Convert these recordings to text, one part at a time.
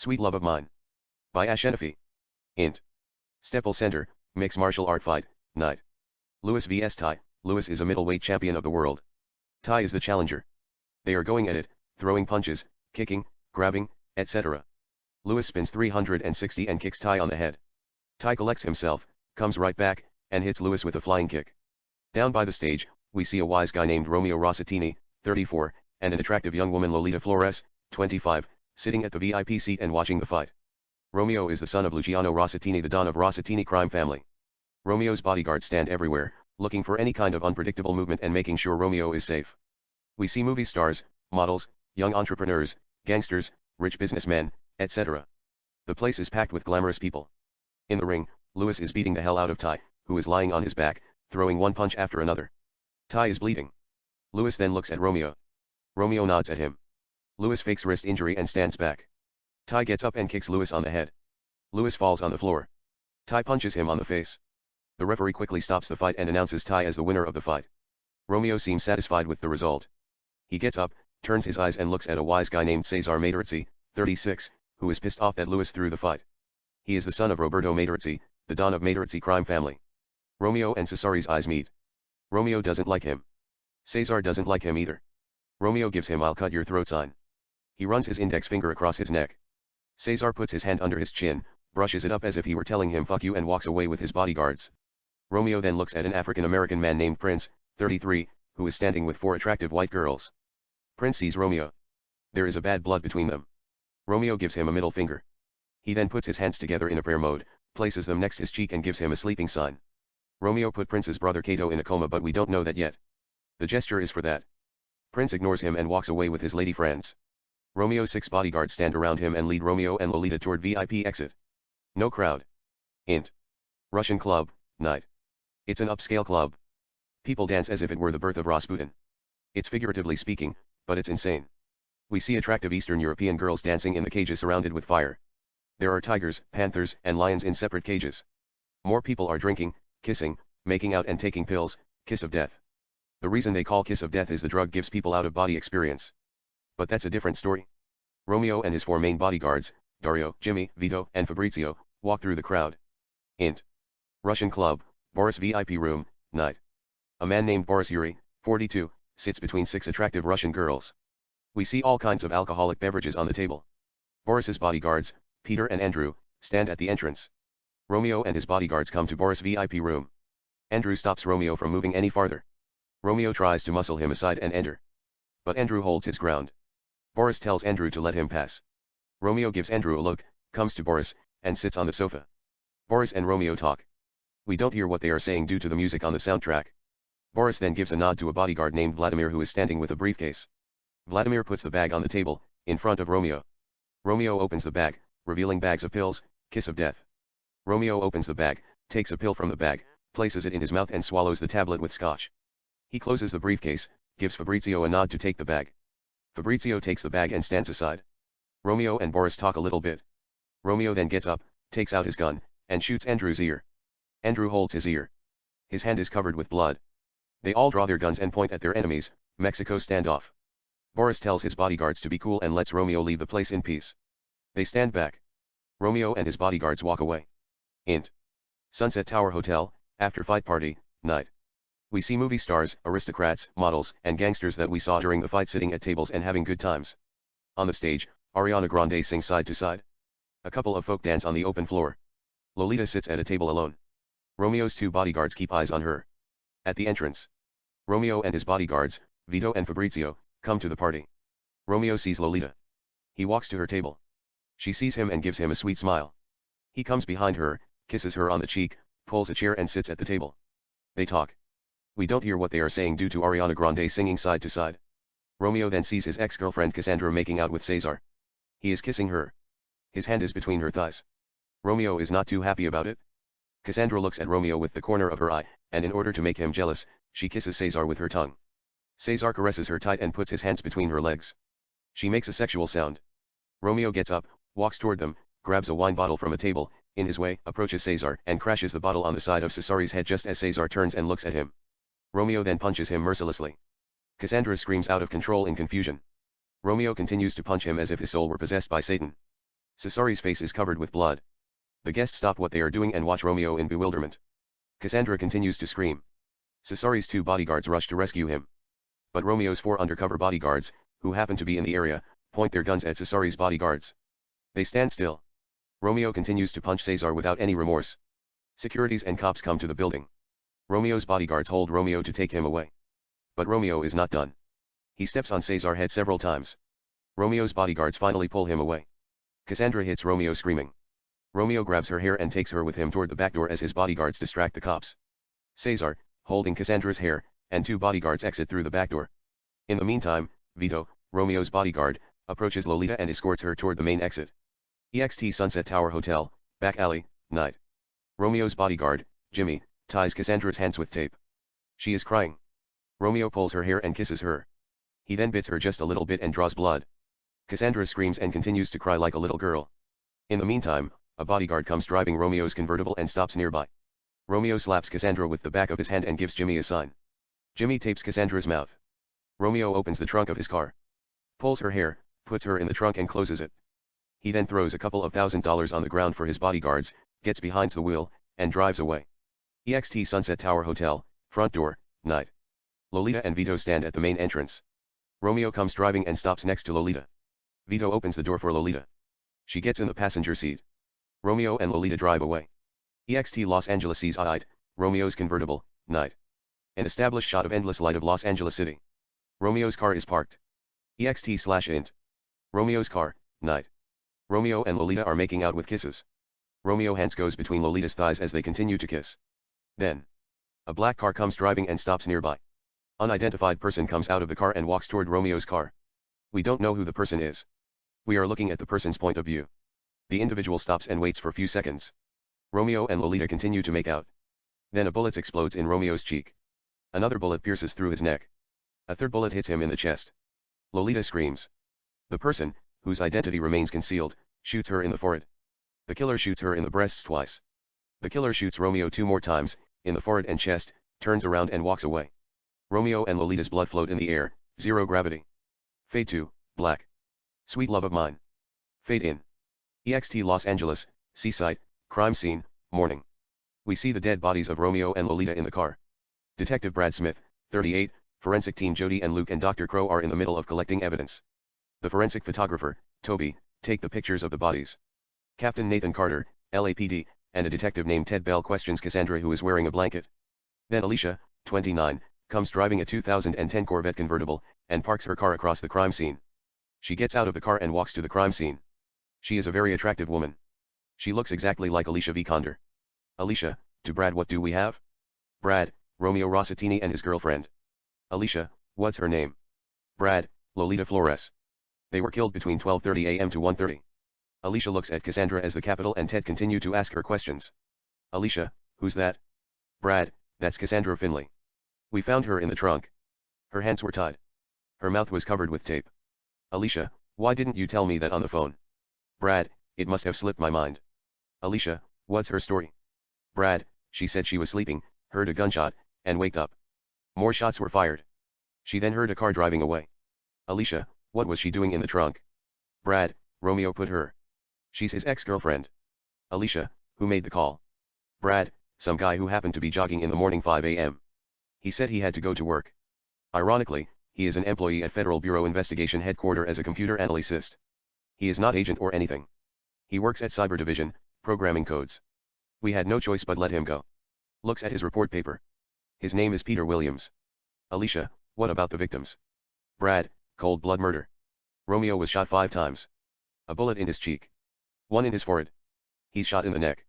Sweet Love of Mine. By Ashenafi. Int. Stepple Center, Mixed Martial Art Fight, Night. Lewis vs Ty. Lewis is a middleweight champion of the world. Ty is the challenger. They are going at it, throwing punches, kicking, grabbing, etc. Lewis spins 360 and kicks Ty on the head. Ty collects himself, comes right back, and hits Lewis with a flying kick. Down by the stage, we see a wise guy named Romeo Rossitini, 34, and an attractive young woman Lolita Flores, 25, sitting at the VIP seat and watching the fight. Romeo is the son of Luciano Rossitini, the Don of Rossitini crime family. Romeo's bodyguards stand everywhere, looking for any kind of unpredictable movement and making sure Romeo is safe. We see movie stars, models, young entrepreneurs, gangsters, rich businessmen, etc. The place is packed with glamorous people. In the ring, Lewis is beating the hell out of Ty, who is lying on his back, throwing one punch after another. Ty is bleeding. Lewis then looks at Romeo. Romeo nods at him. Lewis fakes wrist injury and stands back. Ty gets up and kicks Lewis on the head. Lewis falls on the floor. Ty punches him on the face. The referee quickly stops the fight and announces Ty as the winner of the fight. Romeo seems satisfied with the result. He gets up, turns his eyes and looks at a wise guy named Cesar Materazzi, 36, who is pissed off that Lewis threw the fight. He is the son of Roberto Materazzi, the Don of Materazzi crime family. Romeo and Cesari's eyes meet. Romeo doesn't like him. Cesar doesn't like him either. Romeo gives him "I'll cut your throat" sign. He runs his index finger across his neck. Cesar puts his hand under his chin, brushes it up as if he were telling him "fuck you" and walks away with his bodyguards. Romeo then looks at an African-American man named Prince, 33, who is standing with 4 attractive white girls. Prince sees Romeo. There is a bad blood between them. Romeo gives him a middle finger. He then puts his hands together in a prayer mode, places them next his cheek and gives him a sleeping sign. Romeo put Prince's brother Cato in a coma, but we don't know that yet. The gesture is for that. Prince ignores him and walks away with his lady friends. Romeo's 6 bodyguards stand around him and lead Romeo and Lolita toward VIP exit. No crowd. Int. Russian club, night. It's an upscale club. People dance as if it were the birth of Rasputin. It's figuratively speaking, but it's insane. We see attractive Eastern European girls dancing in the cages surrounded with fire. There are tigers, panthers, and lions in separate cages. More people are drinking, kissing, making out and taking pills, kiss of death. The reason they call kiss of death is the drug gives people out-of-body experience. But that's a different story. Romeo and his 4 main bodyguards, Dario, Jimmy, Vito, and Fabrizio, walk through the crowd. Int. Russian club, Boris VIP room, night. A man named Boris Yuri, 42, sits between 6 attractive Russian girls. We see all kinds of alcoholic beverages on the table. Boris's bodyguards, Peter and Andrew, stand at the entrance. Romeo and his bodyguards come to Boris' VIP room. Andrew stops Romeo from moving any farther. Romeo tries to muscle him aside and enter. But Andrew holds his ground. Boris tells Andrew to let him pass. Romeo gives Andrew a look, comes to Boris, and sits on the sofa. Boris and Romeo talk. We don't hear what they are saying due to the music on the soundtrack. Boris then gives a nod to a bodyguard named Vladimir who is standing with a briefcase. Vladimir puts the bag on the table, in front of Romeo. Romeo opens the bag, revealing bags of pills, kiss of death. Romeo opens the bag, takes a pill from the bag, places it in his mouth and swallows the tablet with scotch. He closes the briefcase, gives Fabrizio a nod to take the bag. Fabrizio takes the bag and stands aside. Romeo and Boris talk a little bit. Romeo then gets up, takes out his gun, and shoots Andrew's ear. Andrew holds his ear. His hand is covered with blood. They all draw their guns and point at their enemies. Mexico standoff. Boris tells his bodyguards to be cool and lets Romeo leave the place in peace. They stand back. Romeo and his bodyguards walk away. Int. Sunset Tower Hotel, after fight party, night. We see movie stars, aristocrats, models, and gangsters that we saw during the fight sitting at tables and having good times. On the stage, Ariana Grande sings side to side. A couple of folk dance on the open floor. Lolita sits at a table alone. Romeo's 2 bodyguards keep eyes on her. At the entrance, Romeo and his bodyguards, Vito and Fabrizio, come to the party. Romeo sees Lolita. He walks to her table. She sees him and gives him a sweet smile. He comes behind her, kisses her on the cheek, pulls a chair and sits at the table. They talk. We don't hear what they are saying due to Ariana Grande singing side to side. Romeo then sees his ex-girlfriend Cassandra making out with Cesar. He is kissing her. His hand is between her thighs. Romeo is not too happy about it. Cassandra looks at Romeo with the corner of her eye, and in order to make him jealous, she kisses Cesar with her tongue. Cesar caresses her tight and puts his hands between her legs. She makes a sexual sound. Romeo gets up, walks toward them, grabs a wine bottle from a table, in his way, approaches Cesar and crashes the bottle on the side of Cesari's head just as Cesar turns and looks at him. Romeo then punches him mercilessly. Cassandra screams out of control in confusion. Romeo continues to punch him as if his soul were possessed by Satan. Cesari's face is covered with blood. The guests stop what they are doing and watch Romeo in bewilderment. Cassandra continues to scream. Cesari's 2 bodyguards rush to rescue him. But Romeo's 4 undercover bodyguards, who happen to be in the area, point their guns at Cesari's bodyguards. They stand still. Romeo continues to punch Cesar without any remorse. Securities and cops come to the building. Romeo's bodyguards hold Romeo to take him away. But Romeo is not done. He steps on Cesar's head several times. Romeo's bodyguards finally pull him away. Cassandra hits Romeo screaming. Romeo grabs her hair and takes her with him toward the back door as his bodyguards distract the cops. Cesar, holding Cassandra's hair, and 2 bodyguards exit through the back door. In the meantime, Vito, Romeo's bodyguard, approaches Lolita and escorts her toward the main exit. EXT Sunset Tower Hotel, back alley, night. Romeo's bodyguard, Jimmy, ties Cassandra's hands with tape. She is crying. Romeo pulls her hair and kisses her. He then bits her just a little bit and draws blood. Cassandra screams and continues to cry like a little girl. In the meantime, a bodyguard comes driving Romeo's convertible and stops nearby. Romeo slaps Cassandra with the back of his hand and gives Jimmy a sign. Jimmy tapes Cassandra's mouth. Romeo opens the trunk of his car. Pulls her hair, puts her in the trunk and closes it. He then throws a couple of $1,000 on the ground for his bodyguards, gets behind the wheel, and drives away. EXT Sunset Tower Hotel, front door, night. Lolita and Vito stand at the main entrance. Romeo comes driving and stops next to Lolita. Vito opens the door for Lolita. She gets in the passenger seat. Romeo and Lolita drive away. EXT Los Angeles sees eye-eyed, Romeo's convertible, night. An established shot of endless light of Los Angeles City. Romeo's car is parked. EXT/int. Romeo's car, night. Romeo and Lolita are making out with kisses. Romeo hands goes between Lolita's thighs as they continue to kiss. Then, a black car comes driving and stops nearby. Unidentified person comes out of the car and walks toward Romeo's car. We don't know who the person is. We are looking at the person's point of view. The individual stops and waits for a few seconds. Romeo and Lolita continue to make out. Then a bullet explodes in Romeo's cheek. Another bullet pierces through his neck. A third bullet hits him in the chest. Lolita screams. The person, whose identity remains concealed, shoots her in the forehead. The killer shoots her in the breasts twice. The killer shoots Romeo 2 more times, in the forehead and chest, turns around and walks away. Romeo and Lolita's blood float in the air, 0 gravity. Fade to, black. Sweet love of mine. Fade in. EXT Los Angeles, seaside, crime scene, morning. We see the dead bodies of Romeo and Lolita in the car. Detective Brad Smith, 38, forensic team Jody and Luke and Dr. Crow are in the middle of collecting evidence. The forensic photographer, Toby, take the pictures of the bodies. Captain Nathan Carter, LAPD, and a detective named Ted Bell questions Cassandra who is wearing a blanket. Then Alicia, 29, comes driving a 2010 Corvette convertible, and parks her car across the crime scene. She gets out of the car and walks to the crime scene. She is a very attractive woman. She looks exactly like Alicia Vikander. Alicia, to Brad, what do we have? Brad, Romeo Rossitini and his girlfriend. Alicia, what's her name? Brad, Lolita Flores. They were killed between 12:30 a.m. to 1:30. Alicia looks at Cassandra as the capital and Ted continue to ask her questions. Alicia, who's that? Brad, that's Cassandra Finley. We found her in the trunk. Her hands were tied. Her mouth was covered with tape. Alicia, why didn't you tell me that on the phone? Brad, it must have slipped my mind. Alicia, what's her story? Brad, she said she was sleeping, heard a gunshot, and waked up. More shots were fired. She then heard a car driving away. Alicia, what was she doing in the trunk? Brad, Romeo put her. She's his ex-girlfriend. Alicia, who made the call? Brad, some guy who happened to be jogging in the morning 5 a.m. He said he had to go to work. Ironically, he is an employee at Federal Bureau Investigation Headquarters as a computer analyst. He is not agent or anything. He works at Cyber Division, programming codes. We had no choice but let him go. Looks at his report paper. His name is Peter Williams. Alicia, what about the victims? Brad, cold blood murder. Romeo was shot 5 times. A bullet in his cheek. 1 in his forehead. He's shot in the neck.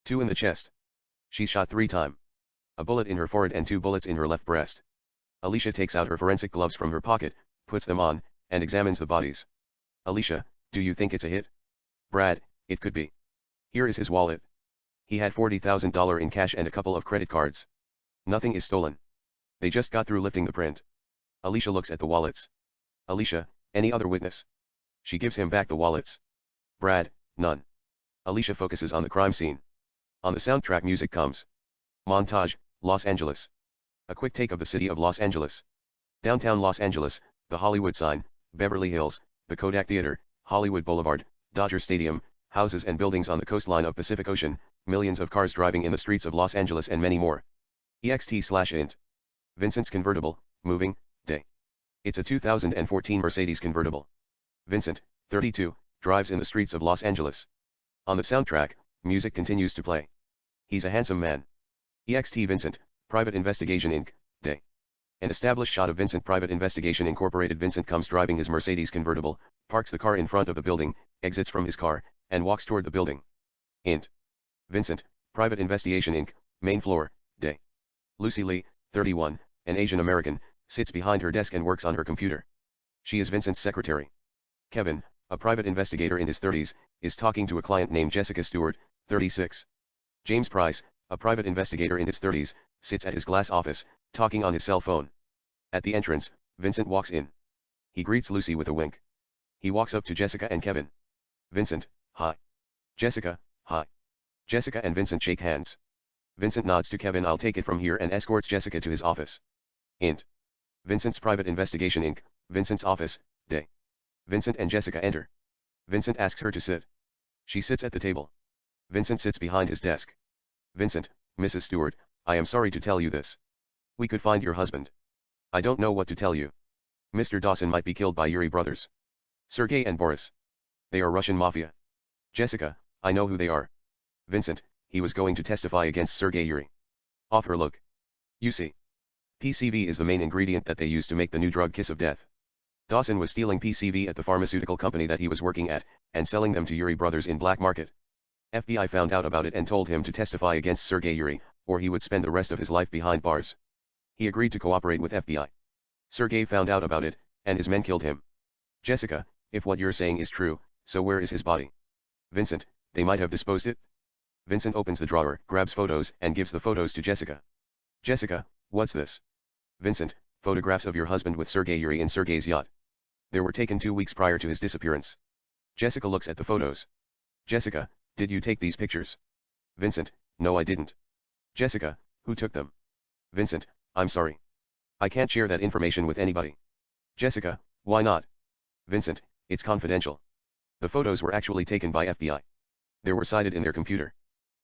2 in the chest. She's shot 3 times. A bullet in her forehead and 2 bullets in her left breast. Alicia takes out her forensic gloves from her pocket, puts them on, and examines the bodies. Alicia, do you think it's a hit? Brad, it could be. Here is his wallet. He had $40,000 in cash and a couple of credit cards. Nothing is stolen. They just got through lifting the print. Alicia looks at the wallets. Alicia, any other witness? She gives him back the wallets. Brad, none. Alicia focuses on the crime scene. On the soundtrack music comes. Montage, Los Angeles. A quick take of the city of Los Angeles. Downtown Los Angeles, the Hollywood sign, Beverly Hills, the Kodak Theater, Hollywood Boulevard, Dodger Stadium, houses and buildings on the coastline of Pacific Ocean, millions of cars driving in the streets of Los Angeles and many more. EXT/int. Vincent's convertible, moving, day. It's a 2014 Mercedes convertible. Vincent, 32, drives in the streets of Los Angeles. On the soundtrack, music continues to play. He's a handsome man. EXT Vincent, Private Investigation Inc., day. An established shot of Vincent Private Investigation Incorporated. Vincent comes driving his Mercedes convertible, parks the car in front of the building, exits from his car, and walks toward the building. Int. Vincent, Private Investigation Inc., main floor, day. Lucy Lee, 31, an Asian American, sits behind her desk and works on her computer. She is Vincent's secretary. Kevin, a private investigator in his 30s, is talking to a client named Jessica Stewart, 36. James Price, a private investigator in his 30s, sits at his glass office, talking on his cell phone. At the entrance, Vincent walks in. He greets Lucy with a wink. He walks up to Jessica and Kevin. Vincent, hi. Jessica, hi. Jessica and Vincent shake hands. Vincent nods to Kevin. I'll take it from here, and escorts Jessica to his office. Int. Vincent's Private Investigation Inc., Vincent's office, day. Vincent and Jessica enter. Vincent asks her to sit. She sits at the table. Vincent sits behind his desk. Vincent, Mrs. Stewart, I am sorry to tell you this. We could find your husband. I don't know what to tell you. Mr. Dawson might be killed by Yuri brothers. Sergei and Boris. They are Russian mafia. Jessica, I know who they are. Vincent, he was going to testify against Sergei Yuri. Off her look. You see. PCV is the main ingredient that they use to make the new drug Kiss of Death. Dawson was stealing PCV at the pharmaceutical company that he was working at, and selling them to Yuri brothers in black market. FBI found out about it and told him to testify against Sergei Yuri, or he would spend the rest of his life behind bars. He agreed to cooperate with FBI. Sergei found out about it, and his men killed him. Jessica, if what you're saying is true, so where is his body? Vincent, they might have disposed it. Vincent opens the drawer, grabs photos, and gives the photos to Jessica. Jessica, what's this? Vincent, photographs of your husband with Sergei Yuri in Sergei's yacht. They were taken 2 weeks prior to his disappearance. Jessica looks at the photos. Jessica, did you take these pictures? Vincent, no, I didn't. Jessica, who took them? Vincent, I'm sorry. I can't share that information with anybody. Jessica, why not? Vincent, it's confidential. The photos were actually taken by FBI. They were cited in their computer.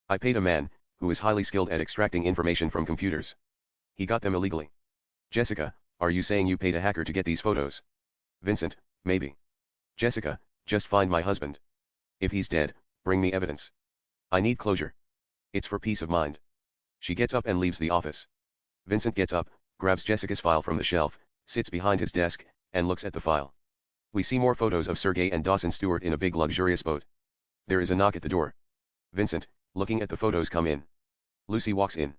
I paid a man, who is highly skilled at extracting information from computers. He got them illegally. Jessica, are you saying you paid a hacker to get these photos? Vincent, maybe. Jessica, just find my husband. If he's dead, bring me evidence. I need closure. It's for peace of mind. She gets up and leaves the office. Vincent gets up, grabs Jessica's file from the shelf, sits behind his desk, and looks at the file. We see more photos of Sergei and Dawson Stewart in a big luxurious boat. There is a knock at the door. Vincent, looking at the photos, come in. Lucy walks in.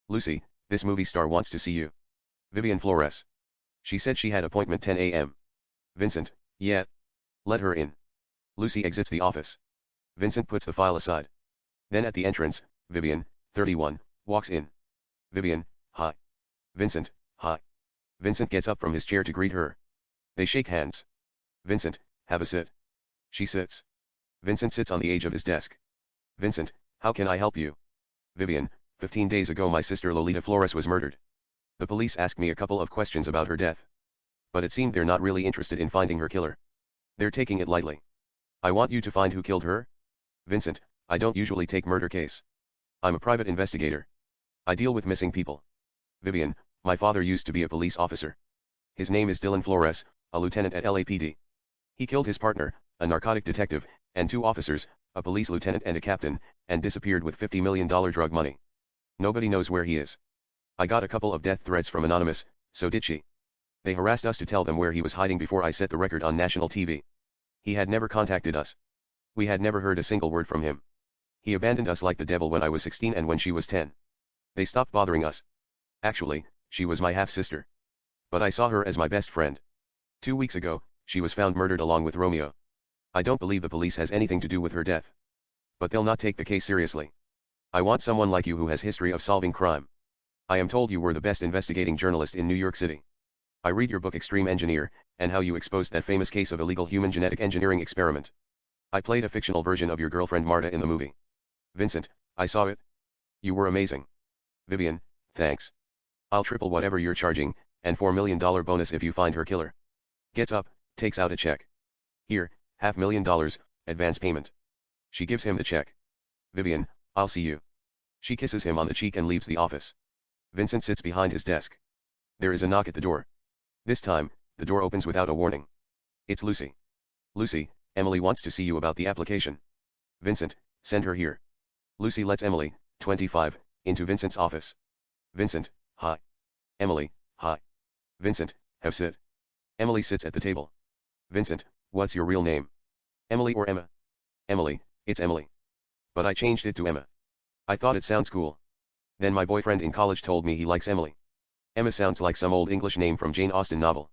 Lucy, this movie star wants to see you. Vivian Flores. She said she had appointment 10 a.m. Vincent, yeah. Let her in. Lucy exits the office. Vincent puts the file aside. Then at the entrance, Vivian, 31, walks in. Vivian, hi. Vincent, hi. Vincent gets up from his chair to greet her. They shake hands. Vincent, have a sit. She sits. Vincent sits on the edge of his desk. Vincent, how can I help you? Vivian, 15 days ago my sister Lolita Flores was murdered. The police asked me a couple of questions about her death. But it seemed they're not really interested in finding her killer. They're taking it lightly. I want you to find who killed her. Vincent, I don't usually take murder case. I'm a private investigator. I deal with missing people. Vivian, my father used to be a police officer. His name is Dylan Flores, a lieutenant at LAPD. He killed his partner, a narcotic detective, and 2 officers, a police lieutenant and a captain, and disappeared with $50 million drug money. Nobody knows where he is. I got a couple of death threats from Anonymous, so did she. They harassed us to tell them where he was hiding before I set the record on national TV. He had never contacted us. We had never heard a single word from him. He abandoned us like the devil when I was 16 and when she was 10. They stopped bothering us. Actually, she was my half-sister. But I saw her as my best friend. 2 weeks ago, she was found murdered along with Romeo. I don't believe the police has anything to do with her death. But they'll not take the case seriously. I want someone like you who has history of solving crime. I am told you were the best investigating journalist in New York City. I read your book Extreme Engineer, and how you exposed that famous case of illegal human genetic engineering experiment. I played a fictional version of your girlfriend Marta in the movie. Vincent, I saw it. You were amazing. Vivian, thanks. I'll triple whatever you're charging, and $4 million bonus if you find her killer. Gets up, takes out a check. Here, $500,000, advance payment. She gives him the check. Vivian, I'll see you. She kisses him on the cheek and leaves the office. Vincent sits behind his desk. There is a knock at the door. This time, the door opens without a warning. It's Lucy. Lucy, Emily wants to see you about the application. Vincent, send her here. Lucy lets Emily, 25, into Vincent's office. Vincent, hi. Emily, hi. Vincent, have sit. Emily sits at the table. Vincent, what's your real name? Emily or Emma? Emily, it's Emily. But I changed it to Emma. I thought it sounds cool. Then my boyfriend in college told me he likes Emily. Emma sounds like some old English name from Jane Austen novel.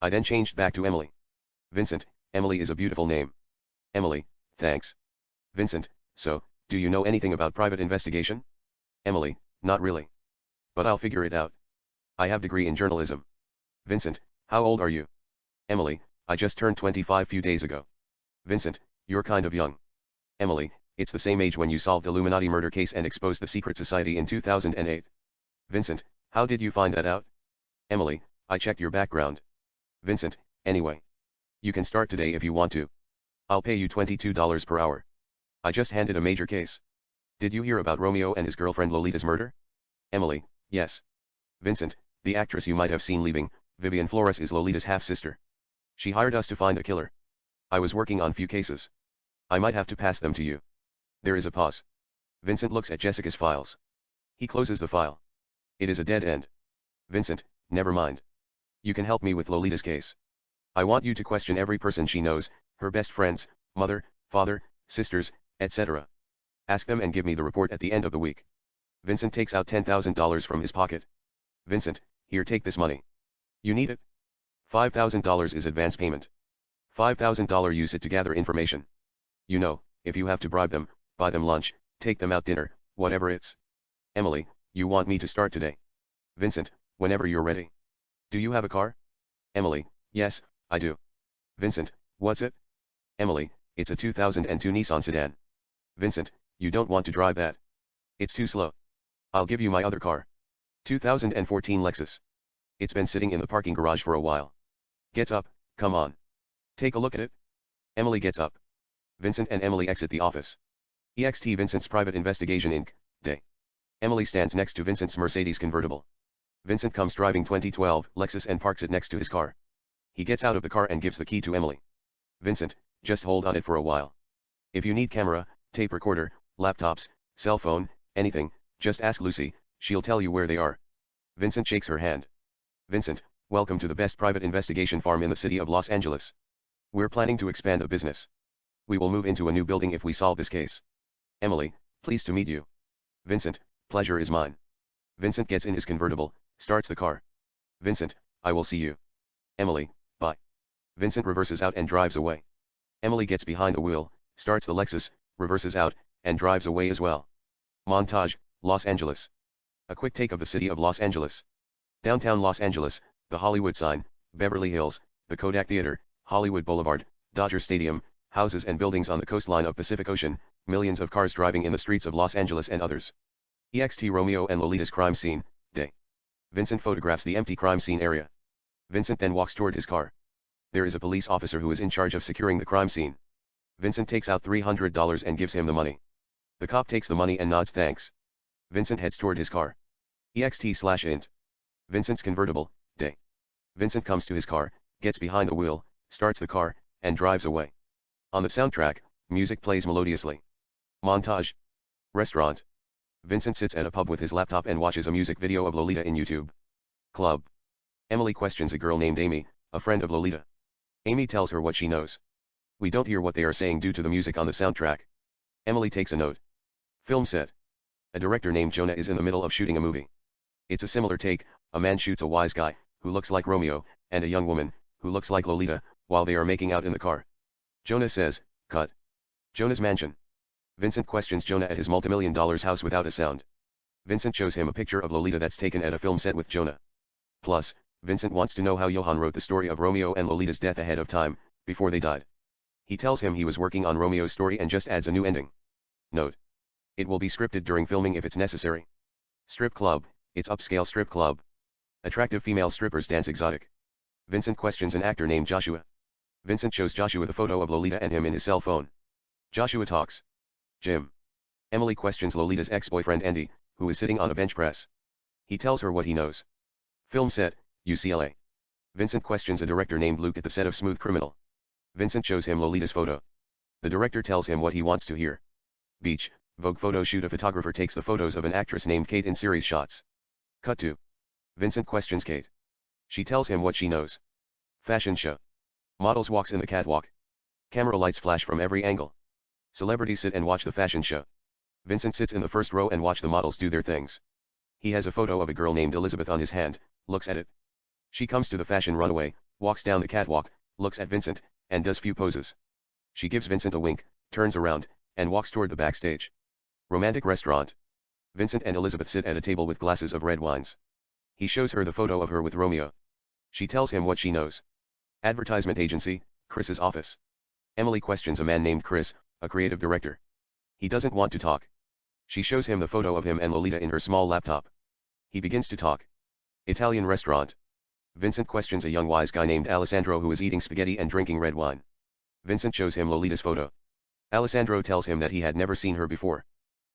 I then changed back to Emily. Vincent, Emily is a beautiful name. Emily, thanks. Vincent, so, do you know anything about private investigation? Emily, not really. But I'll figure it out. I have degree in journalism. Vincent, how old are you? Emily, I just turned 25 few days ago. Vincent, you're kind of young. Emily, it's the same age when you solved Illuminati murder case and exposed the secret society in 2008. Vincent, how did you find that out? Emily, I checked your background. Vincent, anyway. You can start today if you want to. I'll pay you $22 per hour. I just handed a major case. Did you hear about Romeo and his girlfriend Lolita's murder? Emily, yes. Vincent, the actress you might have seen leaving, Vivian Flores, is Lolita's half-sister. She hired us to find the killer. I was working on few cases. I might have to pass them to you. There is a pause. Vincent looks at Jessica's files. He closes the file. It is a dead end. Vincent, never mind. You can help me with Lolita's case. I want you to question every person she knows, her best friends, mother, father, sisters, etc. Ask them and give me the report at the end of the week. Vincent takes out $10,000 from his pocket. Vincent, here, take this money. You need it? $5,000 is advance payment. $5,000 use it to gather information. You know, if you have to bribe them, buy them lunch, take them out dinner, whatever it's. Emily, you want me to start today? Vincent, whenever you're ready. Do you have a car? Emily, yes, I do. Vincent, what's it? Emily, it's a 2002 Nissan sedan. Vincent, you don't want to drive that. It's too slow. I'll give you my other car. 2014 Lexus. It's been sitting in the parking garage for a while. Gets up, come on. Take a look at it. Emily gets up. Vincent and Emily exit the office. EXT Vincent's Private Investigation Inc. Day. Emily stands next to Vincent's Mercedes convertible. Vincent comes driving 2012 Lexus and parks it next to his car. He gets out of the car and gives the key to Emily. Vincent, just hold on it for a while. If you need camera, tape recorder, laptops, cell phone, anything, just ask Lucy, she'll tell you where they are. Vincent shakes her hand. Vincent, welcome to the best private investigation farm in the city of Los Angeles. We're planning to expand the business. We will move into a new building if we solve this case. Emily, pleased to meet you. Vincent, pleasure is mine. Vincent gets in his convertible, starts the car. Vincent, I will see you. Emily, bye. Vincent reverses out and drives away. Emily gets behind the wheel, starts the Lexus, reverses out, and drives away as well. Montage, Los Angeles. A quick take of the city of Los Angeles. Downtown Los Angeles, the Hollywood sign, Beverly Hills, the Kodak Theater, Hollywood Boulevard, Dodger Stadium, houses and buildings on the coastline of Pacific Ocean, millions of cars driving in the streets of Los Angeles and others. EXT Romeo and Lolita's crime scene, day. Vincent photographs the empty crime scene area. Vincent then walks toward his car. There is a police officer who is in charge of securing the crime scene. Vincent takes out $300 and gives him the money. The cop takes the money and nods thanks. Vincent heads toward his car. EXT/int. Vincent's convertible, day. Vincent comes to his car, gets behind the wheel, starts the car, and drives away. On the soundtrack, music plays melodiously. Montage. Restaurant. Vincent sits at a pub with his laptop and watches a music video of Lolita in YouTube. Club. Emily questions a girl named Amy, a friend of Lolita. Amy tells her what she knows. We don't hear what they are saying due to the music on the soundtrack. Emily takes a note. Film set. A director named Jonah is in the middle of shooting a movie. It's a similar take, a man shoots a wise guy, who looks like Romeo, and a young woman, who looks like Lolita, while they are making out in the car. Jonah says, cut. Jonah's mansion. Vincent questions Jonah at his multimillion-dollar house without a sound. Vincent shows him a picture of Lolita that's taken at a film set with Jonah. Plus, Vincent wants to know how Johan wrote the story of Romeo and Lolita's death ahead of time, before they died. He tells him he was working on Romeo's story and just adds a new ending. Note. It will be scripted during filming if it's necessary. Strip club, it's upscale strip club. Attractive female strippers dance exotic. Vincent questions an actor named Joshua. Vincent shows Joshua the photo of Lolita and him in his cell phone. Joshua talks. Gym. Emily questions Lolita's ex-boyfriend Andy, who is sitting on a bench press. He tells her what he knows. Film set, UCLA. Vincent questions a director named Luke at the set of Smooth Criminal. Vincent shows him Lolita's photo. The director tells him what he wants to hear. Beach, Vogue photo shoot. A photographer takes the photos of an actress named Kate in series shots. Cut to. Vincent questions Kate. She tells him what she knows. Fashion show. Models walks in the catwalk. Camera lights flash from every angle. Celebrities sit and watch the fashion show. Vincent sits in the first row and watch the models do their things. He has a photo of a girl named Elizabeth on his hand, looks at it. She comes to the fashion runway, walks down the catwalk, looks at Vincent, and does few poses. She gives Vincent a wink, turns around, and walks toward the backstage. Romantic restaurant. Vincent and Elizabeth sit at a table with glasses of red wines. He shows her the photo of her with Romeo. She tells him what she knows. Advertisement agency, Chris's office. Emily questions a man named Chris, a creative director. He doesn't want to talk. She shows him the photo of him and Lolita in her small laptop. He begins to talk. Italian restaurant. Vincent questions a young wise guy named Alessandro who is eating spaghetti and drinking red wine. Vincent shows him Lolita's photo. Alessandro tells him that he had never seen her before.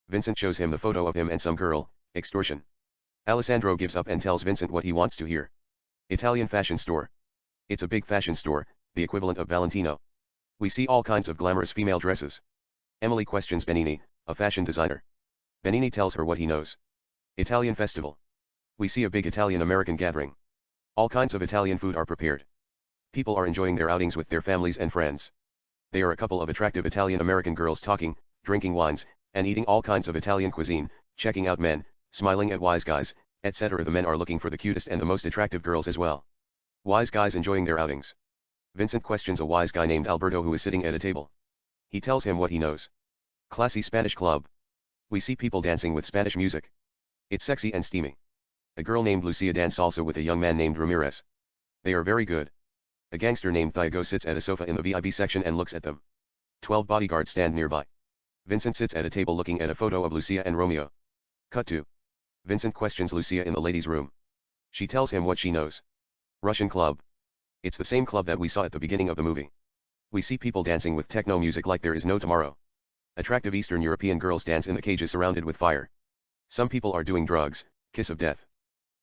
Vincent shows him the photo of him and some girl, extortion. Alessandro gives up and tells Vincent what he wants to hear. Italian fashion store. It's a big fashion store, the equivalent of Valentino. We see all kinds of glamorous female dresses. Emily questions Benini, a fashion designer. Benini tells her what he knows. Italian festival. We see a big Italian-American gathering. All kinds of Italian food are prepared. People are enjoying their outings with their families and friends. They are a couple of attractive Italian-American girls talking, drinking wines, and eating all kinds of Italian cuisine, checking out men, smiling at wise guys, etc. The men are looking for the cutest and the most attractive girls as well. Wise guys enjoying their outings. Vincent questions a wise guy named Alberto who is sitting at a table. He tells him what he knows. Classy Spanish club. We see people dancing with Spanish music. It's sexy and steamy. A girl named Lucia dances salsa with a young man named Ramirez. They are very good. A gangster named Thiago sits at a sofa in the VIP section and looks at them. 12 bodyguards stand nearby. Vincent sits at a table looking at a photo of Lucia and Romeo. Cut to. Vincent questions Lucia in the ladies' room. She tells him what she knows. Russian club. It's the same club that we saw at the beginning of the movie. We see people dancing with techno music like there is no tomorrow. Attractive Eastern European girls dance in the cages surrounded with fire. Some people are doing drugs, kiss of death.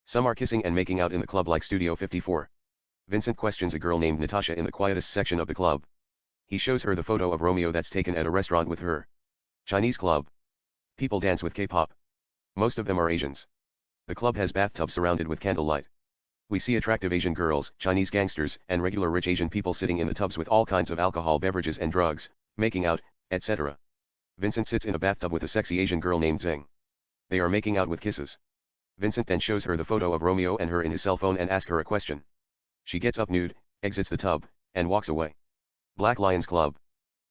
Some are kissing and making out in the club like Studio 54. Vincent questions a girl named Natasha in the quietest section of the club. He shows her the photo of Romeo that's taken at a restaurant with her. Chinese club. People dance with K-pop. Most of them are Asians. The club has bathtubs surrounded with candlelight. We see attractive Asian girls, Chinese gangsters, and regular rich Asian people sitting in the tubs with all kinds of alcohol, beverages and drugs, making out, etc. Vincent sits in a bathtub with a sexy Asian girl named Zing. They are making out with kisses. Vincent then shows her the photo of Romeo and her in his cell phone and asks her a question. She gets up nude, exits the tub, and walks away. Black Lions Club.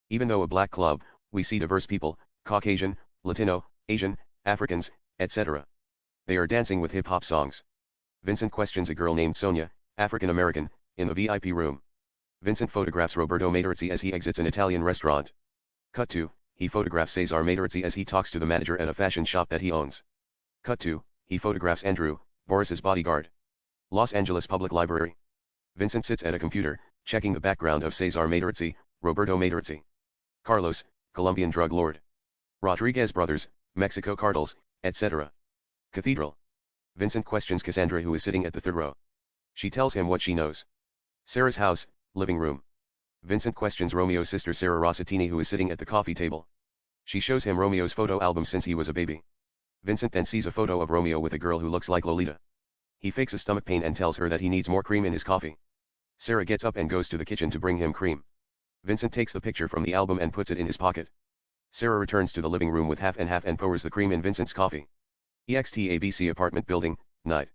Even though a black club, we see diverse people, Caucasian, Latino, Asian, Africans, etc. They are dancing with hip-hop songs. Vincent questions a girl named Sonia, African American, in the VIP room. Vincent photographs Roberto Materazzi as he exits an Italian restaurant. Cut to, he photographs Cesar Materazzi as he talks to the manager at a fashion shop that he owns. Cut to, he photographs Andrew, Boris's bodyguard. Los Angeles Public Library. Vincent sits at a computer, checking the background of Cesar Materazzi, Roberto Materazzi. Carlos, Colombian drug lord. Rodriguez brothers, Mexico cartels, etc. Cathedral. Vincent questions Cassandra who is sitting at the third row. She tells him what she knows. Sarah's house, living room. Vincent questions Romeo's sister Sarah Rossatini who is sitting at the coffee table. She shows him Romeo's photo album since he was a baby. Vincent then sees a photo of Romeo with a girl who looks like Lolita. He fakes a stomach pain and tells her that he needs more cream in his coffee. Sarah gets up and goes to the kitchen to bring him cream. Vincent takes the picture from the album and puts it in his pocket. Sarah returns to the living room with half and pours the cream in Vincent's coffee. EXT ABC apartment building, night.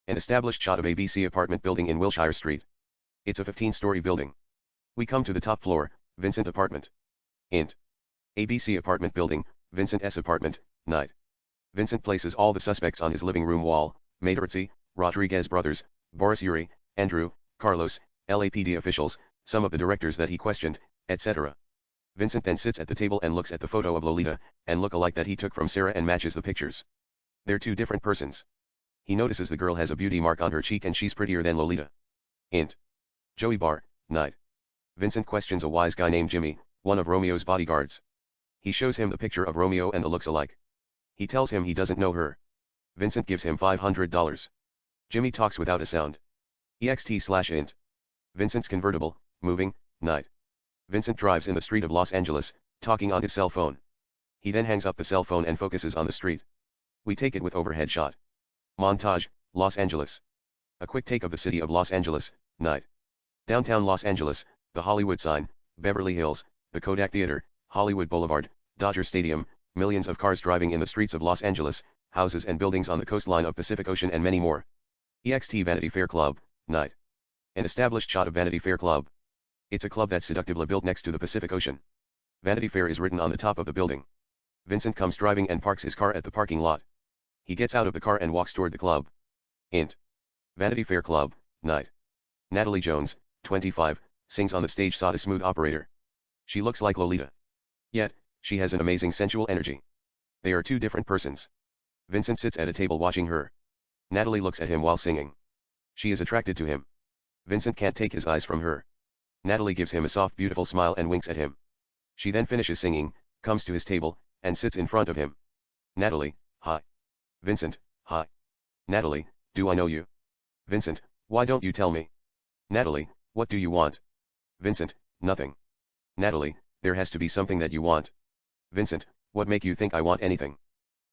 An established shot of ABC apartment building in Wilshire Street. It's a 15-story building. We come to the top floor, Vincent apartment. Int. ABC apartment building, Vincent S apartment, night. Vincent places all the suspects on his living room wall, Materazzi, Rodriguez brothers, Boris Yuri, Andrew, Carlos, LAPD officials, some of the directors that he questioned, etc. Vincent then sits at the table and looks at the photo of Lolita, and look-alike that he took from Sarah and matches the pictures. They're two different persons. He notices the girl has a beauty mark on her cheek and she's prettier than Lolita. Int. Joey Bar, night. Vincent questions a wise guy named Jimmy, one of Romeo's bodyguards. He shows him the picture of Romeo and the looks alike. He tells him he doesn't know her. Vincent gives him $500. Jimmy talks without a sound. EXT/int. Vincent's convertible, moving, night. Vincent drives in the street of Los Angeles, talking on his cell phone. He then hangs up the cell phone and focuses on the street. We take it with overhead shot. Montage, Los Angeles. A quick take of the city of Los Angeles, night. Downtown Los Angeles, the Hollywood sign, Beverly Hills, the Kodak Theater, Hollywood Boulevard, Dodger Stadium, millions of cars driving in the streets of Los Angeles, houses and buildings on the coastline of Pacific Ocean and many more. EXT Vanity Fair Club, night. An established shot of Vanity Fair Club. It's a club that's seductively built next to the Pacific Ocean. Vanity Fair is written on the top of the building. Vincent comes driving and parks his car at the parking lot. He gets out of the car and walks toward the club. Int. Vanity Fair Club, night. Natalie Jones, 25, sings on the stage. Sought a smooth operator. She looks like Lolita. Yet, she has an amazing sensual energy. They are two different persons. Vincent sits at a table watching her. Natalie looks at him while singing. She is attracted to him. Vincent can't take his eyes from her. Natalie gives him a soft beautiful smile and winks at him. She then finishes singing, comes to his table, and sits in front of him. Natalie, hi. Vincent, hi. Natalie, do I know you? Vincent, why don't you tell me? Natalie, what do you want? Vincent, nothing. Natalie, there has to be something that you want. Vincent, what make you think I want anything?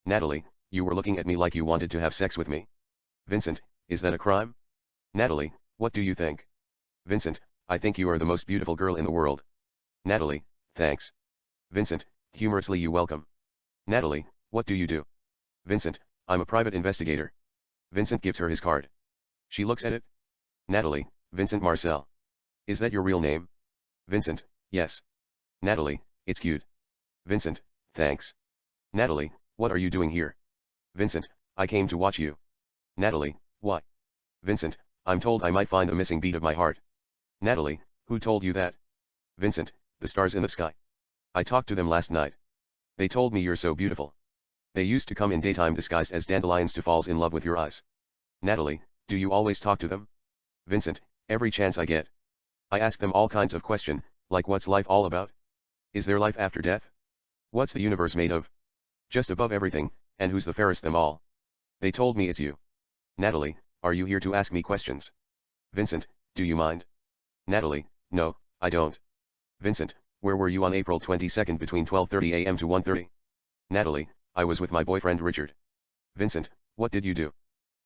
Natalie, you were looking at me like you wanted to have sex with me. Vincent, is that a crime? Natalie, what do you think? Vincent, I think you are the most beautiful girl in the world. Natalie, thanks. Vincent, humorously, you welcome. Natalie, what do you do? Vincent, I'm a private investigator. Vincent gives her his card. She looks at it. Natalie, Vincent Marcel. Is that your real name? Vincent, yes. Natalie, it's cute. Vincent, thanks. Natalie, what are you doing here? Vincent, I came to watch you. Natalie, why? Vincent, I'm told I might find the missing beat of my heart. Natalie, who told you that? Vincent, the stars in the sky. I talked to them last night. They told me you're so beautiful. They used to come in daytime disguised as dandelions to fall in love with your eyes. Natalie, do you always talk to them? Vincent, every chance I get. I ask them all kinds of questions, like what's life all about? Is there life after death? What's the universe made of? Just above everything, and who's the fairest them all? They told me it's you. Natalie, are you here to ask me questions? Vincent, do you mind? Natalie, no, I don't. Vincent, where were you on April 22nd between 12:30 a.m. to 1:30? Natalie, I was with my boyfriend Richard. Vincent, what did you do?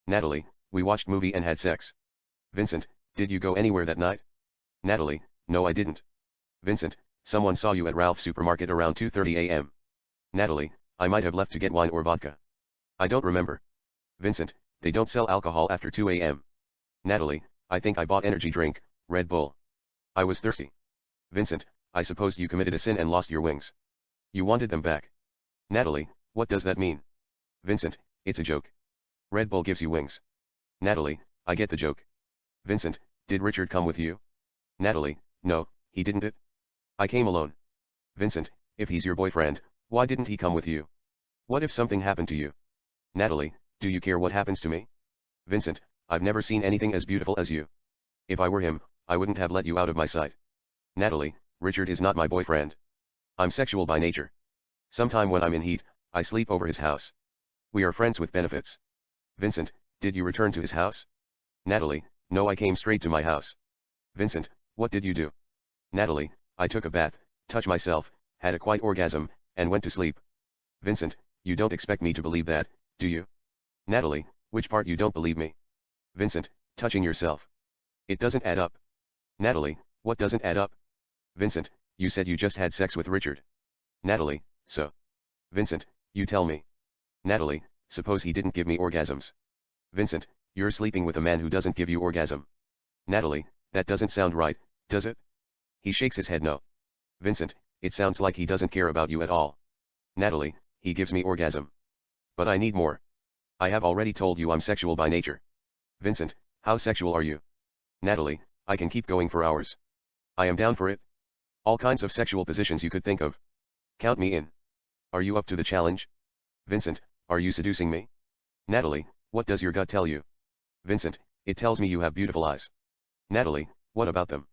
Natalie, we watched movie and had sex. Vincent, did you go anywhere that night? Natalie, no I didn't. Vincent, someone saw you at Ralph's supermarket around 2:30 a.m. Natalie, I might have left to get wine or vodka. I don't remember. Vincent, they don't sell alcohol after 2 a.m. Natalie, I think I bought energy drink, Red Bull. I was thirsty. Vincent, I suppose you committed a sin and lost your wings. You wanted them back. Natalie, what does that mean? Vincent, it's a joke. Red Bull gives you wings. Natalie, I get the joke. Vincent, did Richard come with you? Natalie, no, he didn't it. I came alone. Vincent, if he's your boyfriend, why didn't he come with you? What if something happened to you? Natalie, do you care what happens to me? Vincent, I've never seen anything as beautiful as you. If I were him, I wouldn't have let you out of my sight. Natalie, Richard is not my boyfriend. I'm sexual by nature. Sometime when I'm in heat, I sleep over his house. We are friends with benefits. Vincent, did you return to his house? Natalie, no I came straight to my house. Vincent, what did you do? Natalie, I took a bath, touched myself, had a quiet orgasm, and went to sleep. Vincent, you don't expect me to believe that, do you? Natalie, which part you don't believe me? Vincent, touching yourself. It doesn't add up. Natalie, what doesn't add up? Vincent, you said you just had sex with Richard. Natalie, so. Vincent, you tell me. Natalie, suppose he didn't give me orgasms. Vincent, you're sleeping with a man who doesn't give you orgasm. Natalie, that doesn't sound right, does it? He shakes his head no. Vincent, it sounds like he doesn't care about you at all. Natalie, he gives me orgasm. But I need more. I have already told you I'm sexual by nature. Vincent, how sexual are you? Natalie, I can keep going for hours. I am down for it. All kinds of sexual positions you could think of. Count me in. Are you up to the challenge? Vincent, are you seducing me? Natalie, what does your gut tell you? Vincent, it tells me you have beautiful eyes. Natalie, what about them?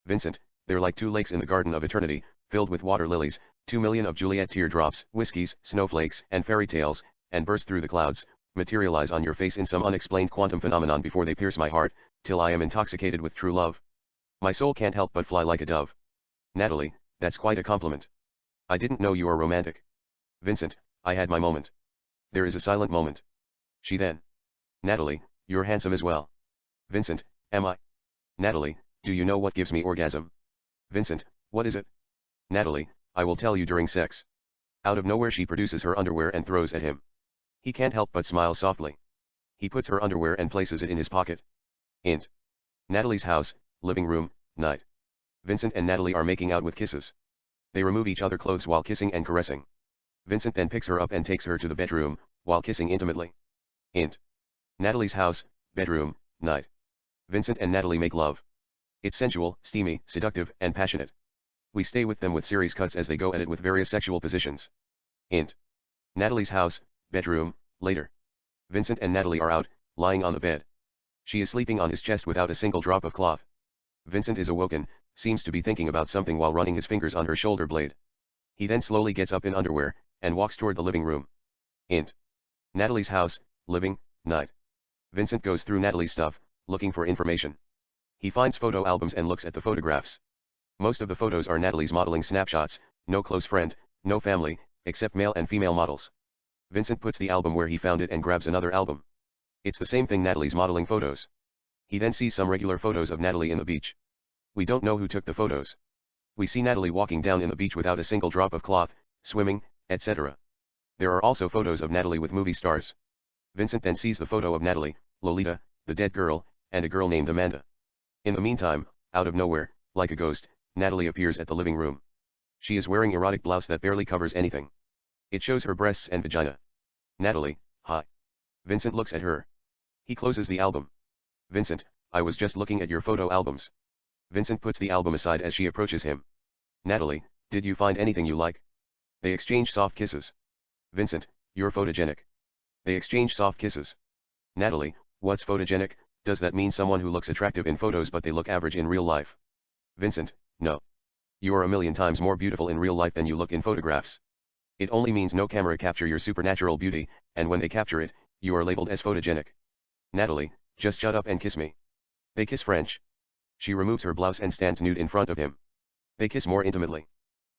Vincent, they're like two lakes in the Garden of Eternity, filled with water lilies, 2 million of Juliet teardrops, whiskies, snowflakes, and fairy tales, and burst through the clouds, materialize on your face in some unexplained quantum phenomenon before they pierce my heart, till I am intoxicated with true love. My soul can't help but fly like a dove. Natalie, that's quite a compliment. I didn't know you were romantic. Vincent, I had my moment. There is a silent moment. She then. Natalie, you're handsome as well. Vincent, am I? Natalie, do you know what gives me orgasm? Vincent, what is it? Natalie, I will tell you during sex. Out of nowhere she produces her underwear and throws at him. He can't help but smile softly. He puts her underwear and places it in his pocket. Int. Natalie's house, living room, night. Vincent and Natalie are making out with kisses. They remove each other clothes while kissing and caressing. Vincent then picks her up and takes her to the bedroom, while kissing intimately. Int. Natalie's house, bedroom, night. Vincent and Natalie make love. It's sensual, steamy, seductive, and passionate. We stay with them with series cuts as they go at it with various sexual positions. Int. Natalie's house, bedroom, later. Vincent and Natalie are out, lying on the bed. She is sleeping on his chest without a single drop of cloth. Vincent is awoken, seems to be thinking about something while running his fingers on her shoulder blade. He then slowly gets up in underwear, and walks toward the living room. Int. Natalie's house, living, night. Vincent goes through Natalie's stuff, looking for information. He finds photo albums and looks at the photographs. Most of the photos are Natalie's modeling snapshots, no close friend, no family, except male and female models. Vincent puts the album where he found it and grabs another album. It's the same thing, Natalie's modeling photos. He then sees some regular photos of Natalie in the beach. We don't know who took the photos. We see Natalie walking down in the beach without a single drop of cloth, swimming, etc. There are also photos of Natalie with movie stars. Vincent then sees the photo of Natalie, Lolita, the dead girl, and a girl named Amanda. In the meantime, out of nowhere, like a ghost, Natalie appears at the living room. She is wearing erotic blouse that barely covers anything. It shows her breasts and vagina. Natalie, hi. Vincent looks at her. He closes the album. Vincent, I was just looking at your photo albums. Vincent puts the album aside as she approaches him. Natalie, did you find anything you like? They exchange soft kisses. Vincent, you're photogenic. They exchange soft kisses. Natalie, what's photogenic? Does that mean someone who looks attractive in photos but they look average in real life? Vincent, no. You are a million times more beautiful in real life than you look in photographs. It only means no camera capture your supernatural beauty, and when they capture it, you are labeled as photogenic. Natalie, just shut up and kiss me. They kiss French. She removes her blouse and stands nude in front of him. They kiss more intimately.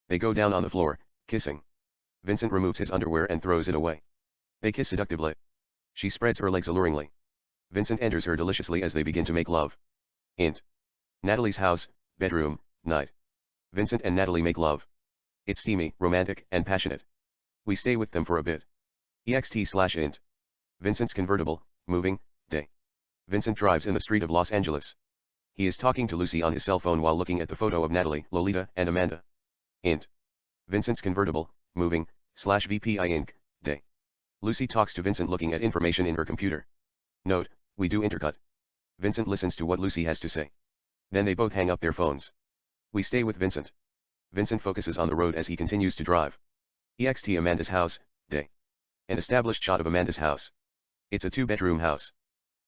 They go down on the floor, kissing. Vincent removes his underwear and throws it away. They kiss seductively. She spreads her legs alluringly. Vincent enters her deliciously as they begin to make love. Int. Natalie's house, bedroom, night. Vincent and Natalie make love. It's steamy, romantic, and passionate. We stay with them for a bit. ext/int. Vincent's convertible, moving, day. Vincent drives in the street of Los Angeles. He is talking to Lucy on his cell phone while looking at the photo of Natalie, Lolita, and Amanda. Int. Vincent's convertible, moving, /VPI Inc., day. Lucy talks to Vincent looking at information in her computer. Note, we do intercut. Vincent listens to what Lucy has to say. Then they both hang up their phones. We stay with Vincent. Vincent focuses on the road as he continues to drive. ext Amanda's house, day. An established shot of Amanda's house. It's a 2-bedroom house.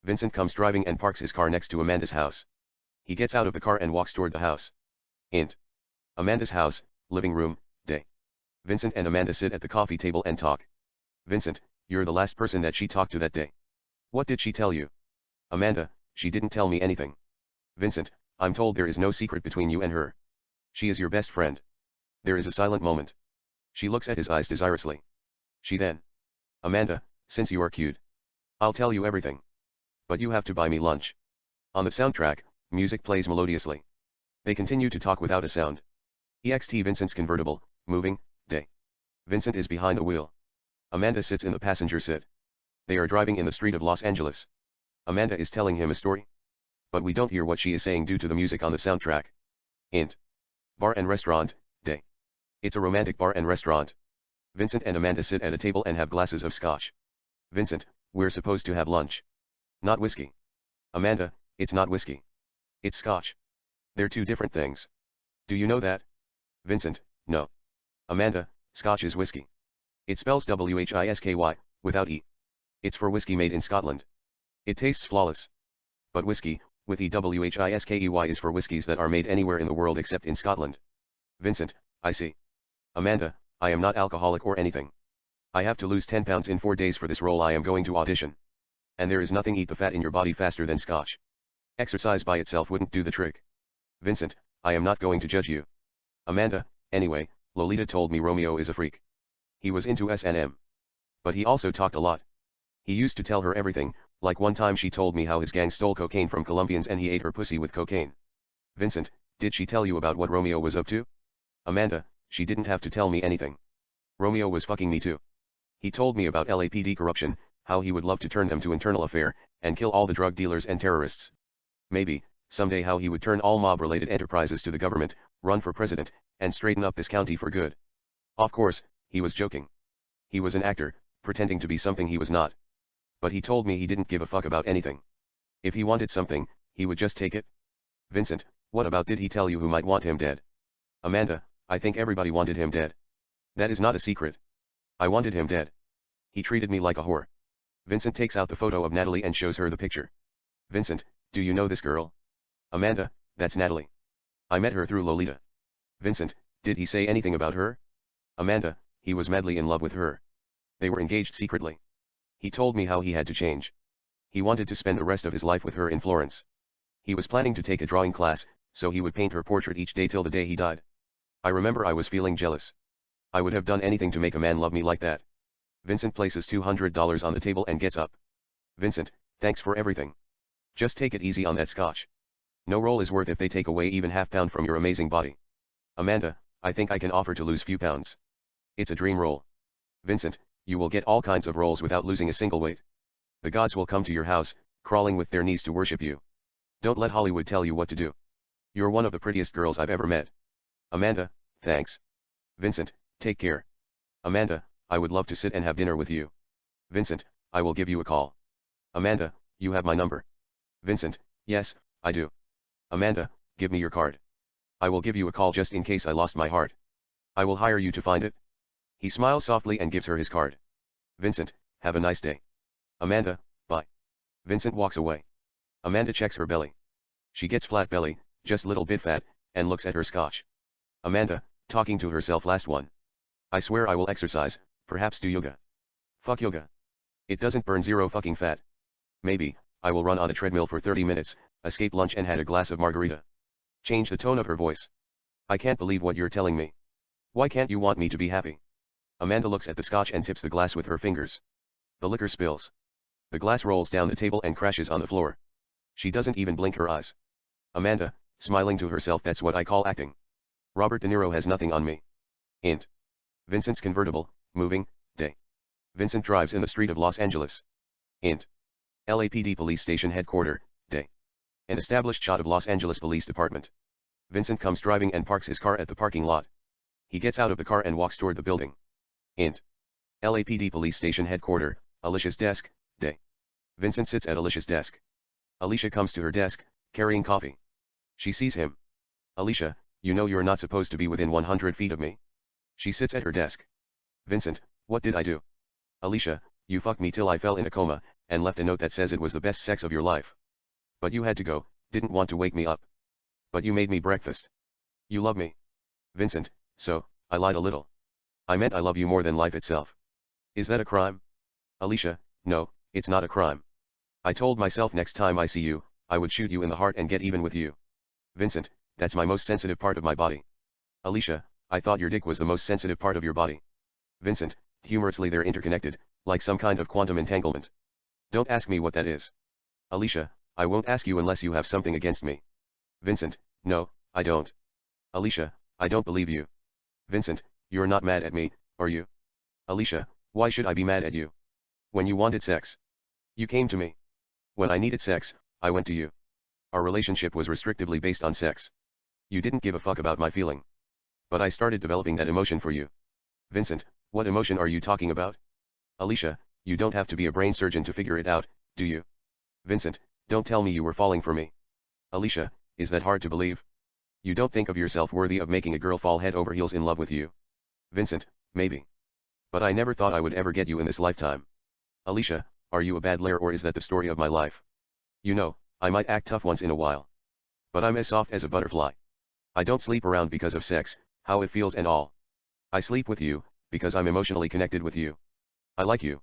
Vincent comes driving and parks his car next to Amanda's house. He gets out of the car and walks toward the house. Int. Amanda's house, living room, day. Vincent and Amanda sit at the coffee table and talk. Vincent, you're the last person that she talked to that day. What did she tell you? Amanda, she didn't tell me anything. Vincent, I'm told there is no secret between you and her. She is your best friend. There is a silent moment. She looks at his eyes desirously. She then. Amanda, since you are cute. I'll tell you everything. But you have to buy me lunch. On the soundtrack, music plays melodiously. They continue to talk without a sound. ext Vincent's convertible, moving, day. Vincent is behind the wheel. Amanda sits in the passenger seat. They are driving in the street of Los Angeles. Amanda is telling him a story. But we don't hear what she is saying due to the music on the soundtrack. Int. Bar and restaurant, day. It's a romantic bar and restaurant. Vincent and Amanda sit at a table and have glasses of scotch. Vincent, we're supposed to have lunch. Not whiskey. Amanda, it's not whiskey. It's scotch. They're two different things. Do you know that? Vincent, no. Amanda, scotch is whiskey. It spells WHISKY, without E. It's for whiskey made in Scotland. It tastes flawless. But whiskey, with EWHISKEY, is for whiskies that are made anywhere in the world except in Scotland. Vincent, I see. Amanda, I am not alcoholic or anything. I have to lose 10 pounds in 4 days for this role I am going to audition. And there is nothing eat the fat in your body faster than scotch. Exercise by itself wouldn't do the trick. Vincent, I am not going to judge you. Amanda, anyway, Lolita told me Romeo is a freak. He was into S&M. But he also talked a lot. He used to tell her everything, like one time she told me how his gang stole cocaine from Colombians and he ate her pussy with cocaine. Vincent, did she tell you about what Romeo was up to? Amanda, she didn't have to tell me anything. Romeo was fucking me too. He told me about LAPD corruption, how he would love to turn them to internal affair, and kill all the drug dealers and terrorists. Maybe, someday how he would turn all mob-related enterprises to the government, run for president, and straighten up this county for good. Of course, he was joking. He was an actor, pretending to be something he was not. But he told me he didn't give a fuck about anything. If he wanted something, he would just take it. Vincent, what about did he tell you who might want him dead? Amanda, I think everybody wanted him dead. That is not a secret. I wanted him dead. He treated me like a whore. Vincent takes out the photo of Natalie and shows her the picture. Vincent, do you know this girl? Amanda, that's Natalie. I met her through Lolita. Vincent, did he say anything about her? Amanda, he was madly in love with her. They were engaged secretly. He told me how he had to change. He wanted to spend the rest of his life with her in Florence. He was planning to take a drawing class, so he would paint her portrait each day till the day he died. I remember I was feeling jealous. I would have done anything to make a man love me like that. Vincent places $200 on the table and gets up. Vincent, thanks for everything. Just take it easy on that scotch. No role is worth if they take away even half pound from your amazing body. Amanda, I think I can offer to lose few pounds. It's a dream role. Vincent, you will get all kinds of roles without losing a single weight. The gods will come to your house, crawling with their knees to worship you. Don't let Hollywood tell you what to do. You're one of the prettiest girls I've ever met. Amanda, thanks. Vincent, take care. Amanda, I would love to sit and have dinner with you. Vincent, I will give you a call. Amanda, you have my number. Vincent, yes, I do. Amanda, give me your card. I will give you a call just in case I lost my heart. I will hire you to find it. He smiles softly and gives her his card. Vincent, have a nice day. Amanda, bye. Vincent walks away. Amanda checks her belly. She gets flat belly, just little bit fat, and looks at her scotch. Amanda, talking to herself last one. I swear I will exercise, perhaps do yoga. Fuck yoga. It doesn't burn zero fucking fat. Maybe, I will run on a treadmill for 30 minutes, escape lunch and had a glass of margarita. Change the tone of her voice. I can't believe what you're telling me. Why can't you want me to be happy? Amanda looks at the scotch and tips the glass with her fingers. The liquor spills. The glass rolls down the table and crashes on the floor. She doesn't even blink her eyes. Amanda, smiling to herself, that's what I call acting. Robert De Niro has nothing on me. Int. Vincent's convertible, moving, day. Vincent drives in the street of Los Angeles. Int. LAPD police station headquarters, day. An established shot of Los Angeles Police Department. Vincent comes driving and parks his car at the parking lot. He gets out of the car and walks toward the building. Int. LAPD police station headquarters, Alicia's desk, day. Vincent sits at Alicia's desk. Alicia comes to her desk, carrying coffee. She sees him. Alicia, you know you're not supposed to be within 100 feet of me. She sits at her desk. Vincent, what did I do? Alicia, you fucked me till I fell in a coma, and left a note that says it was the best sex of your life. But you had to go, didn't want to wake me up. But you made me breakfast. You love me. Vincent, so, I lied a little. I meant I love you more than life itself. Is that a crime? Alicia, no, it's not a crime. I told myself next time I see you, I would shoot you in the heart and get even with you. Vincent, that's my most sensitive part of my body. Alicia, I thought your dick was the most sensitive part of your body. Vincent, humorously, they're interconnected, like some kind of quantum entanglement. Don't ask me what that is. Alicia, I won't ask you unless you have something against me. Vincent, no, I don't. Alicia, I don't believe you. Vincent, you're not mad at me, are you? Alicia, why should I be mad at you? When you wanted sex, you came to me. When I needed sex, I went to you. Our relationship was restrictively based on sex. You didn't give a fuck about my feeling. But I started developing that emotion for you. Vincent, what emotion are you talking about? Alicia, you don't have to be a brain surgeon to figure it out, do you? Vincent, don't tell me you were falling for me. Alicia, is that hard to believe? You don't think of yourself worthy of making a girl fall head over heels in love with you. Vincent, maybe. But I never thought I would ever get you in this lifetime. Alicia, are you a bad liar or is that the story of my life? You know, I might act tough once in a while. But I'm as soft as a butterfly. I don't sleep around because of sex, how it feels and all. I sleep with you, because I'm emotionally connected with you. I like you.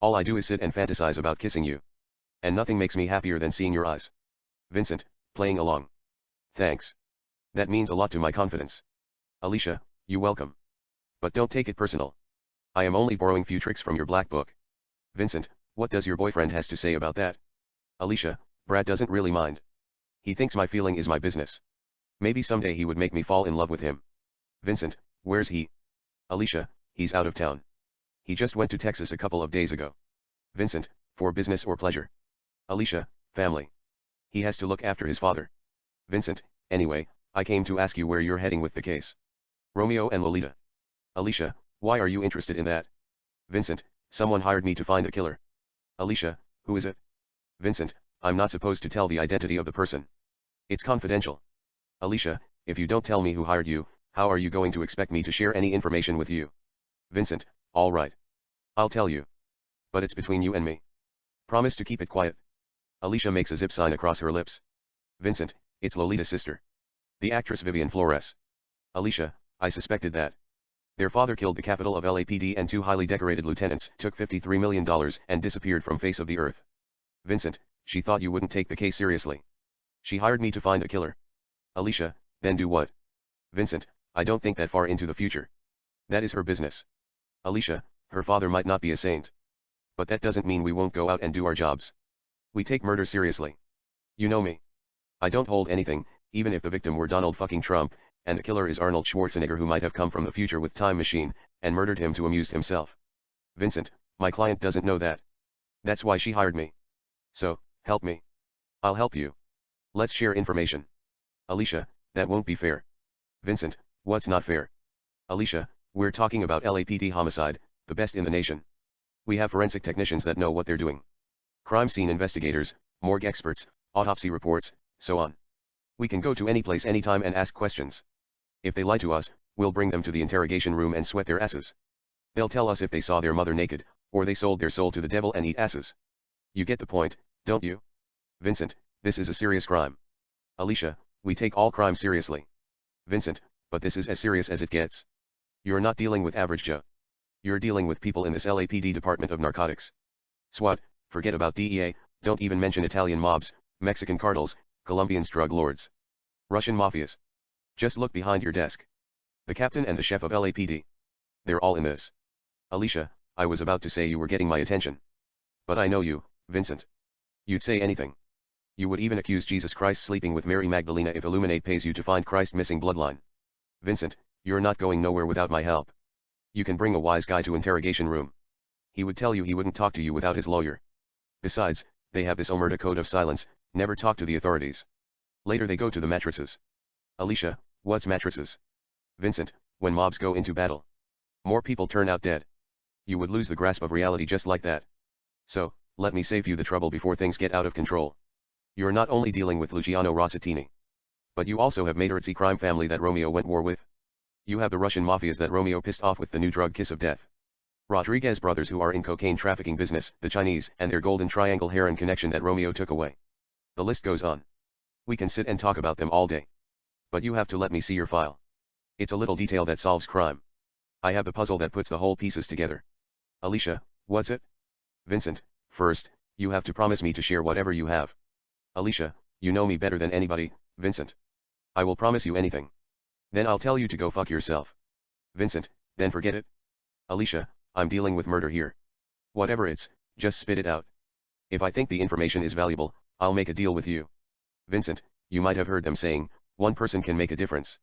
All I do is sit and fantasize about kissing you. And nothing makes me happier than seeing your eyes. Vincent, playing along. Thanks. That means a lot to my confidence. Alicia, you welcome. But don't take it personal. I am only borrowing few tricks from your black book. Vincent, what does your boyfriend has to say about that? Alicia, Brad doesn't really mind. He thinks my feeling is my business. Maybe someday he would make me fall in love with him. Vincent, where's he? Alicia, he's out of town. He just went to Texas a couple of days ago. Vincent, for business or pleasure? Alicia, family. He has to look after his father. Vincent, anyway, I came to ask you where you're heading with the case. Romeo and Lolita. Alicia, why are you interested in that? Vincent, someone hired me to find a killer. Alicia, who is it? Vincent, I'm not supposed to tell the identity of the person. It's confidential. Alicia, if you don't tell me who hired you, how are you going to expect me to share any information with you? Vincent, all right. I'll tell you. But it's between you and me. Promise to keep it quiet. Alicia makes a zip sign across her lips. Vincent, it's Lolita's sister. The actress Vivian Flores. Alicia, I suspected that. Their father killed the capital of LAPD and two highly decorated lieutenants, took $53 million and disappeared from face of the earth. Vincent, she thought you wouldn't take the case seriously. She hired me to find the killer. Alicia, then do what? Vincent, I don't think that far into the future. That is her business. Alicia, her father might not be a saint. But that doesn't mean we won't go out and do our jobs. We take murder seriously. You know me. I don't hold anything, even if the victim were Donald fucking Trump, and the killer is Arnold Schwarzenegger who might have come from the future with time machine, and murdered him to amuse himself. Vincent, my client doesn't know that. That's why she hired me. So, help me. I'll help you. Let's share information. Alicia, that won't be fair. Vincent, what's not fair? Alicia, we're talking about LAPD homicide, the best in the nation. We have forensic technicians that know what they're doing. Crime scene investigators, morgue experts, autopsy reports, so on. We can go to any place anytime and ask questions. If they lie to us, we'll bring them to the interrogation room and sweat their asses. They'll tell us if they saw their mother naked, or they sold their soul to the devil and eat asses. You get the point, don't you? Vincent, this is a serious crime. Alicia, we take all crime seriously. Vincent, but this is as serious as it gets. You're not dealing with average Joe. You're dealing with people in this LAPD Department of Narcotics. SWAT, forget about DEA, don't even mention Italian mobs, Mexican cartels, Colombians drug lords. Russian mafias. Just look behind your desk. The captain and the chef of LAPD. They're all in this. Alicia, I was about to say you were getting my attention. But I know you, Vincent. You'd say anything. You would even accuse Jesus Christ sleeping with Mary Magdalena if Illuminate pays you to find Christ missing bloodline. Vincent, you're not going nowhere without my help. You can bring a wise guy to interrogation room. He would tell you he wouldn't talk to you without his lawyer. Besides, they have this Omerta code of silence, never talk to the authorities. Later they go to the mattresses. Alicia, what's mattresses? Vincent, when mobs go into battle. More people turn out dead. You would lose the grasp of reality just like that. So, let me save you the trouble before things get out of control. You're not only dealing with Luciano Rossatini. But you also have Materazzi crime family that Romeo went war with. You have the Russian mafias that Romeo pissed off with the new drug kiss of death. Rodriguez brothers who are in cocaine trafficking business, the Chinese and their golden triangle heron connection that Romeo took away. The list goes on. We can sit and talk about them all day. But you have to let me see your file. It's a little detail that solves crime. I have the puzzle that puts the whole pieces together. Alicia, what's it? Vincent, first, you have to promise me to share whatever you have. Alicia, you know me better than anybody, Vincent. I will promise you anything. Then I'll tell you to go fuck yourself. Vincent, then forget it. Alicia, I'm dealing with murder here. Whatever it's, just spit it out. If I think the information is valuable, I'll make a deal with you. Vincent, you might have heard them saying, one person can make a difference.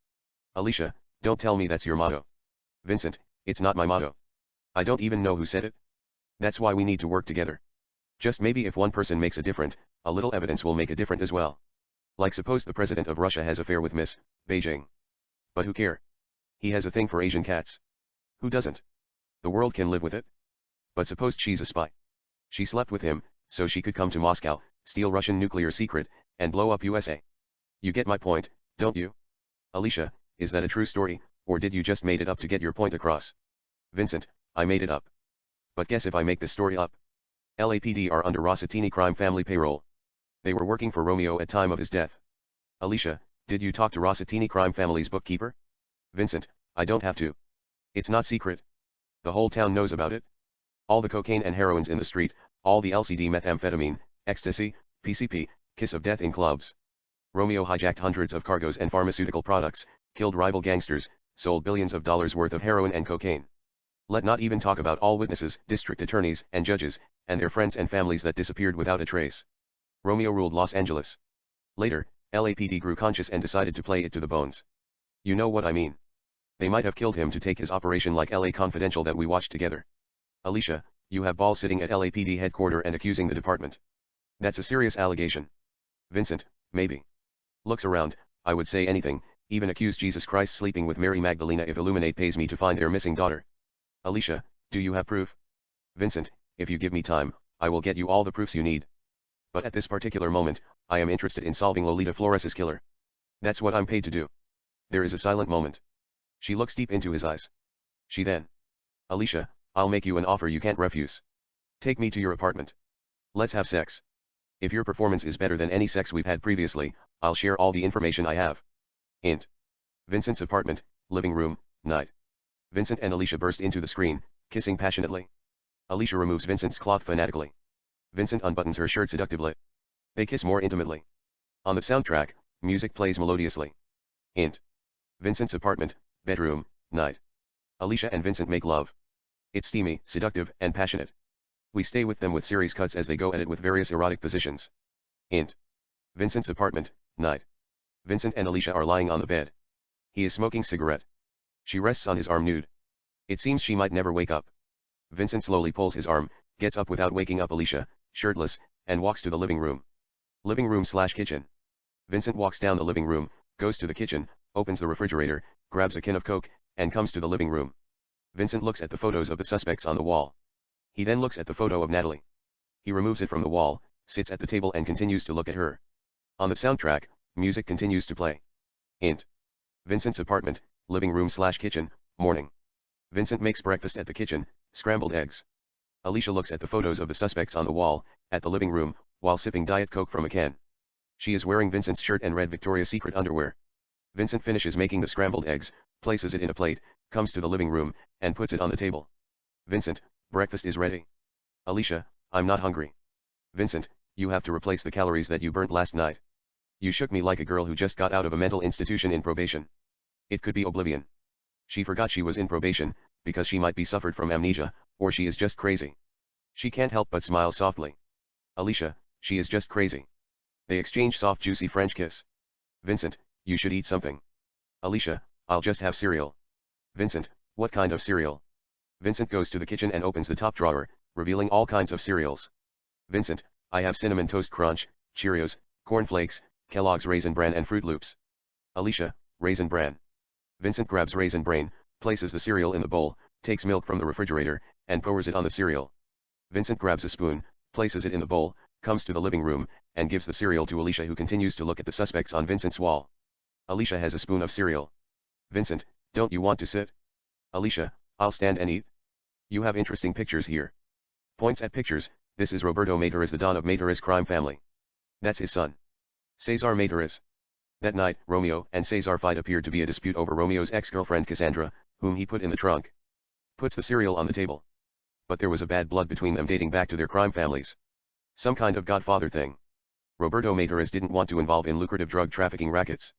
Alicia, don't tell me that's your motto. Vincent, it's not my motto. I don't even know who said it. That's why we need to work together. Just maybe if one person makes a difference, a little evidence will make a difference as well. Like suppose the president of Russia has affair with Miss Beijing. But who care? He has a thing for Asian cats. Who doesn't? The world can live with it. But suppose she's a spy. She slept with him, so she could come to Moscow, steal Russian nuclear secret, and blow up USA. You get my point, don't you? Alicia, is that a true story, or did you just made it up to get your point across? Vincent, I made it up. But guess if I make this story up? LAPD are under Rossatini crime family payroll. They were working for Romeo at time of his death. Alicia, did you talk to Rossatini crime family's bookkeeper? Vincent, I don't have to. It's not secret. The whole town knows about it. All the cocaine and heroines in the street, all the LCD methamphetamine, ecstasy, PCP, kiss of death in clubs. Romeo hijacked hundreds of cargoes and pharmaceutical products, killed rival gangsters, sold billions of dollars worth of heroin and cocaine. Let not even talk about all witnesses, district attorneys, and judges, and their friends and families that disappeared without a trace. Romeo ruled Los Angeles. Later, LAPD grew conscious and decided to play it to the bones. You know what I mean. They might have killed him to take his operation like LA Confidential that we watched together. Alicia, you have balls sitting at LAPD headquarters and accusing the department. That's a serious allegation. Vincent, maybe. Looks around, I would say anything, even accuse Jesus Christ sleeping with Mary Magdalena if Illuminate pays me to find their missing daughter. Alicia, do you have proof? Vincent, if you give me time, I will get you all the proofs you need. But at this particular moment, I am interested in solving Lolita Flores' killer. That's what I'm paid to do. There is a silent moment. She looks deep into his eyes. She then. Alicia, I'll make you an offer you can't refuse. Take me to your apartment. Let's have sex. If your performance is better than any sex we've had previously, I'll share all the information I have. Int. Vincent's apartment, living room, night. Vincent and Alicia burst into the screen, kissing passionately. Alicia removes Vincent's cloth fanatically. Vincent unbuttons her shirt seductively. They kiss more intimately. On the soundtrack, music plays melodiously. Int. Vincent's apartment, bedroom, night. Alicia and Vincent make love. It's steamy, seductive, and passionate. We stay with them with series cuts as they go at it with various erotic positions. Int. Vincent's apartment, night. Vincent and Alicia are lying on the bed. He is smoking cigarette. She rests on his arm nude. It seems she might never wake up. Vincent slowly pulls his arm, gets up without waking up Alicia, shirtless, and walks to the living room. Living room/kitchen. Vincent walks down the living room, goes to the kitchen, opens the refrigerator, grabs a can of Coke, and comes to the living room. Vincent looks at the photos of the suspects on the wall. He then looks at the photo of Natalie. He removes it from the wall, sits at the table and continues to look at her. On the soundtrack, music continues to play. Int. Vincent's apartment, living room/kitchen, morning. Vincent makes breakfast at the kitchen, scrambled eggs. Alicia looks at the photos of the suspects on the wall, at the living room, while sipping Diet Coke from a can. She is wearing Vincent's shirt and red Victoria's Secret underwear. Vincent finishes making the scrambled eggs, places it in a plate, comes to the living room, and puts it on the table. Vincent, breakfast is ready. Alicia, I'm not hungry. Vincent, you have to replace the calories that you burnt last night. You shook me like a girl who just got out of a mental institution in probation. It could be oblivion. She forgot she was in probation, because she might be suffered from amnesia, or she is just crazy. She can't help but smile softly. Alicia, she is just crazy. They exchange soft juicy French kiss. Vincent, you should eat something. Alicia, I'll just have cereal. Vincent, what kind of cereal? Vincent goes to the kitchen and opens the top drawer, revealing all kinds of cereals. Vincent, I have Cinnamon Toast Crunch, Cheerios, Corn Flakes, Kellogg's Raisin Bran and Fruit Loops. Alicia, Raisin Bran. Vincent grabs Raisin Bran, places the cereal in the bowl, takes milk from the refrigerator, and pours it on the cereal. Vincent grabs a spoon, places it in the bowl, comes to the living room, and gives the cereal to Alicia, who continues to look at the suspects on Vincent's wall. Alicia has a spoon of cereal. Vincent, don't you want to sit? Alicia, I'll stand and eat. You have interesting pictures here. Points at pictures. This is Roberto Matorras, the Don of Matorras crime family. That's his son. Cesar Matorras. That night, Romeo and Cesar fight appeared to be a dispute over Romeo's ex-girlfriend Cassandra, whom he put in the trunk. Puts the cereal on the table. But there was a bad blood between them dating back to their crime families. Some kind of godfather thing. Roberto Matorras didn't want to involve in lucrative drug trafficking rackets.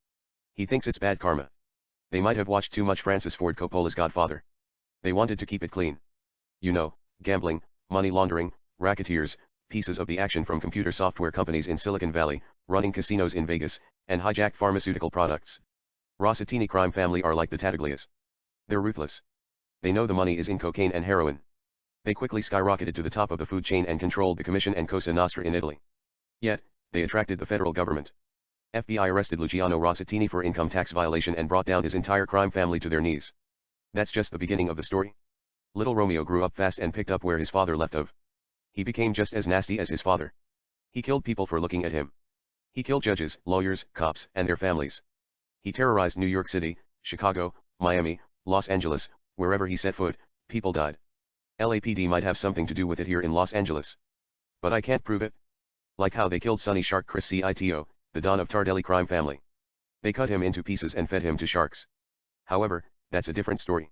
He thinks it's bad karma. They might have watched too much Francis Ford Coppola's Godfather. They wanted to keep it clean. You know, gambling, money laundering, racketeers, pieces of the action from computer software companies in Silicon Valley, running casinos in Vegas, and hijacked pharmaceutical products. Rossitini crime family are like the Tattaglias. They're ruthless. They know the money is in cocaine and heroin. They quickly skyrocketed to the top of the food chain and controlled the Commission and Cosa Nostra in Italy. Yet, they attracted the federal government. FBI arrested Luciano Rossitini for income tax violation and brought down his entire crime family to their knees. That's just the beginning of the story. Little Romeo grew up fast and picked up where his father left off. He became just as nasty as his father. He killed people for looking at him. He killed judges, lawyers, cops, and their families. He terrorized New York City, Chicago, Miami, Los Angeles. Wherever he set foot, people died. LAPD might have something to do with it here in Los Angeles. But I can't prove it. Like how they killed Sonny Shark Chris Cito, the Don of Tardelli crime family. They cut him into pieces and fed him to sharks. However, that's a different story.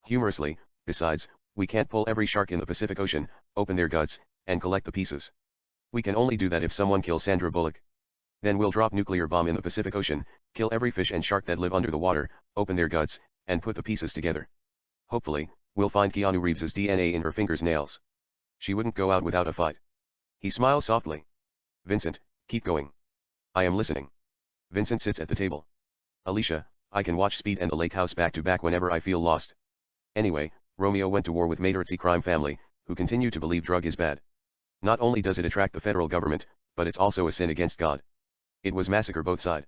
Humorously, besides, we can't pull every shark in the Pacific Ocean, open their guts, and collect the pieces. We can only do that if someone kills Sandra Bullock. Then we'll drop nuclear bomb in the Pacific Ocean, kill every fish and shark that live under the water, open their guts, and put the pieces together. Hopefully, we'll find Keanu Reeves's DNA in her finger's nails. She wouldn't go out without a fight. He smiles softly. Vincent, keep going. I am listening. Vincent sits at the table. Alicia, I can watch Speed and The Lake House back to back whenever I feel lost. Anyway, Romeo went to war with Materzi crime family, who continue to believe drug is bad. Not only does it attract the federal government, but it's also a sin against God. It was massacre both side.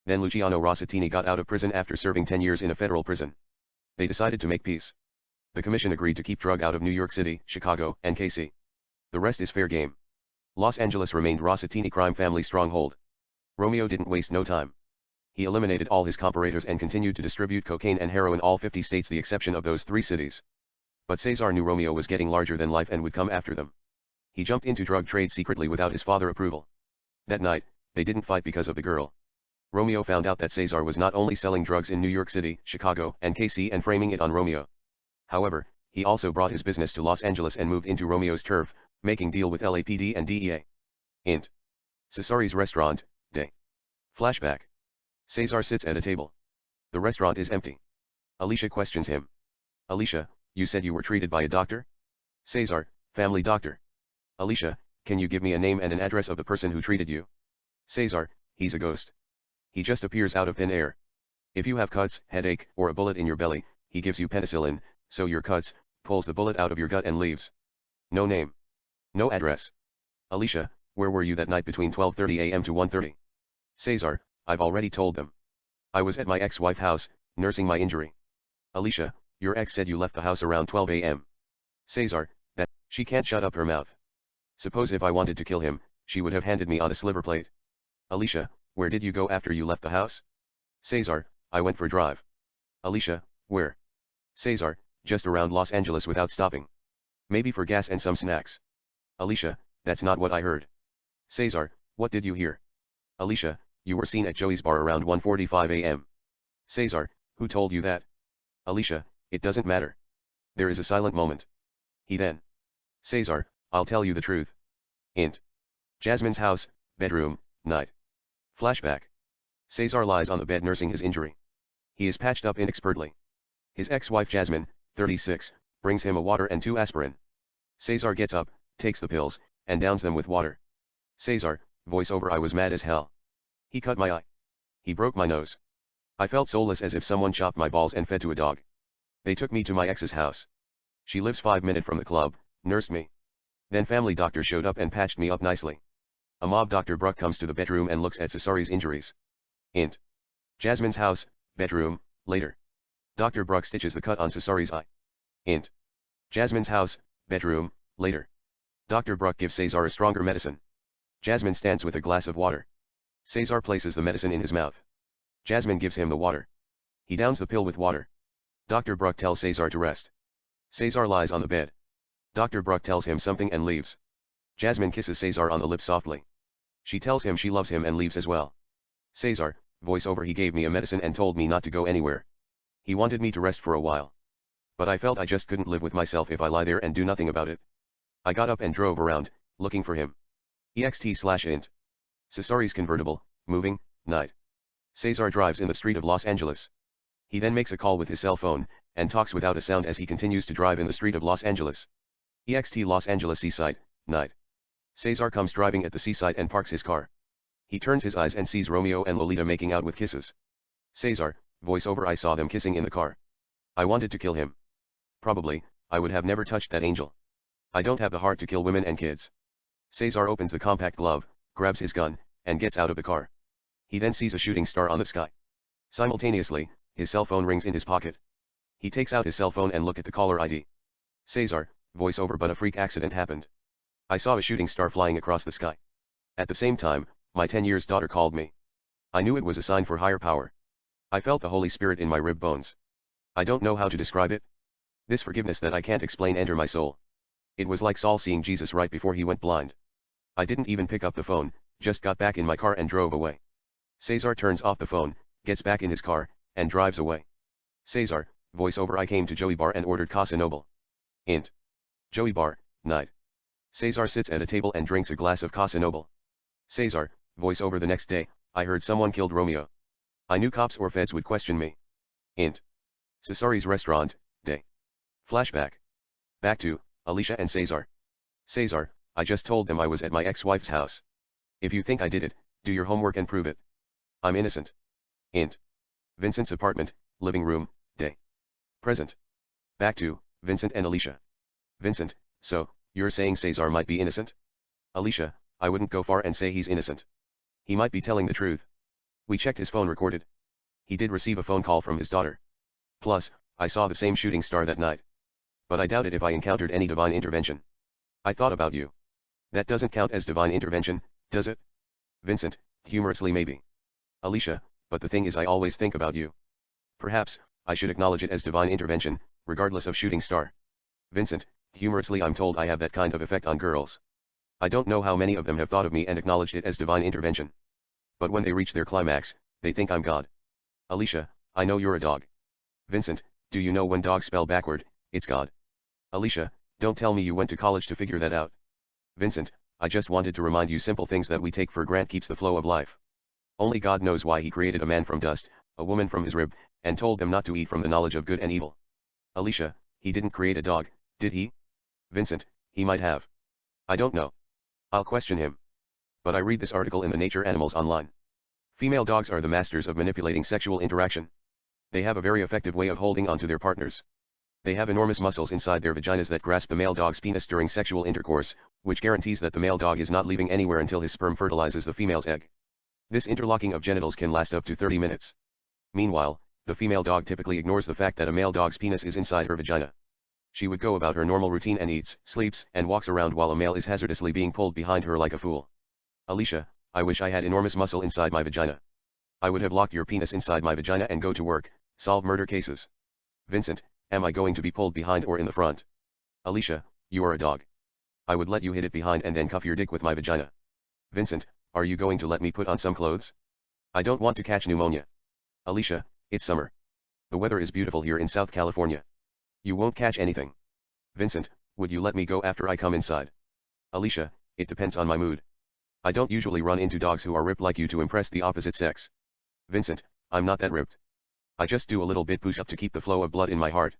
Then Luciano Rossatini got out of prison after serving 10 years in a federal prison. They decided to make peace. The commission agreed to keep drug out of New York City, Chicago, and KC. The rest is fair game. Los Angeles remained Rossatini crime family stronghold. Romeo didn't waste no time. He eliminated all his comparators and continued to distribute cocaine and heroin all 50 states the exception of those 3 cities. But Cesar knew Romeo was getting larger than life and would come after them. He jumped into drug trade secretly without his father's approval. That night, they didn't fight because of the girl. Romeo found out that Cesar was not only selling drugs in New York City, Chicago, and KC and framing it on Romeo. However, he also brought his business to Los Angeles and moved into Romeo's turf, making deal with LAPD and DEA. Int. Cesari's restaurant, day. Flashback. Cesar sits at a table. The restaurant is empty. Alicia questions him. Alicia, you said you were treated by a doctor? Cesar, family doctor. Alicia, can you give me a name and an address of the person who treated you? Cesar, he's a ghost. He just appears out of thin air. If you have cuts, headache, or a bullet in your belly, he gives you penicillin, so your cuts, pulls the bullet out of your gut and leaves. No name. No address. Alicia, where were you that night between 12:30 a.m. to 1:30? Cesar, I've already told them. I was at my ex-wife's house, nursing my injury. Alicia, your ex said you left the house around 12 a.m. Cesar, that, she can't shut up her mouth. Suppose if I wanted to kill him, she would have handed me on a sliver plate. Alicia, where did you go after you left the house? Cesar, I went for a drive. Alicia, where? Cesar, just around Los Angeles without stopping. Maybe for gas and some snacks. Alicia, that's not what I heard. Cesar, what did you hear? Alicia, you were seen at Joey's bar around 1:45 a.m. Cesar, who told you that? Alicia, it doesn't matter. There is a silent moment. He then. Cesar, I'll tell you the truth. Int. Jasmine's house, bedroom, night. Flashback. Cesar lies on the bed nursing his injury. He is patched up inexpertly. His ex-wife Jasmine, 36, brings him a water and 2 aspirin. Cesar gets up, takes the pills, and downs them with water. Cesar, voiceover I was mad as hell. He cut my eye. He broke my nose. I felt soulless as if someone chopped my balls and fed to a dog. They took me to my ex's house. She lives 5 minutes from the club, nursed me. Then family doctor showed up and patched me up nicely. A mob Dr. Bruck comes to the bedroom and looks at Cesari's injuries. Int. Jasmine's house, bedroom, later. Dr. Bruck stitches the cut on Cesari's eye. Int. Jasmine's house, bedroom, later. Dr. Bruck gives Cesar a stronger medicine. Jasmine stands with a glass of water. Cesar places the medicine in his mouth. Jasmine gives him the water. He downs the pill with water. Dr. Bruck tells Cesar to rest. Cesar lies on the bed. Dr. Bruck tells him something and leaves. Jasmine kisses Cesar on the lips softly. She tells him she loves him and leaves as well. Cesar, voiceover he gave me a medicine and told me not to go anywhere. He wanted me to rest for a while. But I felt I just couldn't live with myself if I lie there and do nothing about it. I got up and drove around, looking for him. EXT/int. Cesari's convertible, moving, night. Cesar drives in the street of Los Angeles. He then makes a call with his cell phone, and talks without a sound as he continues to drive in the street of Los Angeles. EXT Los Angeles seaside, night. Cesar comes driving at the seaside and parks his car. He turns his eyes and sees Romeo and Lolita making out with kisses. Cesar, voiceover I saw them kissing in the car. I wanted to kill him. Probably, I would have never touched that angel. I don't have the heart to kill women and kids. Cesar opens the compact glove, grabs his gun, and gets out of the car. He then sees a shooting star on the sky. Simultaneously, his cell phone rings in his pocket. He takes out his cell phone and look at the caller ID. Cesar, voiceover but a freak accident happened. I saw a shooting star flying across the sky. At the same time, my 10 years daughter called me. I knew it was a sign for higher power. I felt the Holy Spirit in my rib bones. I don't know how to describe it. This forgiveness that I can't explain entered my soul. It was like Saul seeing Jesus right before he went blind. I didn't even pick up the phone, just got back in my car and drove away. Cesar turns off the phone, gets back in his car, and drives away. Cesar, voiceover I came to Joey Bar and ordered Casa Noble. Int. Joey Bar, night. Cesar sits at a table and drinks a glass of Casa Noble. Cesar, voiceover the next day, I heard someone killed Romeo. I knew cops or feds would question me. Int. Cesari's restaurant, day. Flashback. Back to, Alicia and Cesar. Cesar, I just told them I was at my ex-wife's house. If you think I did it, do your homework and prove it. I'm innocent. Int. Vincent's apartment, living room, day. Present. Back to, Vincent and Alicia. Vincent, so, you're saying Cesar might be innocent? Alicia, I wouldn't go far and say he's innocent. He might be telling the truth. We checked his phone recorded. He did receive a phone call from his daughter. Plus, I saw the same shooting star that night. But I doubt it if I encountered any divine intervention. I thought about you. That doesn't count as divine intervention, does it? Vincent, humorously maybe. Alicia, but the thing is I always think about you. Perhaps, I should acknowledge it as divine intervention, regardless of shooting star. Vincent, humorously I'm told I have that kind of effect on girls. I don't know how many of them have thought of me and acknowledged it as divine intervention. But when they reach their climax, they think I'm God. Alicia, I know you're a dog. Vincent, do you know when dogs spell backward, it's God? Alicia, don't tell me you went to college to figure that out. Vincent, I just wanted to remind you simple things that we take for granted keeps the flow of life. Only God knows why he created a man from dust, a woman from his rib, and told them not to eat from the knowledge of good and evil. Alicia, he didn't create a dog, did he? Vincent, he might have. I don't know. I'll question him. But I read this article in the Nature Animals Online. Female dogs are the masters of manipulating sexual interaction. They have a very effective way of holding onto their partners. They have enormous muscles inside their vaginas that grasp the male dog's penis during sexual intercourse, which guarantees that the male dog is not leaving anywhere until his sperm fertilizes the female's egg. This interlocking of genitals can last up to 30 minutes. Meanwhile, the female dog typically ignores the fact that a male dog's penis is inside her vagina. She would go about her normal routine and eats, sleeps, and walks around while a male is hazardously being pulled behind her like a fool. Alicia, I wish I had enormous muscle inside my vagina. I would have locked your penis inside my vagina and go to work, solve murder cases. Vincent, am I going to be pulled behind or in the front? Alicia, you are a dog. I would let you hit it behind and then cuff your dick with my vagina. Vincent, are you going to let me put on some clothes? I don't want to catch pneumonia. Alicia, it's summer. The weather is beautiful here in South California. You won't catch anything. Vincent, would you let me go after I come inside? Alicia, it depends on my mood. I don't usually run into dogs who are ripped like you to impress the opposite sex. Vincent, I'm not that ripped. I just do a little bit push up to keep the flow of blood in my heart.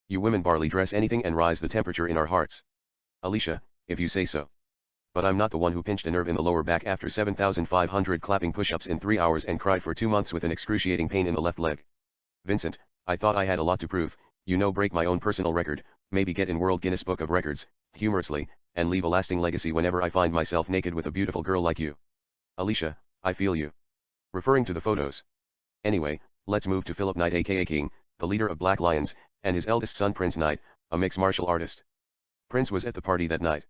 You women barely dress anything and rise the temperature in our hearts. Alicia, if you say so. But I'm not the one who pinched a nerve in the lower back after 7,500 clapping push-ups in 3 hours and cried for 2 months with an excruciating pain in the left leg. Vincent, I thought I had a lot to prove, break my own personal record, maybe get in World Guinness Book of Records, humorously, and leave a lasting legacy whenever I find myself naked with a beautiful girl like you. Alicia, I feel you. Referring to the photos. Anyway, let's move to Philip Knight aka King, the leader of Black Lions, and his eldest son Prince Knight, a mixed martial artist. Prince was at the party that night.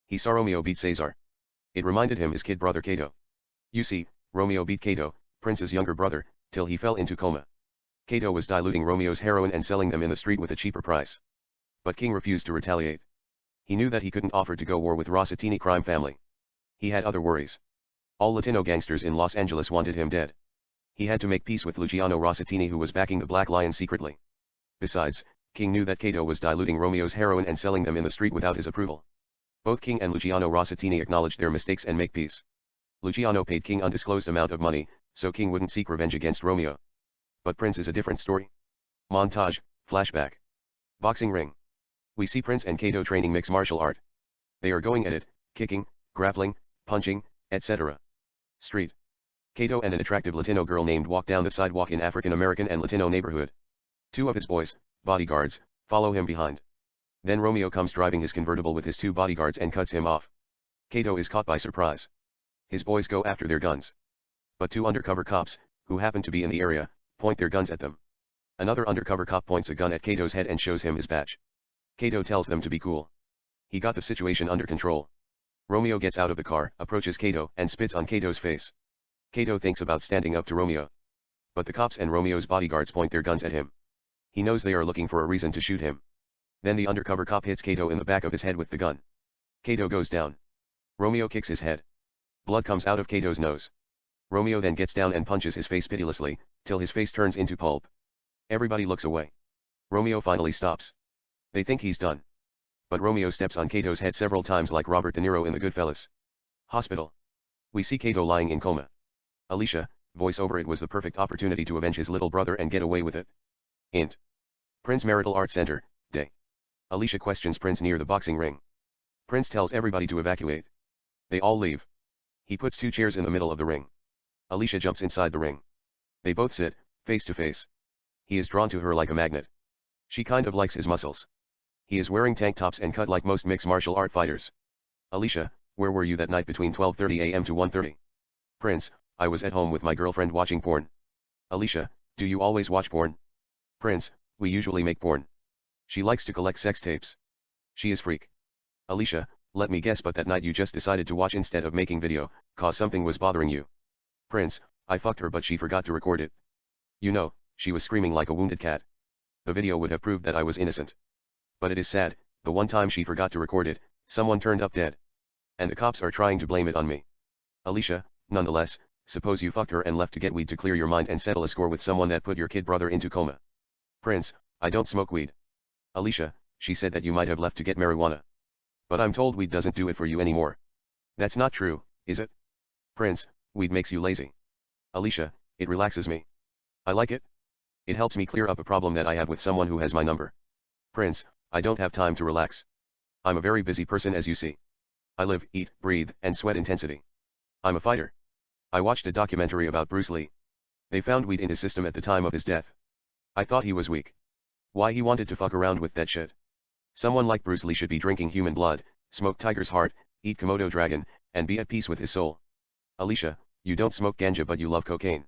He saw Romeo beat Cesar. It reminded him his kid brother Cato. You see, Romeo beat Cato, Prince's younger brother, till he fell into coma. Cato was diluting Romeo's heroin and selling them in the street with a cheaper price. But King refused to retaliate. He knew that he couldn't offer to go war with Rossatini crime family. He had other worries. All Latino gangsters in Los Angeles wanted him dead. He had to make peace with Luciano Rossatini who was backing the Black Lions secretly. Besides, King knew that Cato was diluting Romeo's heroin and selling them in the street without his approval. Both King and Luciano Rossatini acknowledged their mistakes and make peace. Luciano paid King undisclosed amount of money, so King wouldn't seek revenge against Romeo. But Prince is a different story. Montage, flashback. Boxing ring. We see Prince and Cato training mixed martial art. They are going at it, kicking, grappling, punching, etc. Street. Cato and an attractive Latino girl named walk down the sidewalk in African American and Latino neighborhood. 2 of his boys, bodyguards, follow him behind. Then Romeo comes driving his convertible with his 2 bodyguards and cuts him off. Cato is caught by surprise. His boys go after their guns. But 2 undercover cops, who happen to be in the area, point their guns at them. Another undercover cop points a gun at Cato's head and shows him his badge. Cato tells them to be cool. He got the situation under control. Romeo gets out of the car, approaches Cato, and spits on Cato's face. Cato thinks about standing up to Romeo. But the cops and Romeo's bodyguards point their guns at him. He knows they are looking for a reason to shoot him. Then the undercover cop hits Cato in the back of his head with the gun. Cato goes down. Romeo kicks his head. Blood comes out of Cato's nose. Romeo then gets down and punches his face pitilessly, till his face turns into pulp. Everybody looks away. Romeo finally stops. They think he's done. But Romeo steps on Kato's head several times like Robert De Niro in The Goodfellas. Hospital. We see Kato lying in coma. Alicia, voiceover: it was the perfect opportunity to avenge his little brother and get away with it. Int. Prince Marital Arts Center, Day. Alicia questions Prince near the boxing ring. Prince tells everybody to evacuate. They all leave. He puts 2 chairs in the middle of the ring. Alicia jumps inside the ring. They both sit, face to face. He is drawn to her like a magnet. She kind of likes his muscles. He is wearing tank tops and cut like most mixed martial art fighters. Alicia, where were you that night between 12:30 a.m. to 1:30? Prince, I was at home with my girlfriend watching porn. Alicia, do you always watch porn? Prince, we usually make porn. She likes to collect sex tapes. She is freak. Alicia, let me guess, but that night you just decided to watch instead of making video, cause something was bothering you. Prince, I fucked her but she forgot to record it. You know, she was screaming like a wounded cat. The video would have proved that I was innocent. But it is sad, the one time she forgot to record it, someone turned up dead. And the cops are trying to blame it on me. Alicia, nonetheless, suppose you fucked her and left to get weed to clear your mind and settle a score with someone that put your kid brother into coma. Prince, I don't smoke weed. Alicia, she said that you might have left to get marijuana. But I'm told weed doesn't do it for you anymore. That's not true, is it? Prince, weed makes you lazy. Alicia, it relaxes me. I like it. It helps me clear up a problem that I have with someone who has my number. Prince, I don't have time to relax. I'm a very busy person, as you see. I live, eat, breathe, and sweat intensity. I'm a fighter. I watched a documentary about Bruce Lee. They found weed in his system at the time of his death. I thought he was weak. Why he wanted to fuck around with that shit? Someone like Bruce Lee should be drinking human blood, smoke tiger's heart, eat Komodo dragon, and be at peace with his soul. Alicia, you don't smoke ganja but you love cocaine.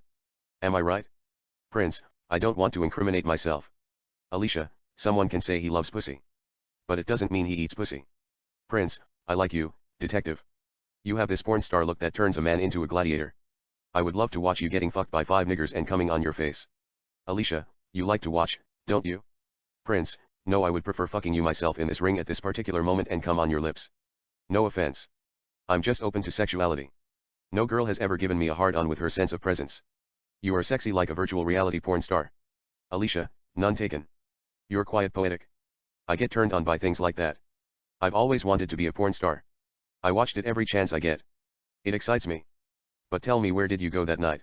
Am I right? Prince, I don't want to incriminate myself. Alicia, someone can say he loves pussy. But it doesn't mean he eats pussy. Prince, I like you, detective. You have this porn star look that turns a man into a gladiator. I would love to watch you getting fucked by 5 niggers and coming on your face. Alicia, you like to watch, don't you? Prince, no, I would prefer fucking you myself in this ring at this particular moment and come on your lips. No offense. I'm just open to sexuality. No girl has ever given me a hard-on with her sense of presence. You are sexy like a virtual reality porn star. Alicia, none taken. You're quiet poetic. I get turned on by things like that. I've always wanted to be a porn star. I watched it every chance I get. It excites me. But tell me, where did you go that night?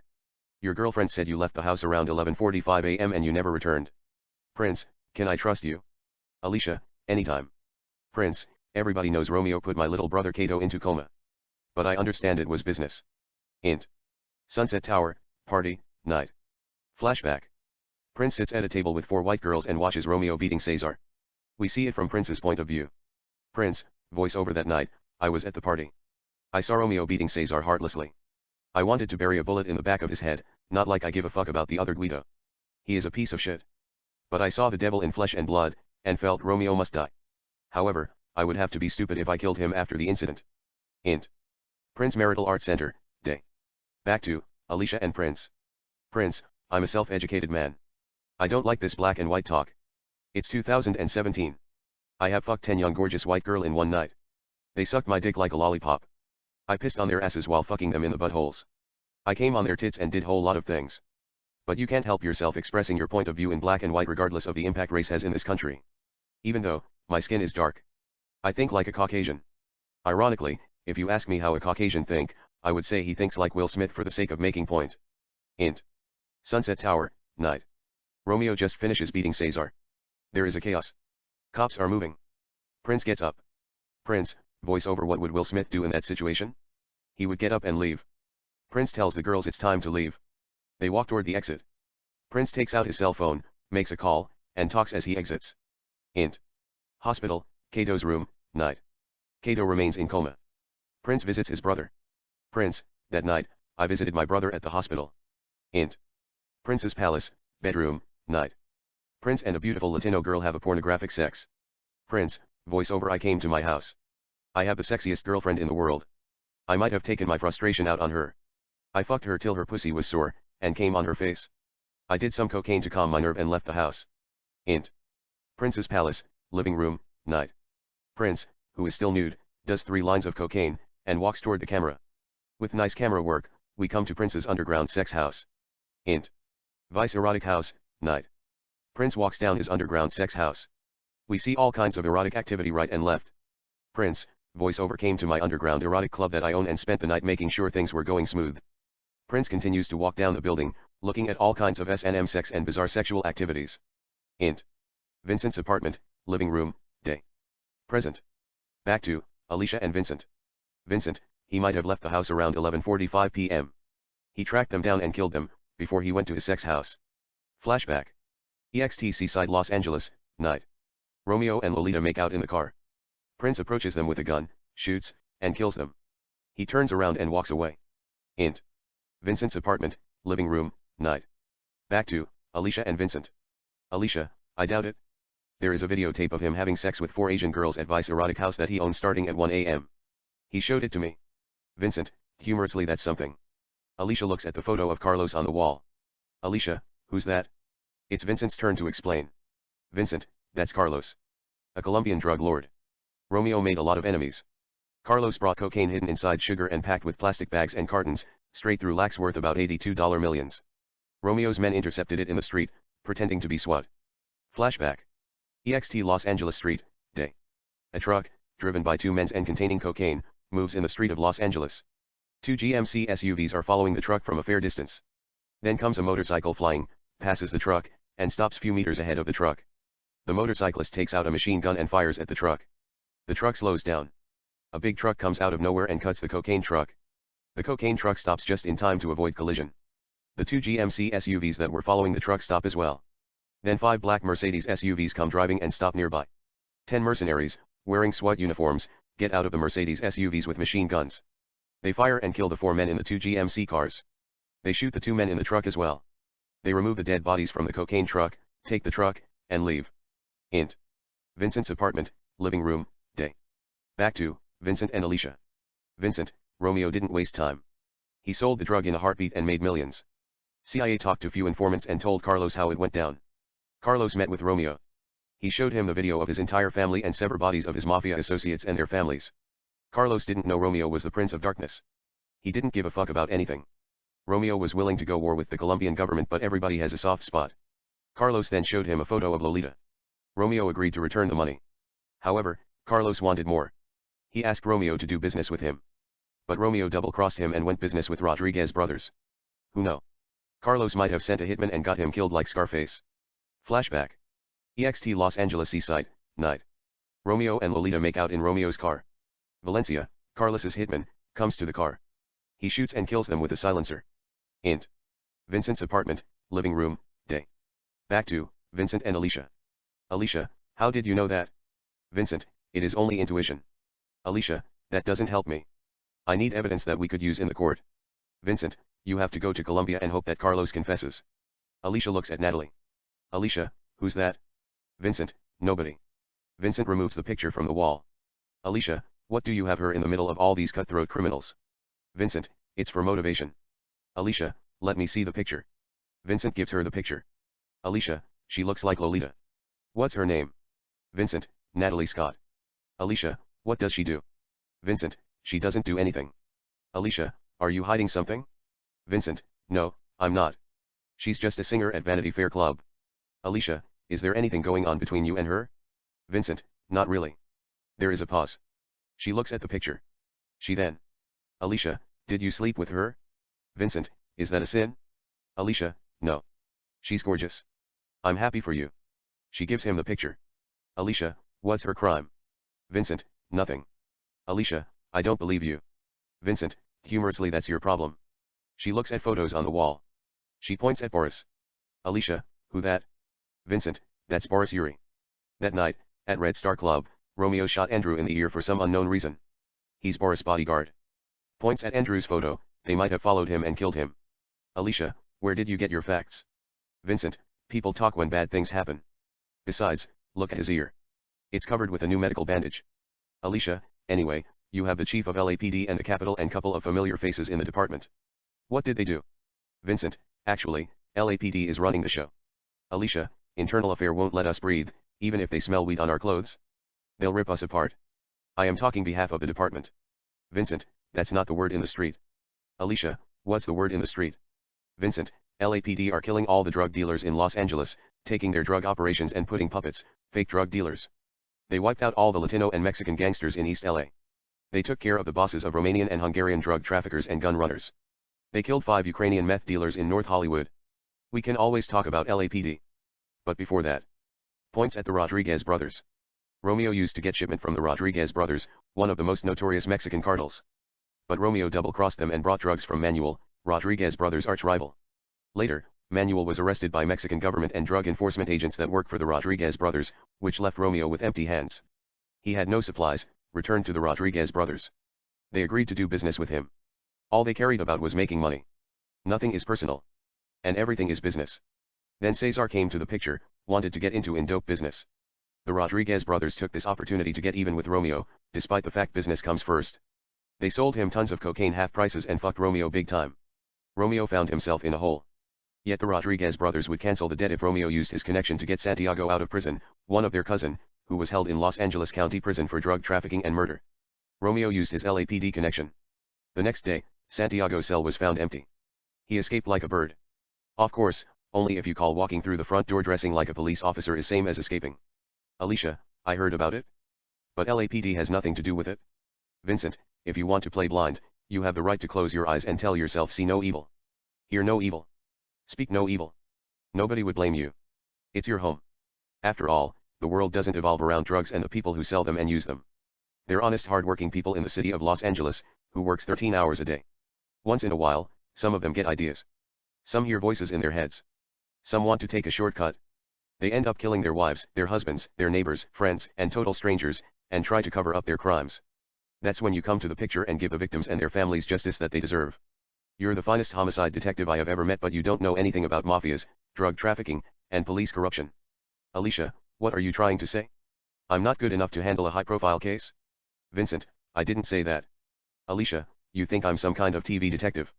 Your girlfriend said you left the house around 11:45 a.m. and you never returned. Prince, can I trust you? Alicia, anytime. Prince, everybody knows Romeo put my little brother Kato into coma. But I understand it was business. Int. Sunset Tower, party, night. Flashback. Prince sits at a table with 4 white girls and watches Romeo beating Cesar. We see it from Prince's point of view. Prince, voiceover: that night, I was at the party. I saw Romeo beating Cesar heartlessly. I wanted to bury a bullet in the back of his head, not like I give a fuck about the other Guido. He is a piece of shit. But I saw the devil in flesh and blood, and felt Romeo must die. However, I would have to be stupid if I killed him after the incident. Int. Prince Marital Arts Center, Day. Back to Alicia and Prince. Prince, I'm a self-educated man. I don't like this black and white talk. It's 2017. I have fucked 10 young gorgeous white girl in one night. They sucked my dick like a lollipop. I pissed on their asses while fucking them in the buttholes. I came on their tits and did whole lot of things. But you can't help yourself expressing your point of view in black and white regardless of the impact race has in this country. Even though, my skin is dark. I think like a Caucasian. Ironically, if you ask me how a Caucasian think, I would say he thinks like Will Smith for the sake of making point. Int. Sunset Tower, night. Romeo just finishes beating Cesar. There is a chaos. Cops are moving. Prince gets up. Prince, voiceover: what would Will Smith do in that situation? He would get up and leave. Prince tells the girls it's time to leave. They walk toward the exit. Prince takes out his cell phone, makes a call, and talks as he exits. Int. Hospital, Kato's room, night. Kato remains in coma. Prince visits his brother. Prince, that night, I visited my brother at the hospital. Int. Prince's palace, bedroom, night. Prince and a beautiful Latino girl have a pornographic sex. Prince, voiceover: I came to my house. I have the sexiest girlfriend in the world. I might have taken my frustration out on her. I fucked her till her pussy was sore, and came on her face. I did some cocaine to calm my nerve and left the house. Int. Prince's palace, living room, night. Prince, who is still nude, does 3 lines of cocaine, and walks toward the camera. With nice camera work, we come to Prince's underground sex house. Int. Vice erotic house, night. Prince walks down his underground sex house. We see all kinds of erotic activity right and left. Prince, voiceover, came to my underground erotic club that I own and spent the night making sure things were going smooth. Prince continues to walk down the building, looking at all kinds of S&M sex and bizarre sexual activities. Int. Vincent's apartment, living room, day. Present. Back to Alicia and Vincent. Vincent, he might have left the house around 11:45 p.m. He tracked them down and killed them, before he went to his sex house. Flashback. EXT Seaside, Los Angeles, night. Romeo and Lolita make out in the car. Prince approaches them with a gun, shoots, and kills them. He turns around and walks away. Int. Vincent's apartment, living room, night. Back to Alicia and Vincent. Alicia, I doubt it. There is a videotape of him having sex with 4 Asian girls at Vice Erotic House that he owns starting at 1 a.m. He showed it to me. Vincent, humorously, that's something. Alicia looks at the photo of Carlos on the wall. Alicia, who's that? It's Vincent's turn to explain. Vincent, that's Carlos. A Colombian drug lord. Romeo made a lot of enemies. Carlos brought cocaine hidden inside sugar and packed with plastic bags and cartons, straight through lakhs worth about $82 millions. Romeo's men intercepted it in the street, pretending to be SWAT. Flashback. EXT Los Angeles Street, day. A truck, driven by 2 men and containing cocaine, moves in the street of Los Angeles. 2 GMC SUVs are following the truck from a fair distance. Then comes a motorcycle flying, passes the truck, and stops few meters ahead of the truck. The motorcyclist takes out a machine gun and fires at the truck. The truck slows down. A big truck comes out of nowhere and cuts the cocaine truck. The cocaine truck stops just in time to avoid collision. The 2 GMC SUVs that were following the truck stop as well. Then 5 black Mercedes SUVs come driving and stop nearby. 10 mercenaries, wearing SWAT uniforms, get out of the Mercedes SUVs with machine guns. They fire and kill the 4 men in the 2 GMC cars. They shoot the 2 men in the truck as well. They remove the dead bodies from the cocaine truck, take the truck, and leave. Int. Vincent's apartment, living room, day. Back to Vincent and Alicia. Vincent, Romeo didn't waste time. He sold the drug in a heartbeat and made millions. CIA talked to few informants and told Carlos how it went down. Carlos met with Romeo. He showed him the video of his entire family and severed bodies of his mafia associates and their families. Carlos didn't know Romeo was the Prince of Darkness. He didn't give a fuck about anything. Romeo was willing to go war with the Colombian government, but everybody has a soft spot. Carlos then showed him a photo of Lolita. Romeo agreed to return the money. However, Carlos wanted more. He asked Romeo to do business with him. But Romeo double-crossed him and went business with Rodriguez brothers. Who know? Carlos might have sent a hitman and got him killed like Scarface. Flashback. EXT Los Angeles Seaside, night. Romeo and Lolita make out in Romeo's car. Valencia, Carlos's hitman, comes to the car. He shoots and kills them with a silencer. Int. Vincent's apartment, living room, day. Back to Vincent and Alicia. Alicia, how did you know that? Vincent, it is only intuition. Alicia, that doesn't help me. I need evidence that we could use in the court. Vincent, you have to go to Colombia and hope that Carlos confesses. Alicia looks at Natalie. Alicia, who's that? Vincent, nobody. Vincent removes the picture from the wall. Alicia, what do you have her in the middle of all these cutthroat criminals? Vincent, it's for motivation. Alicia, let me see the picture. Vincent gives her the picture. Alicia, she looks like Lolita. What's her name? Vincent, Natalie Scott. Alicia, what does she do? Vincent, she doesn't do anything. Alicia, are you hiding something? Vincent, no, I'm not. She's just a singer at Vanity Fair Club. Alicia, is there anything going on between you and her? Vincent, not really. There is a pause. She looks at the picture. She then. Alicia, did you sleep with her? Vincent, is that a sin? Alicia, no. She's gorgeous. I'm happy for you. She gives him the picture. Alicia, what's her crime? Vincent, nothing. Alicia, I don't believe you. Vincent, humorously, that's your problem. She looks at photos on the wall. She points at Boris. Alicia, who that? Vincent, that's Boris Yuri. That night, at Red Star Club, Romeo shot Andrew in the ear for some unknown reason. He's Boris' bodyguard. Points at Andrew's photo, they might have followed him and killed him. Alicia, where did you get your facts? Vincent, people talk when bad things happen. Besides, look at his ear. It's covered with a new medical bandage. Alicia, anyway, you have the chief of LAPD and the capital and couple of familiar faces in the department. What did they do? Vincent, actually, LAPD is running the show. Alicia, internal affair won't let us breathe, even if they smell weed on our clothes. They'll rip us apart. I am talking behalf of the department. Vincent, that's not the word in the street. Alicia, what's the word in the street? Vincent, LAPD are killing all the drug dealers in Los Angeles, taking their drug operations and putting puppets, fake drug dealers. They wiped out all the Latino and Mexican gangsters in East LA. They took care of the bosses of Romanian and Hungarian drug traffickers and gun runners. They killed 5 Ukrainian meth dealers in North Hollywood. We can always talk about LAPD. But before that, points at the Rodriguez brothers. Romeo used to get shipment from the Rodriguez brothers, one of the most notorious Mexican cartels. But Romeo double-crossed them and brought drugs from Manuel, Rodriguez brothers' arch-rival. Later, Manuel was arrested by Mexican government and drug enforcement agents that worked for the Rodriguez brothers, which left Romeo with empty hands. He had no supplies, returned to the Rodriguez brothers. They agreed to do business with him. All they cared about was making money. Nothing is personal. And everything is business. Then Cesar came to the picture, wanted to get into in dope business. The Rodriguez brothers took this opportunity to get even with Romeo, despite the fact business comes first. They sold him tons of cocaine half prices and fucked Romeo big time. Romeo found himself in a hole. Yet the Rodriguez brothers would cancel the debt if Romeo used his connection to get Santiago out of prison, one of their cousin, who was held in Los Angeles County Prison for drug trafficking and murder. Romeo used his LAPD connection. The next day, Santiago's cell was found empty. He escaped like a bird. Of course, only if you call walking through the front door dressing like a police officer is same as escaping. Alicia, I heard about it. But LAPD has nothing to do with it. Vincent, if you want to play blind, you have the right to close your eyes and tell yourself see no evil. Hear no evil. Speak no evil. Nobody would blame you. It's your home. After all, the world doesn't evolve around drugs and the people who sell them and use them. They're honest hard-working people in the city of Los Angeles, who works 13 hours a day. Once in a while, some of them get ideas. Some hear voices in their heads. Some want to take a shortcut. They end up killing their wives, their husbands, their neighbors, friends, and total strangers, and try to cover up their crimes. That's when you come to the picture and give the victims and their families justice that they deserve. You're the finest homicide detective I have ever met, but you don't know anything about mafias, drug trafficking, and police corruption. Alicia, what are you trying to say? I'm not good enough to handle a high-profile case? Vincent, I didn't say that. Alicia, you think I'm some kind of TV detective?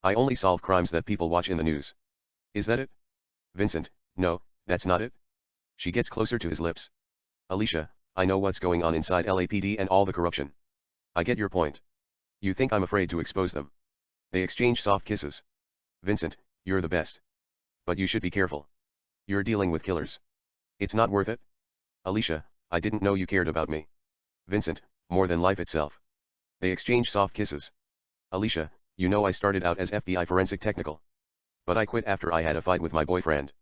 I only solve crimes that people watch in the news. Is that it? Vincent, no, that's not it. She gets closer to his lips. Alicia, I know what's going on inside LAPD and all the corruption. I get your point. You think I'm afraid to expose them. They exchange soft kisses. Vincent, you're the best. But you should be careful. You're dealing with killers. It's not worth it. Alicia, I didn't know you cared about me. Vincent, more than life itself. They exchange soft kisses. Alicia, you know I started out as FBI forensic technical. But I quit after I had a fight with my boyfriend.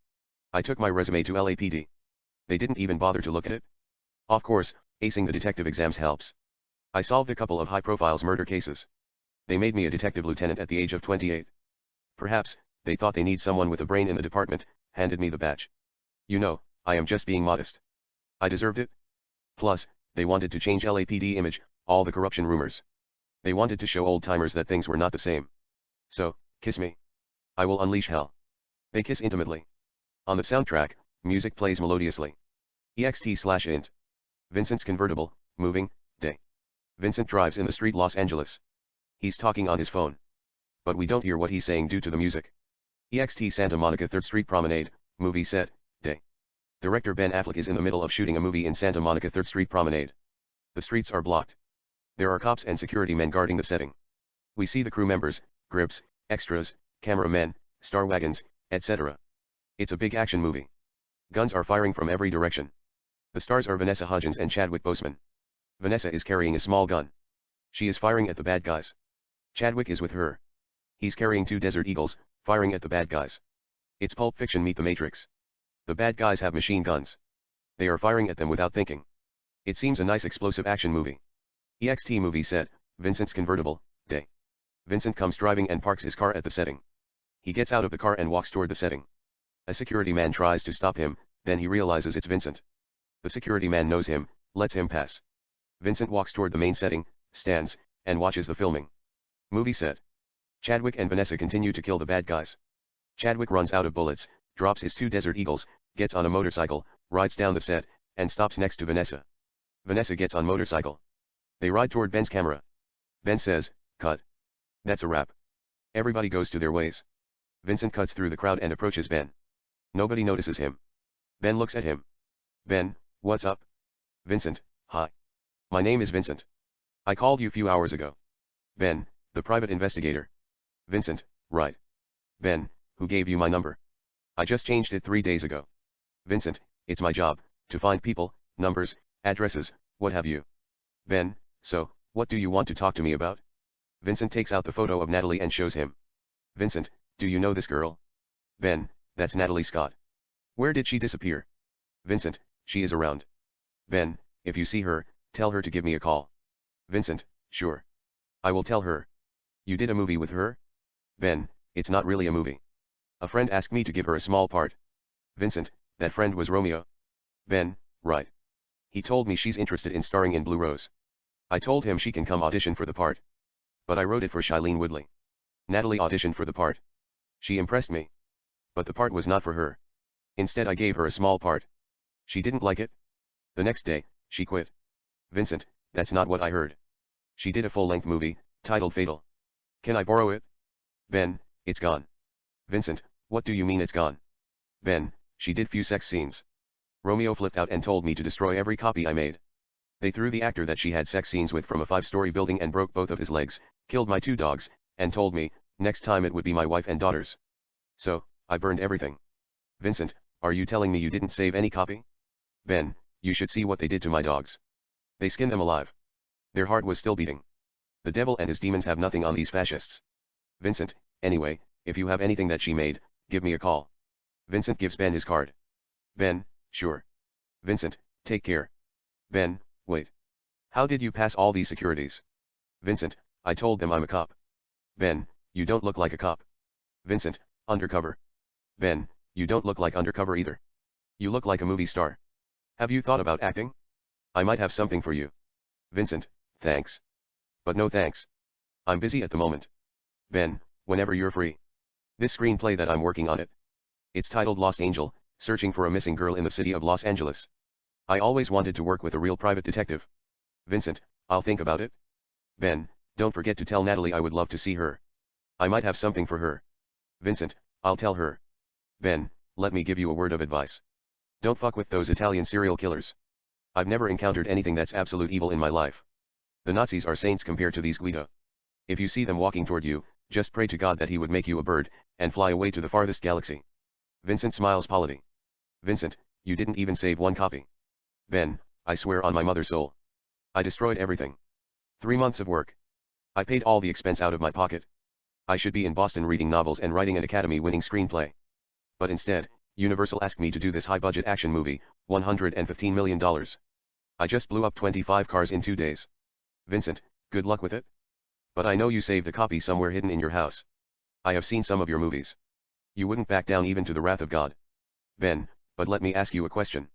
I took my resume to LAPD. They didn't even bother to look at it. Of course, acing the detective exams helps. I solved a couple of high-profile murder cases. They made me a detective lieutenant at the age of 28. Perhaps, they thought they need someone with a brain in the department, handed me the badge. You know, I am just being modest. I deserved it. Plus, they wanted to change LAPD image, all the corruption rumors. They wanted to show old-timers that things were not the same. So, kiss me. I will unleash hell. They kiss intimately. On the soundtrack, music plays melodiously. EXT/int. Vincent's convertible, moving, day. Vincent drives in the street Los Angeles. He's talking on his phone. But we don't hear what he's saying due to the music. EXT Santa Monica 3rd Street Promenade, movie set, day. Director Ben Affleck is in the middle of shooting a movie in Santa Monica 3rd Street Promenade. The streets are blocked. There are cops and security men guarding the setting. We see the crew members, grips, extras, cameramen, star wagons, etc. It's a big action movie. Guns are firing from every direction. The stars are Vanessa Hudgens and Chadwick Boseman. Vanessa is carrying a small gun. She is firing at the bad guys. Chadwick is with her. He's carrying 2 Desert Eagles, firing at the bad guys. It's Pulp Fiction meet the Matrix. The bad guys have machine guns. They are firing at them without thinking. It seems a nice explosive action movie. EXT movie set, Vincent's convertible, day. Vincent comes driving and parks his car at the setting. He gets out of the car and walks toward the setting. A security man tries to stop him, then he realizes it's Vincent. The security man knows him, lets him pass. Vincent walks toward the main setting, stands, and watches the filming. Movie set. Chadwick and Vanessa continue to kill the bad guys. Chadwick runs out of bullets, drops his 2 Desert Eagles, gets on a motorcycle, rides down the set, and stops next to Vanessa. Vanessa gets on motorcycle. They ride toward Ben's camera. Ben says, "Cut." That's a wrap. Everybody goes to their ways. Vincent cuts through the crowd and approaches Ben. Nobody notices him. Ben looks at him. Ben, what's up? Vincent, hi. My name is Vincent. I called you few hours ago. Ben, the private investigator. Vincent, right. Ben, who gave you my number? I just changed it 3 days ago. Vincent, it's my job, to find people, numbers, addresses, what have you. Ben, so, what do you want to talk to me about? Vincent takes out the photo of Natalie and shows him. Vincent, do you know this girl? Ben, that's Natalie Scott. Where did she disappear? Vincent, she is around. Ben, if you see her, tell her to give me a call. Vincent, sure. I will tell her. You did a movie with her? Ben, it's not really a movie. A friend asked me to give her a small part. Vincent, that friend was Romeo. Ben, right. He told me she's interested in starring in Blue Rose. I told him she can come audition for the part. But I wrote it for Shailene Woodley. Natalie auditioned for the part. She impressed me. But the part was not for her. Instead I gave her a small part. She didn't like it. The next day, she quit. Vincent, that's not what I heard. She did a full-length movie, titled Fatal. Can I borrow it? Ben, it's gone. Vincent, what do you mean it's gone? Ben, she did few sex scenes. Romeo flipped out and told me to destroy every copy I made. They threw the actor that she had sex scenes with from a 5-story building and broke both of his legs, killed my 2 dogs, and told me, next time it would be my wife and daughters. So, I burned everything. Vincent, are you telling me you didn't save any copy? Ben, you should see what they did to my dogs. They skinned them alive. Their heart was still beating. The devil and his demons have nothing on these fascists. Vincent, anyway, if you have anything that she made, give me a call. Vincent gives Ben his card. Ben, sure. Vincent, take care. Ben, wait. How did you pass all these securities? Vincent, I told them I'm a cop. Ben, you don't look like a cop. Vincent, undercover. Ben, you don't look like undercover either. You look like a movie star. Have you thought about acting? I might have something for you. Vincent, thanks. But no thanks. I'm busy at the moment. Ben, whenever you're free. This screenplay that I'm working on it. It's titled Lost Angel, Searching for a Missing Girl in the City of Los Angeles. I always wanted to work with a real private detective. Vincent, I'll think about it. Ben, don't forget to tell Natalie I would love to see her. I might have something for her. Vincent, I'll tell her. Ben, let me give you a word of advice. Don't fuck with those Italian serial killers. I've never encountered anything that's absolute evil in my life. The Nazis are saints compared to these Guido. If you see them walking toward you, just pray to God that he would make you a bird, and fly away to the farthest galaxy. Vincent smiles polity. Vincent, you didn't even save one copy. Ben, I swear on my mother's soul. I destroyed everything. 3 months of work. I paid all the expense out of my pocket. I should be in Boston reading novels and writing an Academy-winning screenplay. But instead, Universal asked me to do this high-budget action movie, $115 million. I just blew up 25 cars in 2 days. Vincent, good luck with it. But I know you saved a copy somewhere hidden in your house. I have seen some of your movies. You wouldn't back down even to the wrath of God. Ben, but let me ask you a question.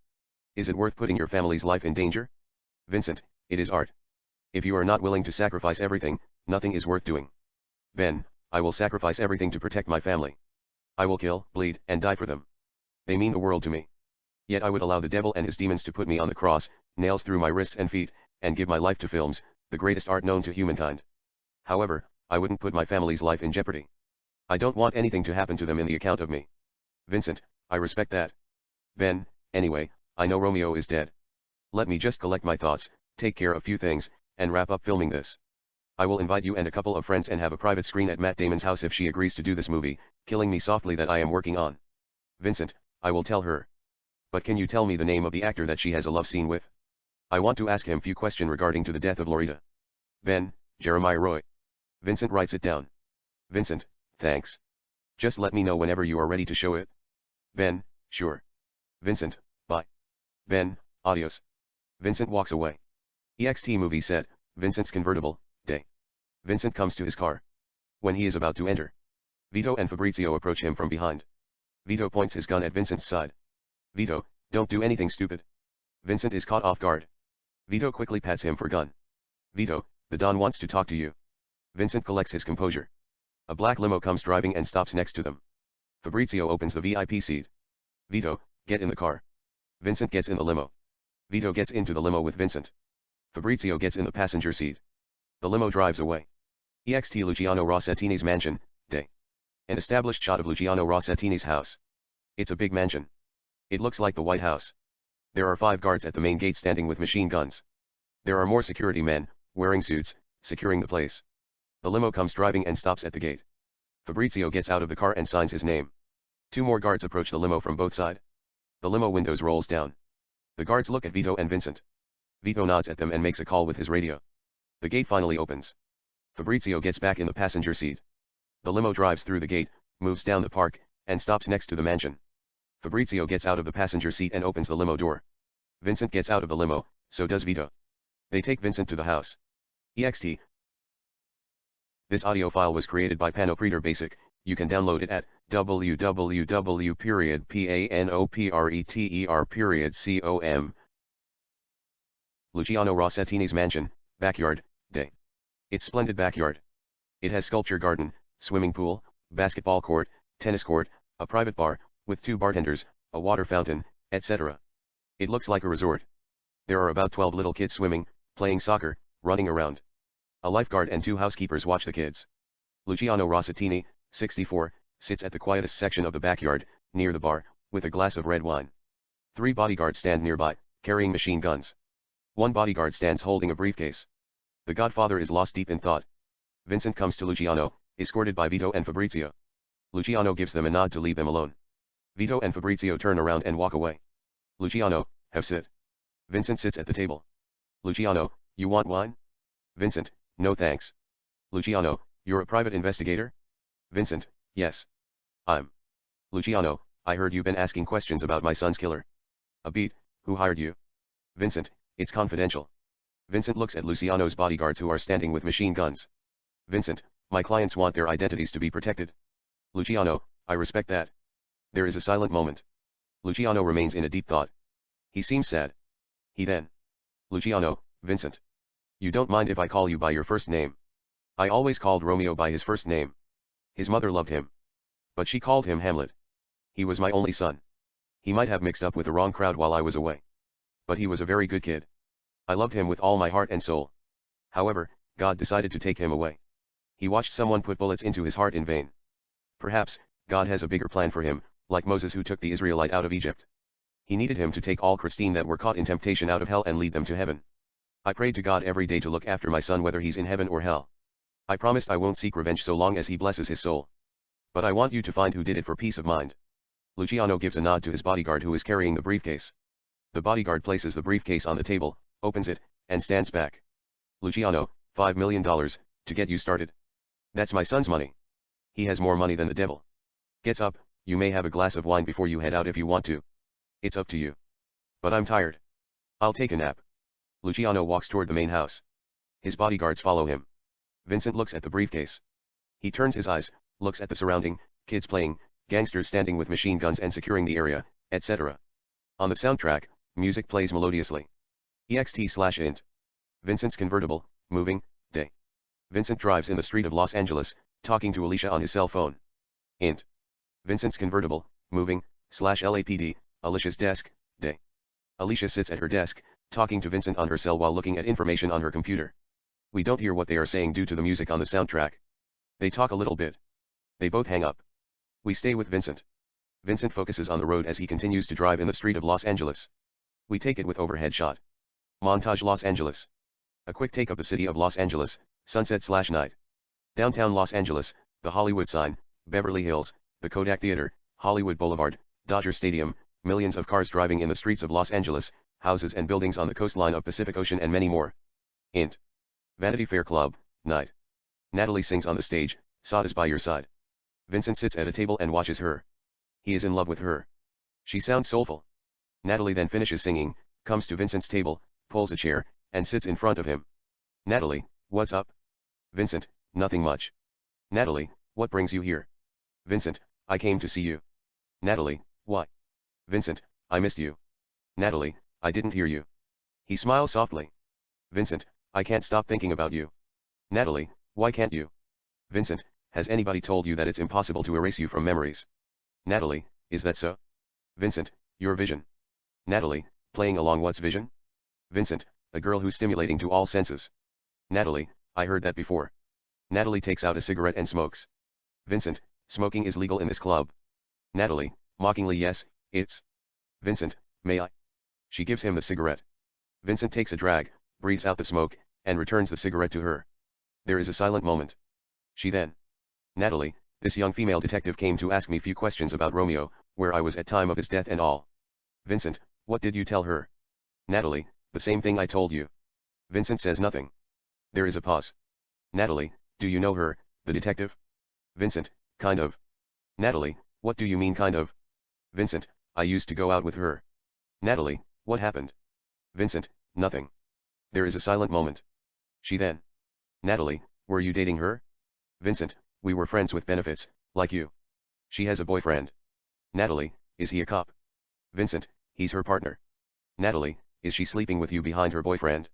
Is it worth putting your family's life in danger? Vincent, it is art. If you are not willing to sacrifice everything, nothing is worth doing. Ben, I will sacrifice everything to protect my family. I will kill, bleed, and die for them. They mean the world to me. Yet I would allow the devil and his demons to put me on the cross, nails through my wrists and feet, and give my life to films, the greatest art known to humankind. However, I wouldn't put my family's life in jeopardy. I don't want anything to happen to them in the account of me. Vincent, I respect that. Ben, anyway, I know Romeo is dead. Let me just collect my thoughts, take care of a few things, and wrap up filming this. I will invite you and a couple of friends and have a private screen at Matt Damon's house if she agrees to do this movie, killing me softly that I am working on. Vincent, I will tell her. But can you tell me the name of the actor that she has a love scene with? I want to ask him few questions regarding to the death of Loretta. Ben, Jeremiah Roy. Vincent writes it down. Vincent, thanks. Just let me know whenever you are ready to show it. Ben, sure. Vincent, bye. Ben, adios. Vincent walks away. EXT movie set, Vincent's convertible, day. Vincent comes to his car. When he is about to enter, Vito and Fabrizio approach him from behind. Vito points his gun at Vincent's side. Vito, don't do anything stupid. Vincent is caught off guard. Vito quickly pats him for gun. Vito, the Don wants to talk to you. Vincent collects his composure. A black limo comes driving and stops next to them. Fabrizio opens the VIP seat. Vito, get in the car. Vincent gets in the limo. Vito gets into the limo with Vincent. Fabrizio gets in the passenger seat. The limo drives away. EXT Luciano Rossettini's mansion, day. An established shot of Luciano Rossettini's house. It's a big mansion. It looks like the White House. There are 5 guards at the main gate standing with machine guns. There are more security men, wearing suits, securing the place. The limo comes driving and stops at the gate. Fabrizio gets out of the car and signs his name. 2 more guards approach the limo from both sides. The limo windows rolls down. The guards look at Vito and Vincent. Vito nods at them and makes a call with his radio. The gate finally opens. Fabrizio gets back in the passenger seat. The limo drives through the gate, moves down the park, and stops next to the mansion. Fabrizio gets out of the passenger seat and opens the limo door. Vincent gets out of the limo, so does Vito. They take Vincent to the house. EXT. This audio file was created by Panopreter Basic. You can download it at www.panopreter.com. Luciano Rossettini's mansion, backyard, day. Its splendid backyard. It has sculpture garden, swimming pool, basketball court, tennis court, a private bar, with 2 bartenders, a water fountain, etc. It looks like a resort. There are about 12 little kids swimming, playing soccer, running around. A lifeguard and 2 housekeepers watch the kids. Luciano Rossettini, 64, sits at the quietest section of the backyard, near the bar, with a glass of red wine. 3 bodyguards stand nearby, carrying machine guns. 1 bodyguard stands holding a briefcase. The Godfather is lost deep in thought. Vincent comes to Luciano, escorted by Vito and Fabrizio. Luciano gives them a nod to leave them alone. Vito and Fabrizio turn around and walk away. Luciano, have sit. Vincent sits at the table. Luciano, you want wine? Vincent, no thanks. Luciano, you're a private investigator? Vincent, yes. I'm. Luciano, I heard you've been asking questions about my son's killer. A beat, who hired you? Vincent, it's confidential. Vincent looks at Luciano's bodyguards who are standing with machine guns. Vincent, my clients want their identities to be protected. Luciano, I respect that. There is a silent moment. Luciano remains in a deep thought. He seems sad. He then. Luciano, Vincent. You don't mind if I call you by your first name? I always called Romeo by his first name. His mother loved him. But she called him Hamlet. He was my only son. He might have mixed up with the wrong crowd while I was away. But he was a very good kid. I loved him with all my heart and soul. However, God decided to take him away. He watched someone put bullets into his heart in vain. Perhaps, God has a bigger plan for him, like Moses who took the Israelite out of Egypt. He needed him to take all Christine that were caught in temptation out of hell and lead them to heaven. I prayed to God every day to look after my son whether he's in heaven or hell. I promised I won't seek revenge so long as he blesses his soul. But I want you to find who did it for peace of mind. Luciano gives a nod to his bodyguard who is carrying the briefcase. The bodyguard places the briefcase on the table, opens it, and stands back. Luciano, $5 million, to get you started. That's my son's money. He has more money than the devil. Gets up, you may have a glass of wine before you head out if you want to. It's up to you. But I'm tired. I'll take a nap. Luciano walks toward the main house. His bodyguards follow him. Vincent looks at the briefcase. He turns his eyes, looks at the surrounding, kids playing, gangsters standing with machine guns and securing the area, etc. On the soundtrack, music plays melodiously. EXT/int. Vincent's convertible, moving, day. Vincent drives in the street of Los Angeles, talking to Alicia on his cell phone. Int. Vincent's convertible, moving, /LAPD, Alicia's desk, day. Alicia sits at her desk, talking to Vincent on her cell while looking at information on her computer. We don't hear what they are saying due to the music on the soundtrack. They talk a little bit. They both hang up. We stay with Vincent. Vincent focuses on the road as he continues to drive in the street of Los Angeles. We take it with overhead shot. Montage Los Angeles. A quick take of the city of Los Angeles, sunset/night. Downtown Los Angeles, the Hollywood sign, Beverly Hills, the Kodak Theater, Hollywood Boulevard, Dodger Stadium, millions of cars driving in the streets of Los Angeles, houses and buildings on the coastline of Pacific Ocean and many more. Int. Vanity Fair Club, night. Natalie sings on the stage, Sod is by your side. Vincent sits at a table and watches her. He is in love with her. She sounds soulful. Natalie then finishes singing, comes to Vincent's table, pulls a chair, and sits in front of him. Natalie, what's up? Vincent, nothing much. Natalie, what brings you here? Vincent, I came to see you. Natalie, why? Vincent, I missed you. Natalie, I didn't hear you. He smiles softly. Vincent, I can't stop thinking about you. Natalie, why can't you? Vincent, has anybody told you that it's impossible to erase you from memories? Natalie, is that so? Vincent, your vision. Natalie, playing along what's vision? Vincent, a girl who's stimulating to all senses. Natalie, I heard that before. Natalie takes out a cigarette and smokes. Vincent, smoking is legal in this club. Natalie, mockingly yes, it's. Vincent, may I? She gives him the cigarette. Vincent takes a drag, breathes out the smoke, and returns the cigarette to her. There is a silent moment. She then. Natalie, this young female detective came to ask me few questions about Romeo, where I was at time of his death and all. Vincent, what did you tell her? Natalie, the same thing I told you. Vincent says nothing. There is a pause. Natalie, do you know her, the detective? Vincent, kind of. Natalie, what do you mean kind of? Vincent, I used to go out with her. Natalie, what happened? Vincent, nothing. There is a silent moment. She then. Natalie, were you dating her? Vincent, we were friends with benefits, like you. She has a boyfriend. Natalie, is he a cop? Vincent, he's her partner. Natalie, is she sleeping with you behind her boyfriend?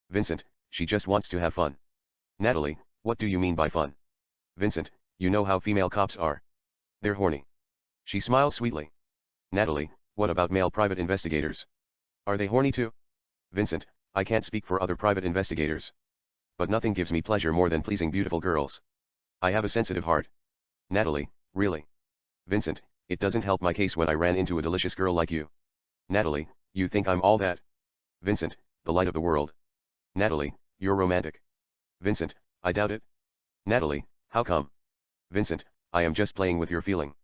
Vincent, she just wants to have fun. Natalie, what do you mean by fun? Vincent, you know how female cops are. They're horny. She smiles sweetly. Natalie, what about male private investigators? Are they horny too? Vincent, I can't speak for other private investigators. But nothing gives me pleasure more than pleasing beautiful girls. I have a sensitive heart. Natalie, really? Vincent, it doesn't help my case when I ran into a delicious girl like you. Natalie, you think I'm all that? Vincent, the light of the world. Natalie, you're romantic. Vincent, I doubt it. Natalie, how come? Vincent, I am just playing with your feeling.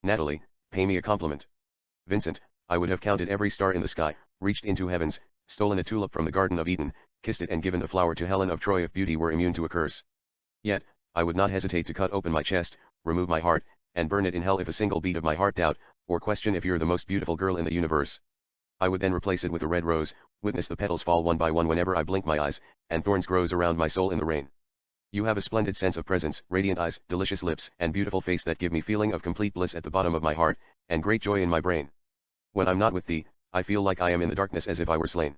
Natalie, pay me a compliment. Vincent, I would have counted every star in the sky, reached into heavens, stolen a tulip from the Garden of Eden, kissed it and given the flower to Helen of Troy if beauty were immune to a curse. Yet, I would not hesitate to cut open my chest, remove my heart, and burn it in hell if a single beat of my heart doubt, or question if you're the most beautiful girl in the universe. I would then replace it with a red rose, witness the petals fall one by one whenever I blink my eyes, and thorns grows around my soul in the rain. You have a splendid sense of presence, radiant eyes, delicious lips, and beautiful face that give me feeling of complete bliss at the bottom of my heart, and great joy in my brain. When I'm not with thee, I feel like I am in the darkness as if I were slain.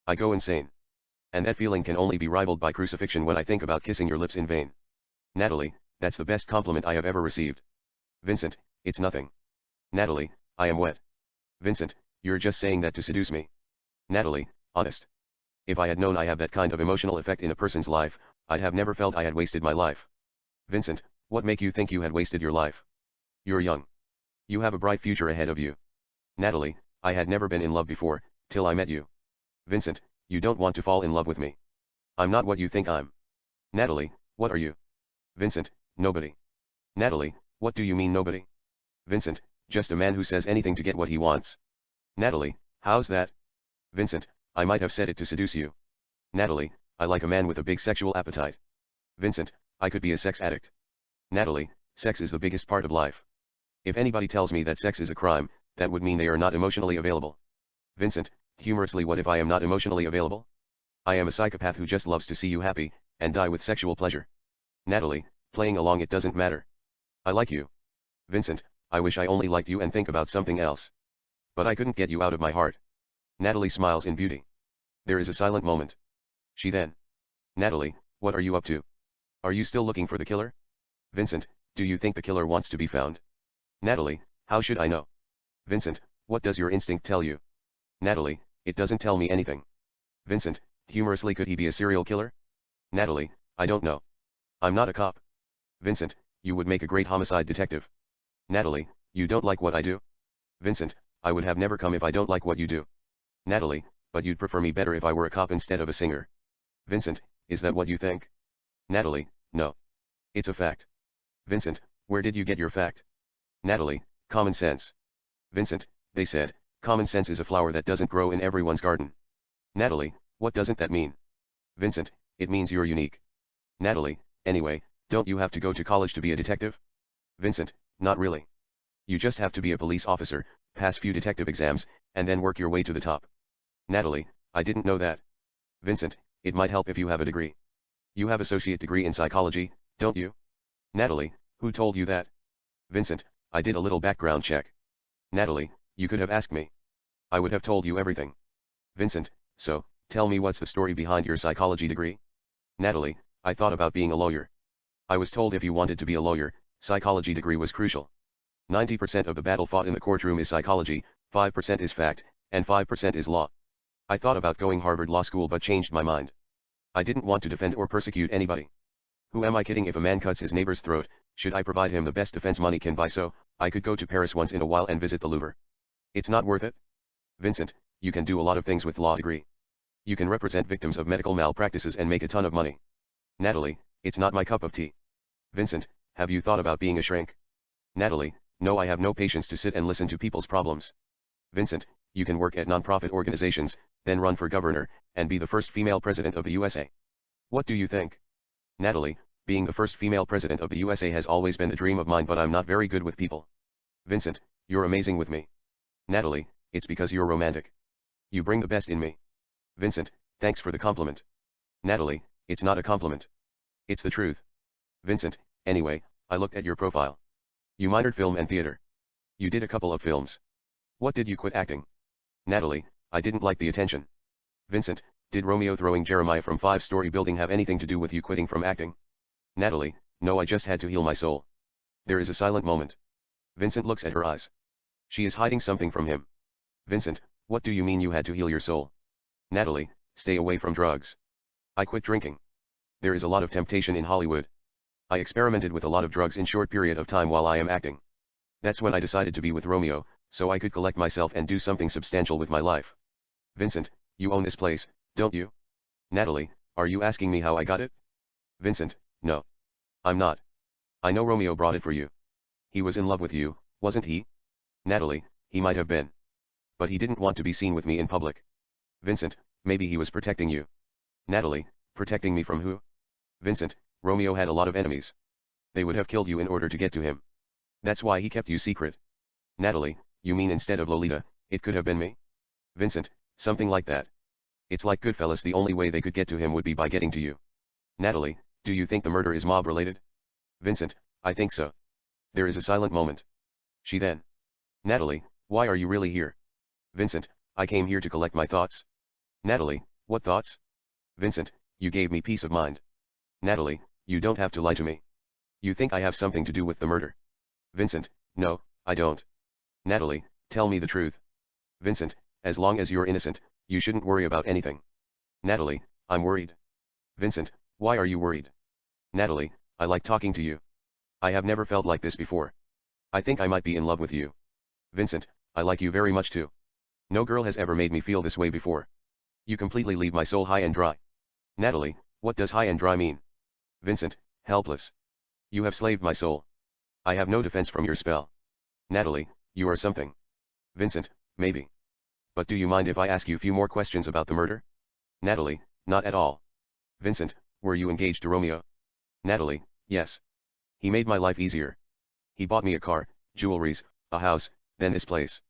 I go insane. And that feeling can only be rivaled by crucifixion when I think about kissing your lips in vain. Natalie, that's the best compliment I have ever received. Vincent, it's nothing. Natalie, I am wet. Vincent, you're just saying that to seduce me. Natalie, honest. If I had known I have that kind of emotional effect in a person's life, I'd have never felt I had wasted my life. Vincent, what make you think you had wasted your life? You're young. You have a bright future ahead of you. Natalie, I had never been in love before, till I met you. Vincent, you don't want to fall in love with me. I'm not what you think I'm. Natalie, what are you? Vincent, nobody. Natalie, what do you mean nobody? Vincent, just a man who says anything to get what he wants. Natalie, how's that? Vincent, I might have said it to seduce you. Natalie, I like a man with a big sexual appetite. Vincent, I could be a sex addict. Natalie, sex is the biggest part of life. If anybody tells me that sex is a crime, that would mean they are not emotionally available. Vincent, humorously, what if I am not emotionally available? I am a psychopath who just loves to see you happy, and die with sexual pleasure. Natalie, playing along, it doesn't matter. I like you. Vincent, I wish I only liked you and think about something else. But I couldn't get you out of my heart. Natalie smiles in beauty. There is a silent moment. She then. Natalie, what are you up to? Are you still looking for the killer? Vincent, do you think the killer wants to be found? Natalie, how should I know? Vincent, what does your instinct tell you? Natalie, it doesn't tell me anything. Vincent, humorously, could he be a serial killer? Natalie, I don't know. I'm not a cop. Vincent, you would make a great homicide detective. Natalie, you don't like what I do? Vincent, I would have never come if I don't like what you do. Natalie, but you'd prefer me better if I were a cop instead of a singer. Vincent, is that what you think? Natalie, no. It's a fact. Vincent, where did you get your fact? Natalie, common sense. Vincent, they said, common sense is a flower that doesn't grow in everyone's garden. Natalie, what doesn't that mean? Vincent, it means you're unique. Natalie, anyway, don't you have to go to college to be a detective? Vincent, not really. You just have to be a police officer, pass few detective exams, and then work your way to the top. Natalie, I didn't know that. Vincent, it might help if you have a degree. You have associate degree in psychology, don't you? Natalie, who told you that? Vincent, I did a little background check. Natalie, you could have asked me. I would have told you everything. Vincent, so, tell me, what's the story behind your psychology degree? Natalie, I thought about being a lawyer. I was told if you wanted to be a lawyer, psychology degree was crucial. 90% of the battle fought in the courtroom is psychology, 5% is fact, and 5% is law. I thought about going Harvard Law School but changed my mind. I didn't want to defend or persecute anybody. Who am I kidding? If a man cuts his neighbor's throat, should I provide him the best defense money can buy so I could go to Paris once in a while and visit the Louvre? It's not worth it. Vincent, you can do a lot of things with law degree. You can represent victims of medical malpractices and make a ton of money. Natalie, it's not my cup of tea. Vincent, have you thought about being a shrink? Natalie, no, I have no patience to sit and listen to people's problems. Vincent, You can work at non-profit organizations, then run for governor, and be the first female president of the USA. What do you think? Natalie, being the first female president of the USA has always been a dream of mine, but I'm not very good with people. Vincent, you're amazing with me. Natalie, it's because you're romantic. You bring the best in me. Vincent, thanks for the compliment. Natalie, it's not a compliment. It's the truth. Vincent, anyway, I looked at your profile. You minored film and theater. You did a couple of films. What did you quit acting? Natalie, I didn't like the attention. Vincent, did Romeo throwing Jeremiah from 5-story building have anything to do with you quitting from acting? Natalie, no, I just had to heal my soul. There is a silent moment. Vincent looks at her eyes. She is hiding something from him. Vincent, what do you mean you had to heal your soul? Natalie, stay away from drugs. I quit drinking. There is a lot of temptation in Hollywood. I experimented with a lot of drugs in short period of time while I am acting. That's when I decided to be with Romeo, so I could collect myself and do something substantial with my life. Vincent, you own this place, don't you? Natalie, are you asking me how I got it? Vincent, no. I'm not. I know Romeo brought it for you. He was in love with you, wasn't he? Natalie, he might have been. But he didn't want to be seen with me in public. Vincent, maybe he was protecting you. Natalie, protecting me from who? Vincent, Romeo had a lot of enemies. They would have killed you in order to get to him. That's why he kept you secret. Natalie, you mean instead of Lolita, it could have been me? Vincent, something like that. It's like Goodfellas, the only way they could get to him would be by getting to you. Natalie, do you think the murder is mob related? Vincent, I think so. There is a silent moment. She then. Natalie, why are you really here? Vincent, I came here to collect my thoughts. Natalie, what thoughts? Vincent, you gave me peace of mind. Natalie, you don't have to lie to me. You think I have something to do with the murder? Vincent, no, I don't. Natalie, tell me the truth. Vincent, as long as you're innocent, you shouldn't worry about anything. Natalie, I'm worried. Vincent, why are you worried? Natalie, I like talking to you. I have never felt like this before. I think I might be in love with you. Vincent, I like you very much too. No girl has ever made me feel this way before. You completely leave my soul high and dry. Natalie, what does high and dry mean? Vincent, helpless. You have slaved my soul. I have no defense from your spell. Natalie, you are something. Vincent, maybe. But do you mind if I ask you a few more questions about the murder? Natalie, not at all. Vincent, were you engaged to Romeo? Natalie, yes. He made my life easier. He bought me a car, jewelries, a house, then this place.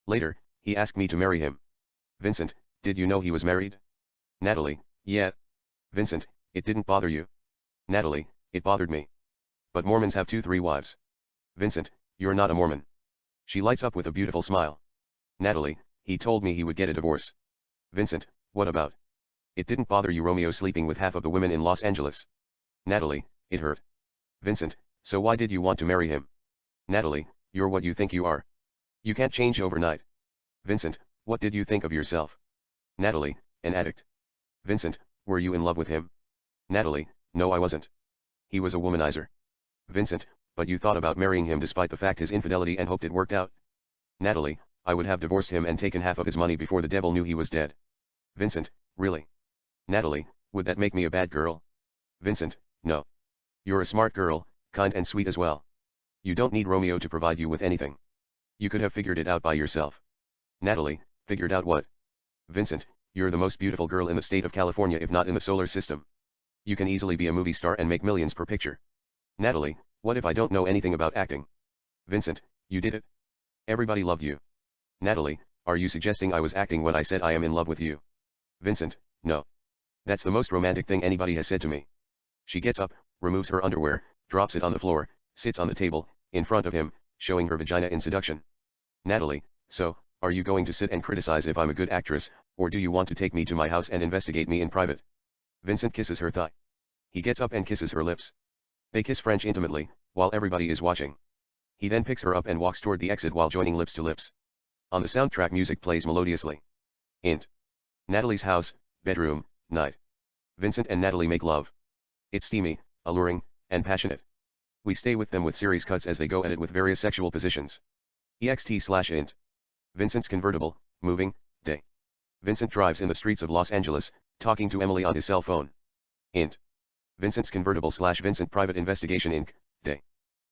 Later, he asked me to marry him. Vincent, did you know he was married? Natalie, yeah. Vincent, it didn't bother you? Natalie, it bothered me. But Mormons have 2-3 wives. Vincent, you're not a Mormon. She lights up with a beautiful smile. Natalie, he told me he would get a divorce. Vincent, what about? It didn't bother you Romeo sleeping with half of the women in Los Angeles? Natalie, it hurt. Vincent, so why did you want to marry him? Natalie, you're what you think you are. You can't change overnight. Vincent, what did you think of yourself? Natalie, an addict. Vincent, were you in love with him? Natalie, no, I wasn't. He was a womanizer. Vincent, but you thought about marrying him despite the fact his infidelity and hoped it worked out? Natalie, I would have divorced him and taken half of his money before the devil knew he was dead. Vincent, really? Natalie, would that make me a bad girl? Vincent, no. You're a smart girl, kind and sweet as well. You don't need Romeo to provide you with anything. You could have figured it out by yourself. Natalie, figured out what? Vincent, you're the most beautiful girl in the state of California if not in the solar system. You can easily be a movie star and make millions per picture. Natalie, what if I don't know anything about acting? Vincent, you did it. Everybody loved you. Natalie, are you suggesting I was acting when I said I am in love with you? Vincent, no. That's the most romantic thing anybody has said to me. She gets up, removes her underwear, drops it on the floor, sits on the table, in front of him, showing her vagina in seduction. Natalie, so, are you going to sit and criticize if I'm a good actress, or do you want to take me to my house and investigate me in private? Vincent kisses her thigh. He gets up and kisses her lips. They kiss French intimately, while everybody is watching. He then picks her up and walks toward the exit while joining lips to lips. On the soundtrack music plays melodiously. Int. Natalie's house, bedroom, night. Vincent and Natalie make love. It's steamy, alluring, and passionate. We stay with them with series cuts as they go at it with various sexual positions. ext/int. Vincent's convertible, moving, day. Vincent drives in the streets of Los Angeles, talking to Emily on his cell phone. Int. Vincent's convertible/Vincent Private Investigation Inc., day.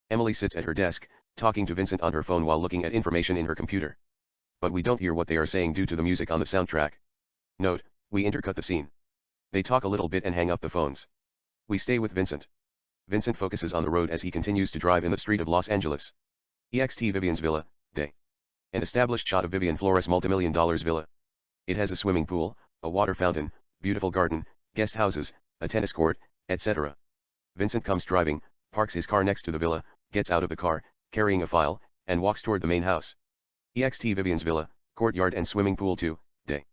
Emily sits at her desk, talking to Vincent on her phone while looking at information in her computer. but we don't hear what they are saying due to the music on the soundtrack. Note, we intercut the scene. They talk a little bit and hang up the phones. We stay with Vincent. Vincent focuses on the road as he continues to drive in the street of Los Angeles. EXT Vivian's villa, day. An established shot of Vivian Flores' multimillion-dollar villa. It has a swimming pool, a water fountain, beautiful garden, guest houses, a tennis court, etc. Vincent comes driving, parks his car next to the villa, gets out of the car, carrying a file, and walks toward the main house. EXT Vivian's villa, courtyard and swimming pool 2, day.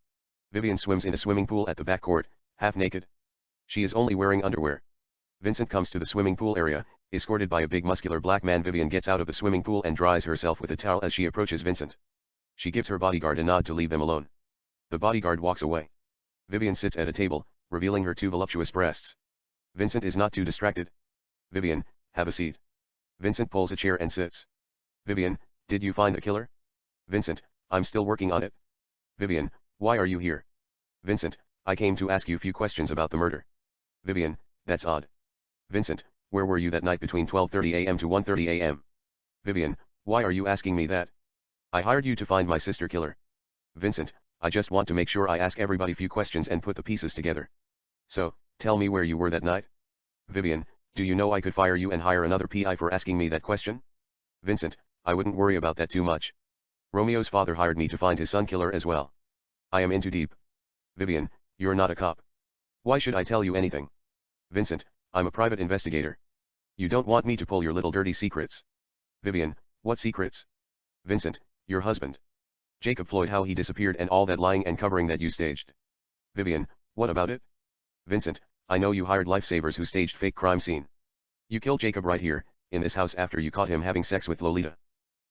Vivian swims in a swimming pool at the back court, half naked. She is only wearing underwear. Vincent comes to the swimming pool area, escorted by a big muscular black man. Vivian gets out of the swimming pool and dries herself with a towel as she approaches Vincent. She gives her bodyguard a nod to leave them alone. The bodyguard walks away. Vivian sits at a table, revealing her 2 voluptuous breasts. Vincent is not too distracted. Vivian, have a seat. Vincent pulls a chair and sits. Vivian, did you find the killer? Vincent, I'm still working on it. Vivian, why are you here? Vincent, I came to ask you a few questions about the murder. Vivian, that's odd. Vincent, where were you that night between 12:30 a.m. to 1:30 a.m.? Vivian, why are you asking me that? I hired you to find my sister killer. Vincent, I just want to make sure I ask everybody few questions and put the pieces together. So, tell me where you were that night. Vivian, do you know I could fire you and hire another PI for asking me that question? Vincent, I wouldn't worry about that too much. Romeo's father hired me to find his son killer as well. I am in too deep. Vivian, you're not a cop. Why should I tell you anything? Vincent, I'm a private investigator. You don't want me to pull your little dirty secrets. Vivian, what secrets? Vincent, your husband. Jacob Floyd, how he disappeared and all that lying and covering that you staged. Vivian, what about it? Vincent, I know you hired lifesavers who staged fake crime scene. You killed Jacob right here, in this house after you caught him having sex with Lolita.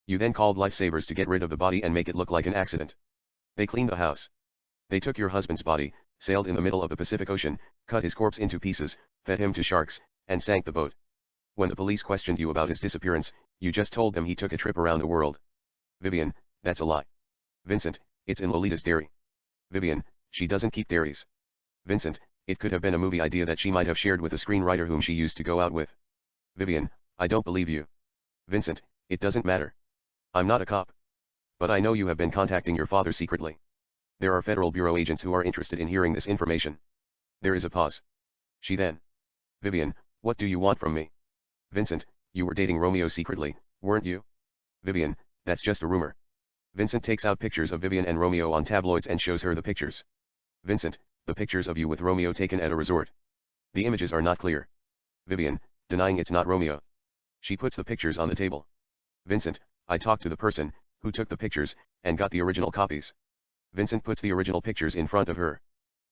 You then called lifesavers to get rid of the body and make it look like an accident. They cleaned the house. They took your husband's body, sailed in the middle of the Pacific Ocean, cut his corpse into pieces, fed him to sharks, and sank the boat. When the police questioned you about his disappearance, you just told them he took a trip around the world. Vivian, that's a lie. Vincent, it's in Lolita's diary. Vivian, she doesn't keep diaries. Vincent, it could have been a movie idea that she might have shared with a screenwriter whom she used to go out with. Vivian, I don't believe you. Vincent, it doesn't matter. I'm not a cop. But I know you have been contacting your father secretly. There are federal bureau agents who are interested in hearing this information. There is a pause. She then. Vivian, what do you want from me? Vincent, you were dating Romeo secretly, weren't you? Vivian, that's just a rumor. Vincent takes out pictures of Vivian and Romeo on tabloids and shows her the pictures. Vincent, the pictures of you with Romeo taken at a resort. The images are not clear. Vivian, denying it's not Romeo. She puts the pictures on the table. Vincent, I talked to the person who took the pictures and got the original copies. Vincent puts the original pictures in front of her.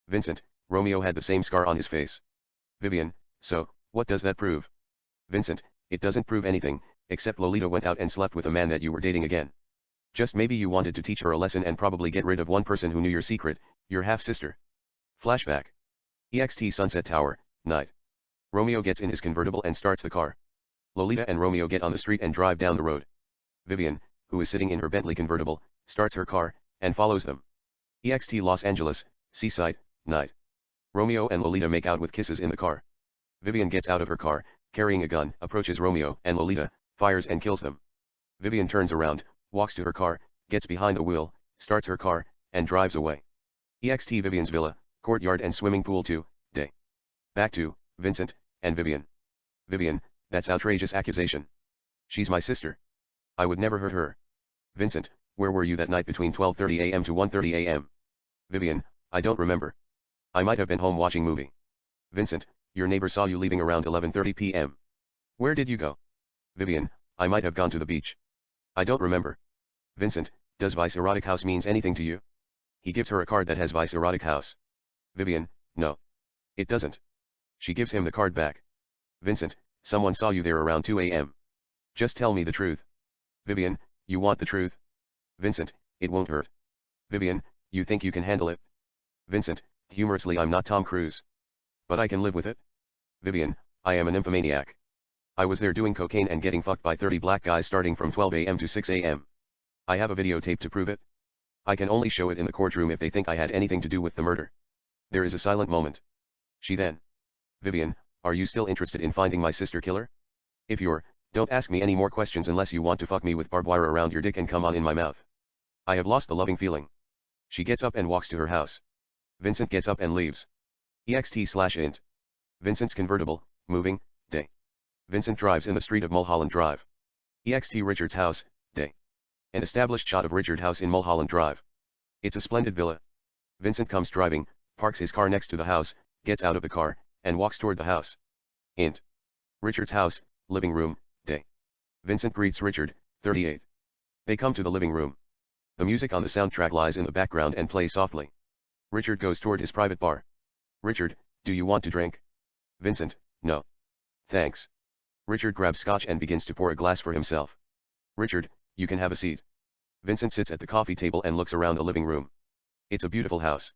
Vincent, Romeo had the same scar on his face. Vivian, so, what does that prove? Vincent, it doesn't prove anything, except Lolita went out and slept with a man that you were dating again. Just maybe you wanted to teach her a lesson and probably get rid of one person who knew your secret, your half-sister. Flashback. EXT Sunset Tower, night. Romeo gets in his convertible and starts the car. Lolita and Romeo get on the street and drive down the road. Vivian, who is sitting in her Bentley convertible, starts her car, and follows them. EXT Los Angeles, seaside, night. Romeo and Lolita make out with kisses in the car. Vivian gets out of her car, carrying a gun, approaches Romeo and Lolita, fires and kills them. Vivian turns around, walks to her car, gets behind the wheel, starts her car, and drives away. EXT Vivian's villa, courtyard and swimming pool 2, day. Back to Vincent and Vivian. Vivian, that's outrageous accusation. She's my sister. I would never hurt her. Vincent, where were you that night between 12:30 a.m. to 1:30 a.m.? Vivian, I don't remember. I might have been home watching movie. Vincent, your neighbor saw you leaving around 11:30 p.m. Where did you go? Vivian, I might have gone to the beach. I don't remember. Vincent, does Vice Erotic House means anything to you? He gives her a card that has Vice Erotic House. Vivian, no. It doesn't. She gives him the card back. Vincent, someone saw you there around 2 a.m. Just tell me the truth. Vivian, you want the truth? Vincent, it won't hurt. Vivian, you think you can handle it? Vincent, humorously, I'm not Tom Cruise. But I can live with it. Vivian, I am a nymphomaniac. I was there doing cocaine and getting fucked by 30 black guys starting from 12 a.m. to 6 a.m. I have a videotape to prove it. I can only show it in the courtroom if they think I had anything to do with the murder. There is a silent moment. She then. Vivian, are you still interested in finding my sister killer? If you're, don't ask me any more questions unless you want to fuck me with barbed wire around your dick and come on in my mouth. I have lost the loving feeling. She gets up and walks to her house. Vincent gets up and leaves. ext/int. Vincent's convertible, moving, day. Vincent drives in the street of Mulholland Drive. ext Richard's house, day. An established shot of Richard House in Mulholland Drive. It's a splendid villa. Vincent comes driving, parks his car next to the house, gets out of the car, and walks toward the house. Int. Richard's house, living room, day. Vincent greets Richard, 38. They come to the living room. The music on the soundtrack lies in the background and plays softly. Richard goes toward his private bar. Richard, do you want to drink? Vincent, no. Thanks. Richard grabs scotch and begins to pour a glass for himself. Richard, you can have a seat. Vincent sits at the coffee table and looks around the living room. It's a beautiful house.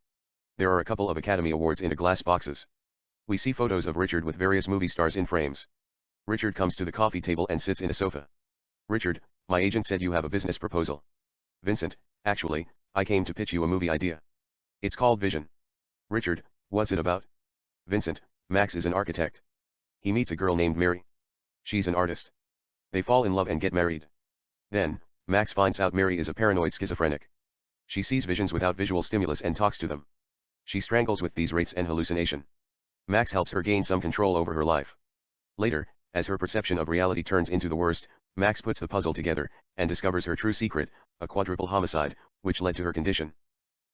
There are a couple of Academy Awards in glass boxes. We see photos of Richard with various movie stars in frames. Richard comes to the coffee table and sits in a sofa. Richard, my agent said you have a business proposal. Vincent, actually, I came to pitch you a movie idea. It's called Vision. Richard, what's it about? Vincent, Max is an architect. He meets a girl named Mary. She's an artist. They fall in love and get married. Then, Max finds out Mary is a paranoid schizophrenic. She sees visions without visual stimulus and talks to them. She strangles with these wraiths and hallucination. Max helps her gain some control over her life. Later, as her perception of reality turns into the worst, Max puts the puzzle together, and discovers her true secret, a quadruple homicide, which led to her condition.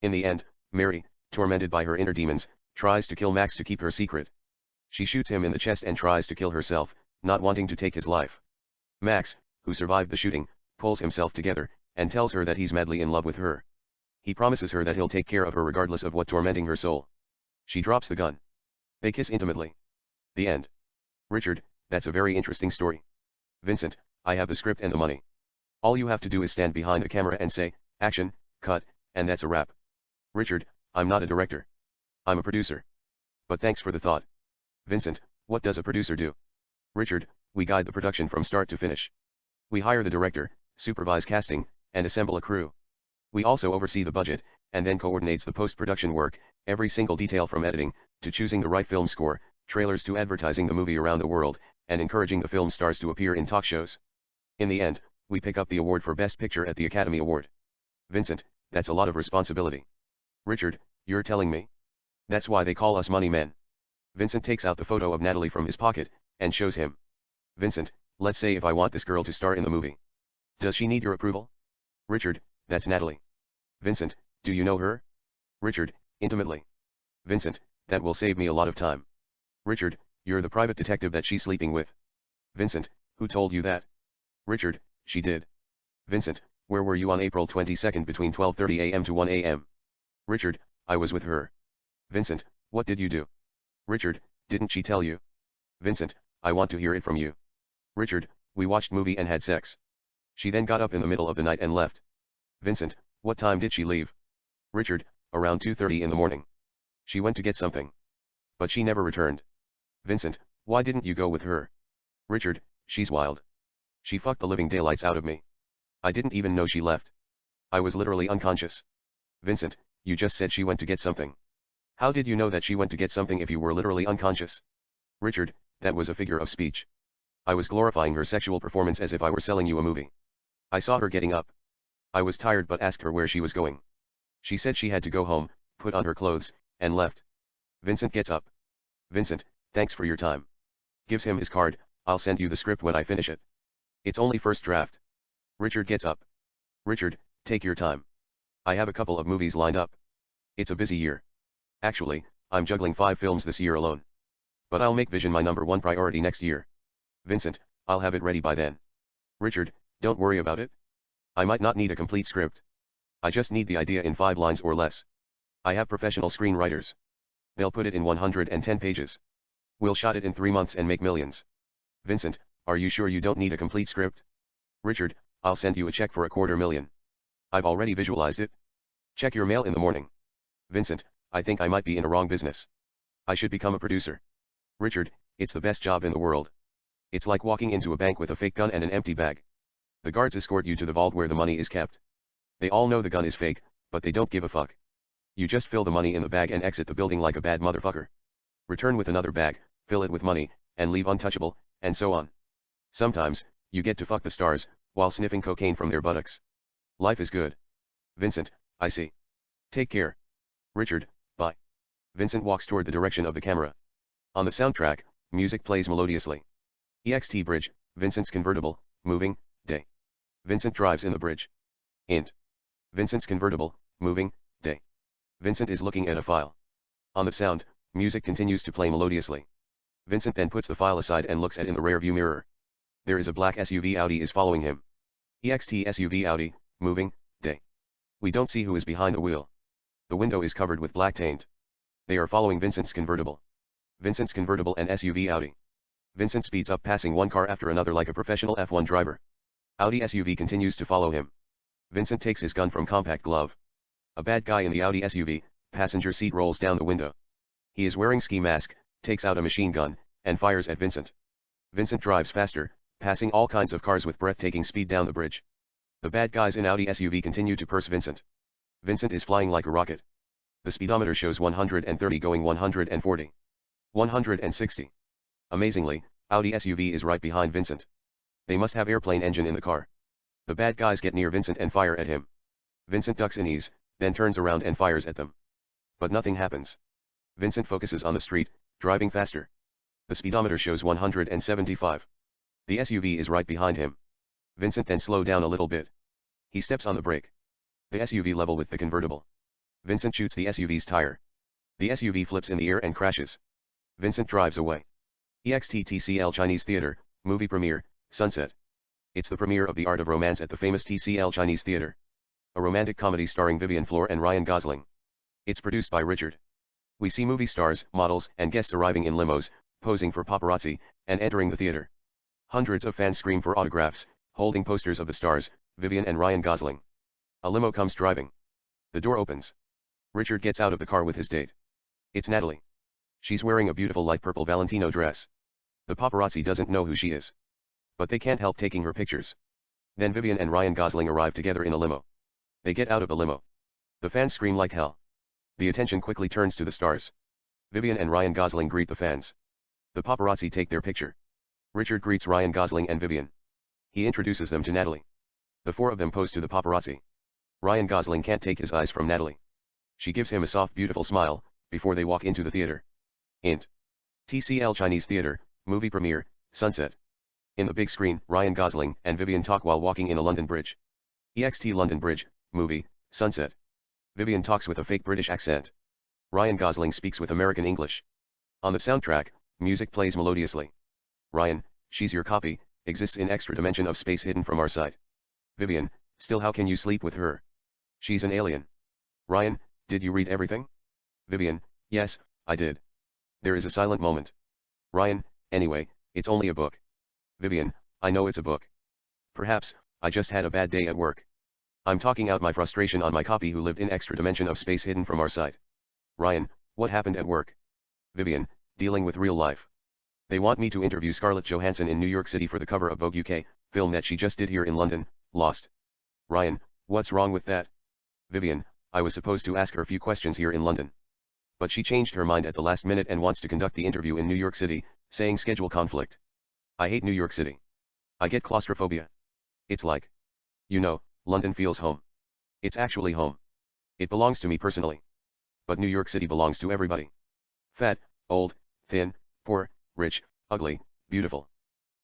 In the end, Mary, tormented by her inner demons, tries to kill Max to keep her secret. She shoots him in the chest and tries to kill herself, not wanting to take his life. Max, who survived the shooting, pulls himself together, and tells her that he's madly in love with her. He promises her that he'll take care of her regardless of what tormenting her soul. She drops the gun. They kiss intimately. The end. Richard, that's a very interesting story. Vincent, I have the script and the money. All you have to do is stand behind the camera and say, action, cut, and that's a wrap. Richard, I'm not a director. I'm a producer. But thanks for the thought. Vincent, what does a producer do? Richard, we guide the production from start to finish. We hire the director, supervise casting, and assemble a crew. We also oversee the budget, and then coordinates the post-production work, every single detail from editing, to choosing the right film score, trailers to advertising the movie around the world, and encouraging the film stars to appear in talk shows. In the end, we pick up the award for Best Picture at the Academy Award. Vincent, that's a lot of responsibility. Richard, you're telling me? That's why they call us money men. Vincent takes out the photo of Natalie from his pocket, and shows him. Vincent, let's say if I want this girl to star in the movie. Does she need your approval? Richard, that's Natalie. Vincent, do you know her? Richard, intimately. Vincent, that will save me a lot of time. Richard, you're the private detective that she's sleeping with. Vincent, who told you that? Richard, she did. Vincent, where were you on April 22nd between 12:30 a.m. to 1 a.m.? Richard, I was with her. Vincent, what did you do? Richard, didn't she tell you? Vincent, I want to hear it from you. Richard, we watched movie and had sex. She then got up in the middle of the night and left. Vincent, what time did she leave? Richard, around 2:30 in the morning. She went to get something. But she never returned. Vincent, why didn't you go with her? Richard, she's wild. She fucked the living daylights out of me. I didn't even know she left. I was literally unconscious. Vincent, you just said she went to get something. How did you know that she went to get something if you were literally unconscious? Richard, that was a figure of speech. I was glorifying her sexual performance as if I were selling you a movie. I saw her getting up. I was tired but asked her where she was going. She said she had to go home, put on her clothes, and left. Vincent gets up. Vincent, thanks for your time. Gives him his card, I'll send you the script when I finish it. It's only first draft. Richard gets up. Richard, take your time. I have a couple of movies lined up. It's a busy year. Actually, I'm juggling 5 films this year alone. But I'll make Vision my #1 priority next year. Vincent, I'll have it ready by then. Richard, don't worry about it. I might not need a complete script. I just need the idea in 5 lines or less. I have professional screenwriters. They'll put it in 110 pages. We'll shot it in 3 months and make millions. Vincent, are you sure you don't need a complete script? Richard, I'll send you a check for $250,000. I've already visualized it. Check your mail in the morning. Vincent, I think I might be in a wrong business. I should become a producer. Richard, it's the best job in the world. It's like walking into a bank with a fake gun and an empty bag. The guards escort you to the vault where the money is kept. They all know the gun is fake, but they don't give a fuck. You just fill the money in the bag and exit the building like a bad motherfucker. Return with another bag, fill it with money, and leave untouchable, and so on. Sometimes, you get to fuck the stars, while sniffing cocaine from their buttocks. Life is good. Vincent, I see. Take care. Richard, bye. Vincent walks toward the direction of the camera. On the soundtrack, music plays melodiously. EXT bridge, Vincent's convertible, moving, day. Vincent drives in the bridge. Int. Vincent's convertible, moving, day. Vincent is looking at a file. On the sound, music continues to play melodiously. Vincent then puts the file aside and looks at in the rear view mirror. There is a black SUV Audi is following him. EXT SUV Audi, moving, day. We don't see who is behind the wheel. The window is covered with black taint. They are following Vincent's convertible. Vincent's convertible and SUV Audi. Vincent speeds up passing one car after another like a professional F1 driver. Audi SUV continues to follow him. Vincent takes his gun from compact glove. A bad guy in the Audi SUV, passenger seat rolls down the window. He is wearing ski mask, takes out a machine gun, and fires at Vincent. Vincent drives faster, passing all kinds of cars with breathtaking speed down the bridge. The bad guys in Audi SUV continue to purse Vincent. Vincent is flying like a rocket. The speedometer shows 130 going 140. 160. Amazingly, Audi SUV is right behind Vincent. They must have airplane engine in the car. The bad guys get near Vincent and fire at him. Vincent ducks in ease, then turns around and fires at them. But nothing happens. Vincent focuses on the street, driving faster. The speedometer shows 175. The SUV is right behind him. Vincent then slows down a little bit. He steps on the brake. The SUV level with the convertible. Vincent shoots the SUV's tire. The SUV flips in the air and crashes. Vincent drives away. EXT TCL Chinese Theater, movie premiere, Sunset. It's the premiere of The Art of Romance at the famous TCL Chinese Theater. A romantic comedy starring Vivian Flor and Ryan Gosling. It's produced by Richard. We see movie stars, models, and guests arriving in limos, posing for paparazzi, and entering the theater. Hundreds of fans scream for autographs, holding posters of the stars, Vivian and Ryan Gosling. A limo comes driving. The door opens. Richard gets out of the car with his date. It's Natalie. She's wearing a beautiful light purple Valentino dress. The paparazzi doesn't know who she is. But they can't help taking her pictures. Then Vivian and Ryan Gosling arrive together in a limo. They get out of the limo. The fans scream like hell. The attention quickly turns to the stars. Vivian and Ryan Gosling greet the fans. The paparazzi take their picture. Richard greets Ryan Gosling and Vivian. He introduces them to Natalie. The four of them pose to the paparazzi. Ryan Gosling can't take his eyes from Natalie. She gives him a soft beautiful smile, before they walk into the theater. Int. TCL Chinese Theater, movie premiere, Sunset. In the big screen, Ryan Gosling and Vivian talk while walking in a London bridge. EXT London Bridge, movie, Sunset. Vivian talks with a fake British accent. Ryan Gosling speaks with American English. On the soundtrack, music plays melodiously. Ryan, she's your copy, exists in extra dimension of space hidden from our sight. Vivian, still how can you sleep with her? She's an alien. Ryan, did you read everything? Vivian, yes, I did. There is a silent moment. Ryan, anyway, it's only a book. Vivian, I know it's a book. Perhaps, I just had a bad day at work. I'm talking out my frustration on my copy who lived in extra dimension of space hidden from our sight. Ryan, what happened at work? Vivian, dealing with real life. They want me to interview Scarlett Johansson in New York City for the cover of Vogue UK, film that she just did here in London, Lost. Ryan, what's wrong with that? Vivian, I was supposed to ask her a few questions here in London. But she changed her mind at the last minute and wants to conduct the interview in New York City, saying schedule conflict. I hate New York City. I get claustrophobia. It's like, you know, London feels home. It's actually home. It belongs to me personally. But New York City belongs to everybody. Fat, old, thin, poor, rich, ugly, beautiful.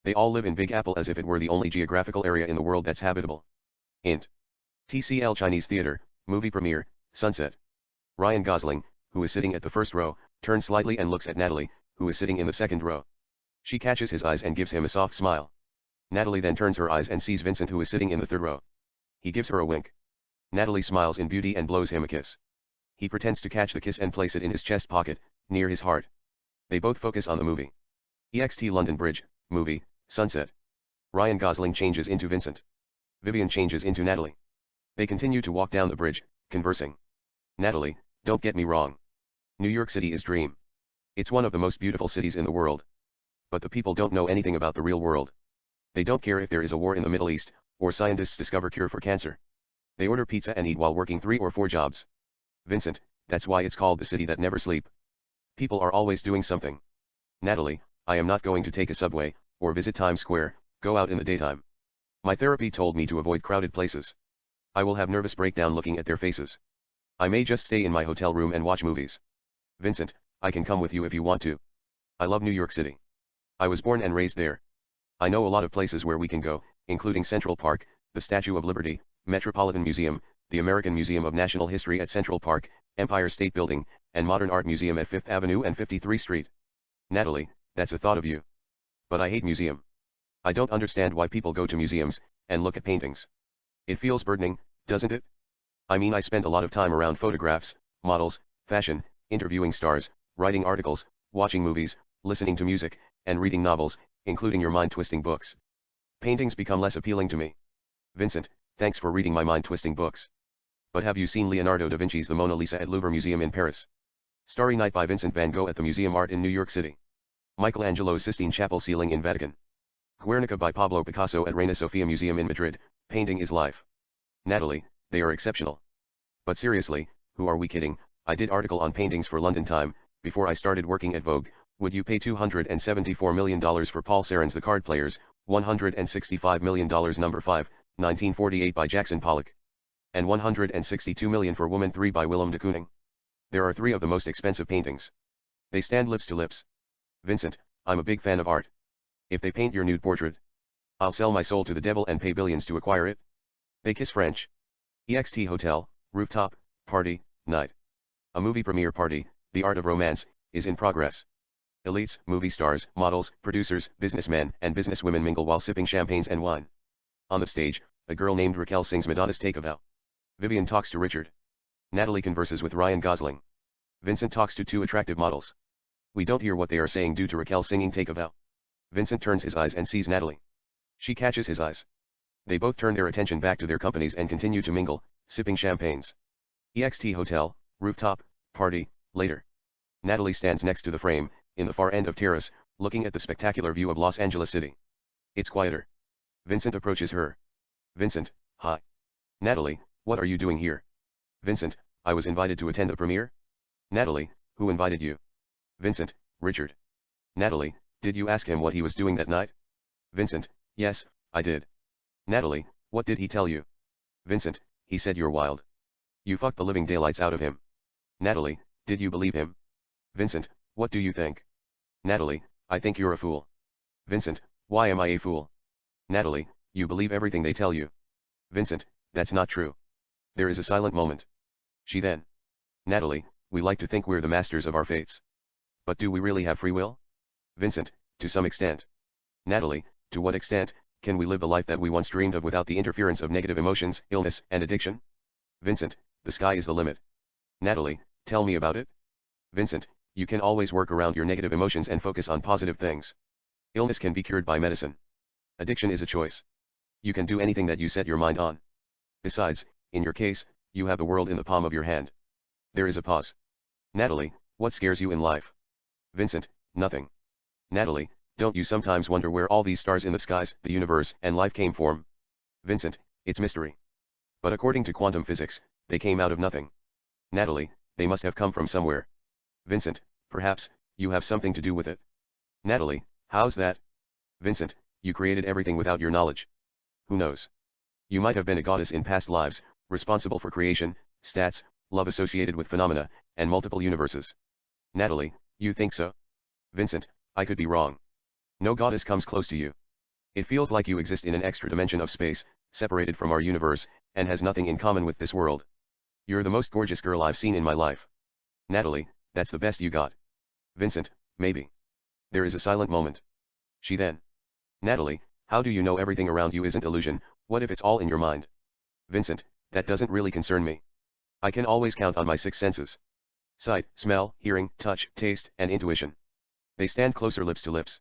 They all live in Big Apple as if it were the only geographical area in the world that's habitable. Int. TCL Chinese Theater, movie premiere, Sunset. Ryan Gosling, who is sitting at the first row, turns slightly and looks at Natalie, who is sitting in the second row. She catches his eyes and gives him a soft smile. Natalie then turns her eyes and sees Vincent who is sitting in the third row. He gives her a wink. Natalie smiles in beauty and blows him a kiss. He pretends to catch the kiss and place it in his chest pocket, near his heart. They both focus on the movie. EXT London Bridge, movie, Sunset. Ryan Gosling changes into Vincent. Vivian changes into Natalie. They continue to walk down the bridge, conversing. Natalie, don't get me wrong. New York City is dream. It's one of the most beautiful cities in the world. But the people don't know anything about the real world. They don't care if there is a war in the Middle East, or scientists discover cure for cancer. They order pizza and eat while working 3 or 4 jobs. Vincent, that's why it's called the city that never sleep. People are always doing something. Natalie, I am not going to take a subway, or visit Times Square, go out in the daytime. My therapy told me to avoid crowded places. I will have nervous breakdown looking at their faces. I may just stay in my hotel room and watch movies. Vincent, I can come with you if you want to. I love New York City. I was born and raised there. I know a lot of places where we can go, including Central Park, the Statue of Liberty, Metropolitan Museum, the American Museum of National History at Central Park, Empire State Building, and Modern Art Museum at 5th Avenue and 53rd Street. Natalie, that's a thought of you. But I hate museum. I don't understand why people go to museums and look at paintings. It feels burdening, doesn't it? I mean, I spend a lot of time around photographs, models, fashion, interviewing stars, writing articles, watching movies, listening to music, and reading novels, including your mind-twisting books. Paintings become less appealing to me. Vincent, thanks for reading my mind-twisting books. But have you seen Leonardo da Vinci's The Mona Lisa at Louvre Museum in Paris? Starry Night by Vincent van Gogh at the Museum Art in New York City. Michelangelo's Sistine Chapel ceiling in Vatican. Guernica by Pablo Picasso at Reina Sofia Museum in Madrid. Painting is life. Natalie, they are exceptional. But seriously, who are we kidding? I did article on paintings for London Time, before I started working at Vogue. Would you pay $274 million for Paul Ceran's The Card Players, $165 million number 5, 1948 by Jackson Pollock? And $162 million for Woman 3 by Willem de Kooning? There are 3 of the most expensive paintings. They stand lips to lips. Vincent, I'm a big fan of art. If they paint your nude portrait, I'll sell my soul to the devil and pay billions to acquire it. They kiss French. EXT Hotel, rooftop, party, night. A movie premiere party, The Art of Romance, is in progress. Elites, movie stars, models, producers, businessmen, and businesswomen mingle while sipping champagnes and wine. On the stage, a girl named Raquel sings Madonna's Take a Vow. Vivian talks to Richard. Natalie converses with Ryan Gosling. Vincent talks to 2 attractive models. We don't hear what they are saying due to Raquel singing Take a Vow. Vincent turns his eyes and sees Natalie. She catches his eyes. They both turn their attention back to their companies and continue to mingle, sipping champagnes. EXT Hotel, rooftop, party, later. Natalie stands next to the frame, in the far end of terrace, looking at the spectacular view of Los Angeles City. It's quieter. Vincent approaches her. Vincent, hi. Natalie, what are you doing here? Vincent, I was invited to attend the premiere. Natalie, who invited you? Vincent, Richard. Natalie, did you ask him what he was doing that night? Vincent, yes, I did. Natalie, what did he tell you? Vincent, he said you're wild. You fucked the living daylights out of him. Natalie, did you believe him? Vincent, what do you think? Natalie, I think you're a fool. Vincent, why am I a fool? Natalie, you believe everything they tell you. Vincent, that's not true. There is a silent moment. She then. Natalie, we like to think we're the masters of our fates. But do we really have free will? Vincent, to some extent. Natalie, to what extent can we live the life that we once dreamed of without the interference of negative emotions, illness, and addiction? Vincent, the sky is the limit. Natalie, tell me about it. Vincent, you can always work around your negative emotions and focus on positive things. Illness can be cured by medicine. Addiction is a choice. You can do anything that you set your mind on. Besides, in your case, you have the world in the palm of your hand. There is a pause. Natalie, what scares you in life? Vincent, nothing. Natalie, don't you sometimes wonder where all these stars in the skies, the universe, and life came from? Vincent, it's mystery. But according to quantum physics, they came out of nothing. Natalie, they must have come from somewhere. Vincent, perhaps, you have something to do with it. Natalie, how's that? Vincent, you created everything without your knowledge. Who knows? You might have been a goddess in past lives, responsible for creation, stats, love associated with phenomena, and multiple universes. Natalie, you think so? Vincent, I could be wrong. No goddess comes close to you. It feels like you exist in an extra dimension of space, separated from our universe, and has nothing in common with this world. You're the most gorgeous girl I've seen in my life. Natalie, that's the best you got. Vincent, maybe. There is a silent moment. She then. Natalie, how do you know everything around you isn't illusion? What if it's all in your mind? Vincent, that doesn't really concern me. I can always count on my 6 senses. Sight, smell, hearing, touch, taste, and intuition. They stand closer lips to lips.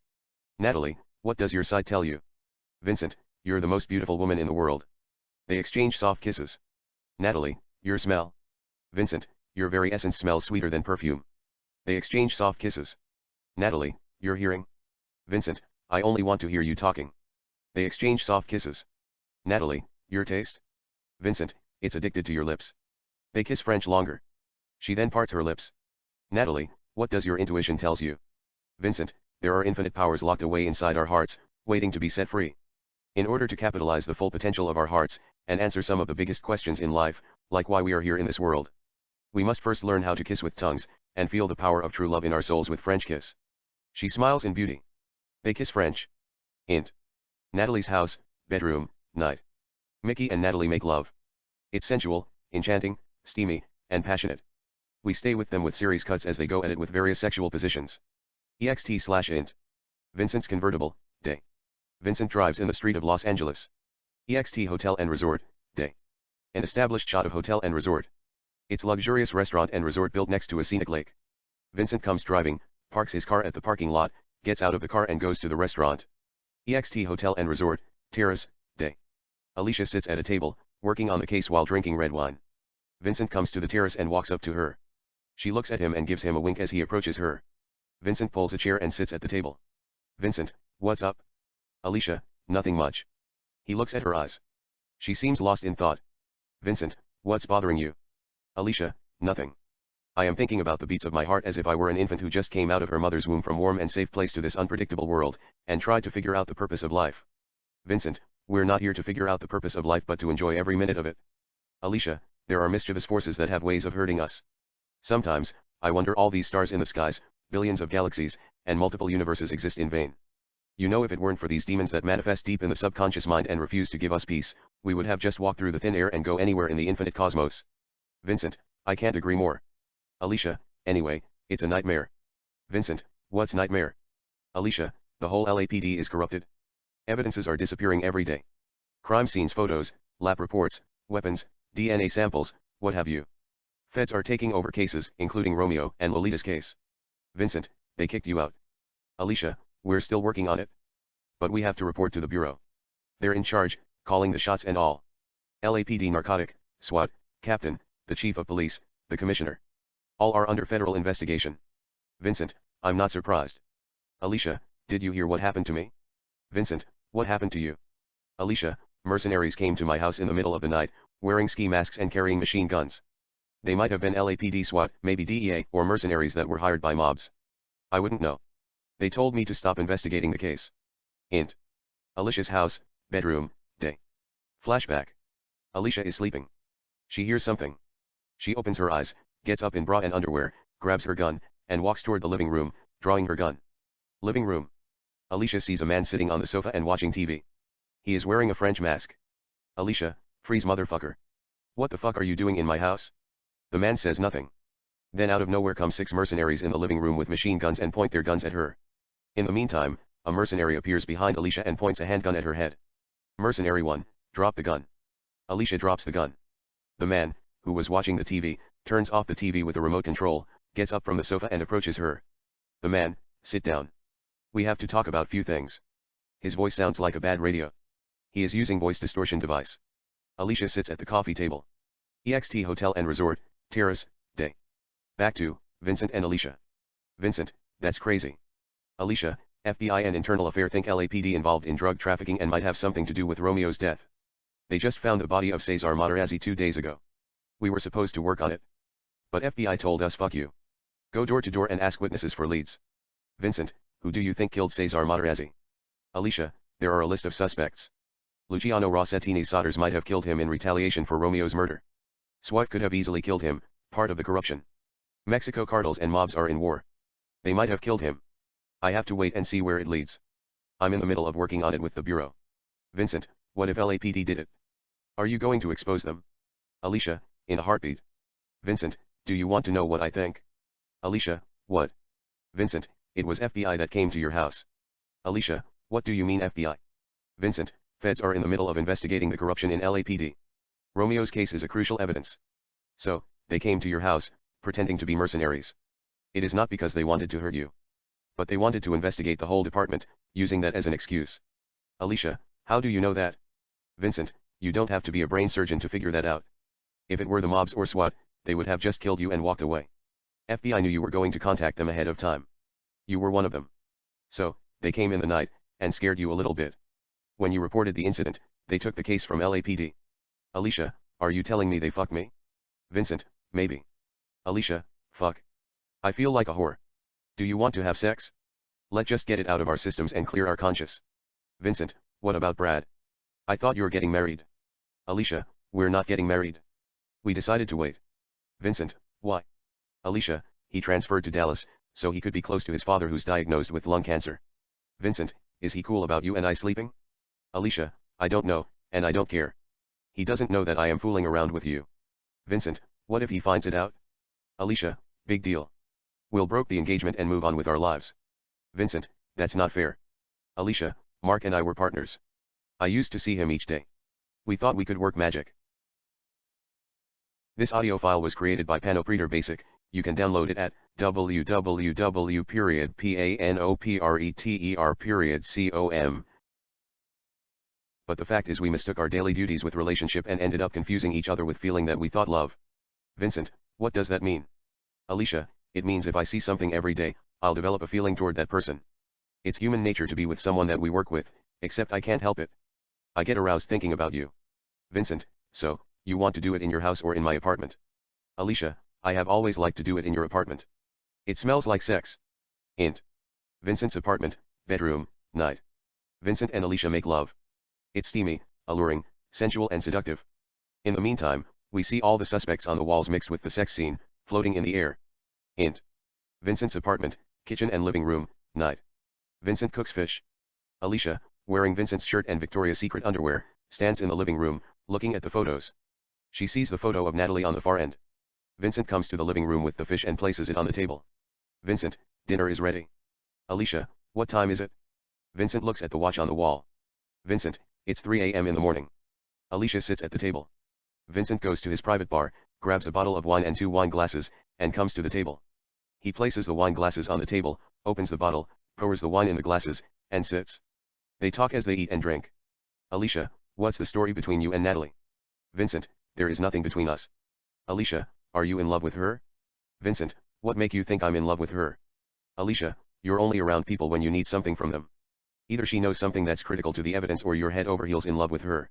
Natalie, what does your sight tell you? Vincent, you're the most beautiful woman in the world. They exchange soft kisses. Natalie, your smell. Vincent, your very essence smells sweeter than perfume. They exchange soft kisses. Natalie, your hearing. Vincent, I only want to hear you talking. They exchange soft kisses. Natalie, your taste. Vincent, it's addicted to your lips. They kiss French longer. She then parts her lips. Natalie, what does your intuition tells you? Vincent, there are infinite powers locked away inside our hearts, waiting to be set free. In order to capitalize the full potential of our hearts, and answer some of the biggest questions in life, like why we are here in this world. We must first learn how to kiss with tongues, and feel the power of true love in our souls with French kiss. She smiles in beauty. They kiss French. Int. Natalie's house, bedroom, night. Mickey and Natalie make love. It's sensual, enchanting, steamy, and passionate. We stay with them with series cuts as they go at it with various sexual positions. EXT/int. Vincent's convertible, day. Vincent drives in the street of Los Angeles. EXT Hotel and Resort, day. An established shot of hotel and resort. It's luxurious restaurant and resort built next to a scenic lake. Vincent comes driving, parks his car at the parking lot, gets out of the car and goes to the restaurant. EXT Hotel and Resort, terrace, day. Alicia sits at a table, working on the case while drinking red wine. Vincent comes to the terrace and walks up to her. She looks at him and gives him a wink as he approaches her. Vincent pulls a chair and sits at the table. Vincent, what's up? Alicia, nothing much. He looks at her eyes. She seems lost in thought. Vincent, what's bothering you? Alicia, nothing. I am thinking about the beats of my heart as if I were an infant who just came out of her mother's womb from warm and safe place to this unpredictable world, and tried to figure out the purpose of life. Vincent, we're not here to figure out the purpose of life but to enjoy every minute of it. Alicia, there are mischievous forces that have ways of hurting us. Sometimes, I wonder all these stars in the skies, billions of galaxies, and multiple universes exist in vain. You know, if it weren't for these demons that manifest deep in the subconscious mind and refuse to give us peace, we would have just walked through the thin air and go anywhere in the infinite cosmos. Vincent, I can't agree more. Alicia, anyway, it's a nightmare. Vincent, what's nightmare? Alicia, the whole LAPD is corrupted. Evidences are disappearing every day. Crime scenes photos, lab reports, weapons, DNA samples, what have you. Feds are taking over cases, including Romeo and Lolita's case. Vincent, they kicked you out. Alicia, we're still working on it. But we have to report to the Bureau. They're in charge, calling the shots and all. LAPD narcotic, SWAT, captain, the chief of police, the commissioner. All are under federal investigation. Vincent, I'm not surprised. Alicia, did you hear what happened to me? Vincent, what happened to you? Alicia, mercenaries came to my house in the middle of the night, wearing ski masks and carrying machine guns. They might have been LAPD SWAT, maybe DEA, or mercenaries that were hired by mobs. I wouldn't know. They told me to stop investigating the case. Int. Alicia's house, bedroom, day. Flashback. Alicia is sleeping. She hears something. She opens her eyes, gets up in bra and underwear, grabs her gun, and walks toward the living room, drawing her gun. Living room. Alicia sees a man sitting on the sofa and watching TV. He is wearing a French mask. Alicia, freeze motherfucker. What the fuck are you doing in my house? The man says nothing. Then out of nowhere come 6 mercenaries in the living room with machine guns and point their guns at her. In the meantime, a mercenary appears behind Alicia and points a handgun at her head. Mercenary 1, drop the gun. Alicia drops the gun. The man, who was watching the TV, turns off the TV with a remote control, gets up from the sofa and approaches her. The man, sit down. We have to talk about few things. His voice sounds like a bad radio. He is using voice distortion device. Alicia sits at the coffee table. EXT Hotel and Resort, terrace, day. Back to Vincent and Alicia. Vincent, that's crazy. Alicia, FBI and Internal Affair think LAPD involved in drug trafficking and might have something to do with Romeo's death. They just found the body of Cesar Materazzi 2 days ago. We were supposed to work on it. But FBI told us fuck you. Go door to door and ask witnesses for leads. Vincent, who do you think killed Cesar Materazzi? Alicia, there are a list of suspects. Luciano Rossettini Sodders might have killed him in retaliation for Romeo's murder. SWAT could have easily killed him, part of the corruption. Mexico cartels and mobs are in war. They might have killed him. I have to wait and see where it leads. I'm in the middle of working on it with the Bureau. Vincent, what if LAPD did it? Are you going to expose them? Alicia, in a heartbeat. Vincent, do you want to know what I think? Alicia, what? Vincent, it was FBI that came to your house. Alicia, what do you mean FBI? Vincent, feds are in the middle of investigating the corruption in LAPD. Romeo's case is a crucial evidence. So, they came to your house, pretending to be mercenaries. It is not because they wanted to hurt you. But they wanted to investigate the whole department, using that as an excuse. Alicia, how do you know that? Vincent, you don't have to be a brain surgeon to figure that out. If it were the mobs or SWAT, they would have just killed you and walked away. FBI knew you were going to contact them ahead of time. You were one of them. So, they came in the night, and scared you a little bit. When you reported the incident, they took the case from LAPD. Alicia, are you telling me they fucked me? Vincent, maybe. Alicia, fuck. I feel like a whore. Do you want to have sex? Let's just get it out of our systems and clear our conscience. Vincent, what about Brad? I thought you were getting married. Alicia, we're not getting married. We decided to wait. Vincent, why? Alicia, he transferred to Dallas, so he could be close to his father who's diagnosed with lung cancer. Vincent, is he cool about you and I sleeping? Alicia, I don't know, and I don't care. He doesn't know that I am fooling around with you. Vincent, what if he finds it out? Alicia, big deal. We'll broke the engagement and move on with our lives. Vincent, that's not fair. Alicia, Mark and I were partners. I used to see him each day. We thought we could work magic. This audio file was created by Panopreter Basic. You can download it at www.panopreter.com. But the fact is we mistook our daily duties with relationship and ended up confusing each other with feeling that we thought love. Vincent, what does that mean? Alicia, it means if I see something every day, I'll develop a feeling toward that person. It's human nature to be with someone that we work with, except I can't help it. I get aroused thinking about you. Vincent, so, you want to do it in your house or in my apartment? Alicia, I have always liked to do it in your apartment. It smells like sex. Int. Vincent's apartment, bedroom, night. Vincent and Alicia make love. It's steamy, alluring, sensual and seductive. In the meantime, we see all the suspects on the walls mixed with the sex scene, floating in the air. Int. Vincent's apartment, kitchen and living room, night. Vincent cooks fish. Alicia, wearing Vincent's shirt and Victoria's Secret underwear, stands in the living room, looking at the photos. She sees the photo of Natalie on the far end. Vincent comes to the living room with the fish and places it on the table. Vincent, dinner is ready. Alicia, what time is it? Vincent looks at the watch on the wall. Vincent, it's 3 a.m. in the morning. Alicia sits at the table. Vincent goes to his private bar, grabs a bottle of wine and 2 wine glasses, and comes to the table. He places the wine glasses on the table, opens the bottle, pours the wine in the glasses, and sits. They talk as they eat and drink. Alicia, what's the story between you and Natalie? Vincent, there is nothing between us. Alicia, are you in love with her? Vincent, what make you think I'm in love with her? Alicia, you're only around people when you need something from them. Either she knows something that's critical to the evidence or you're head over heels in love with her.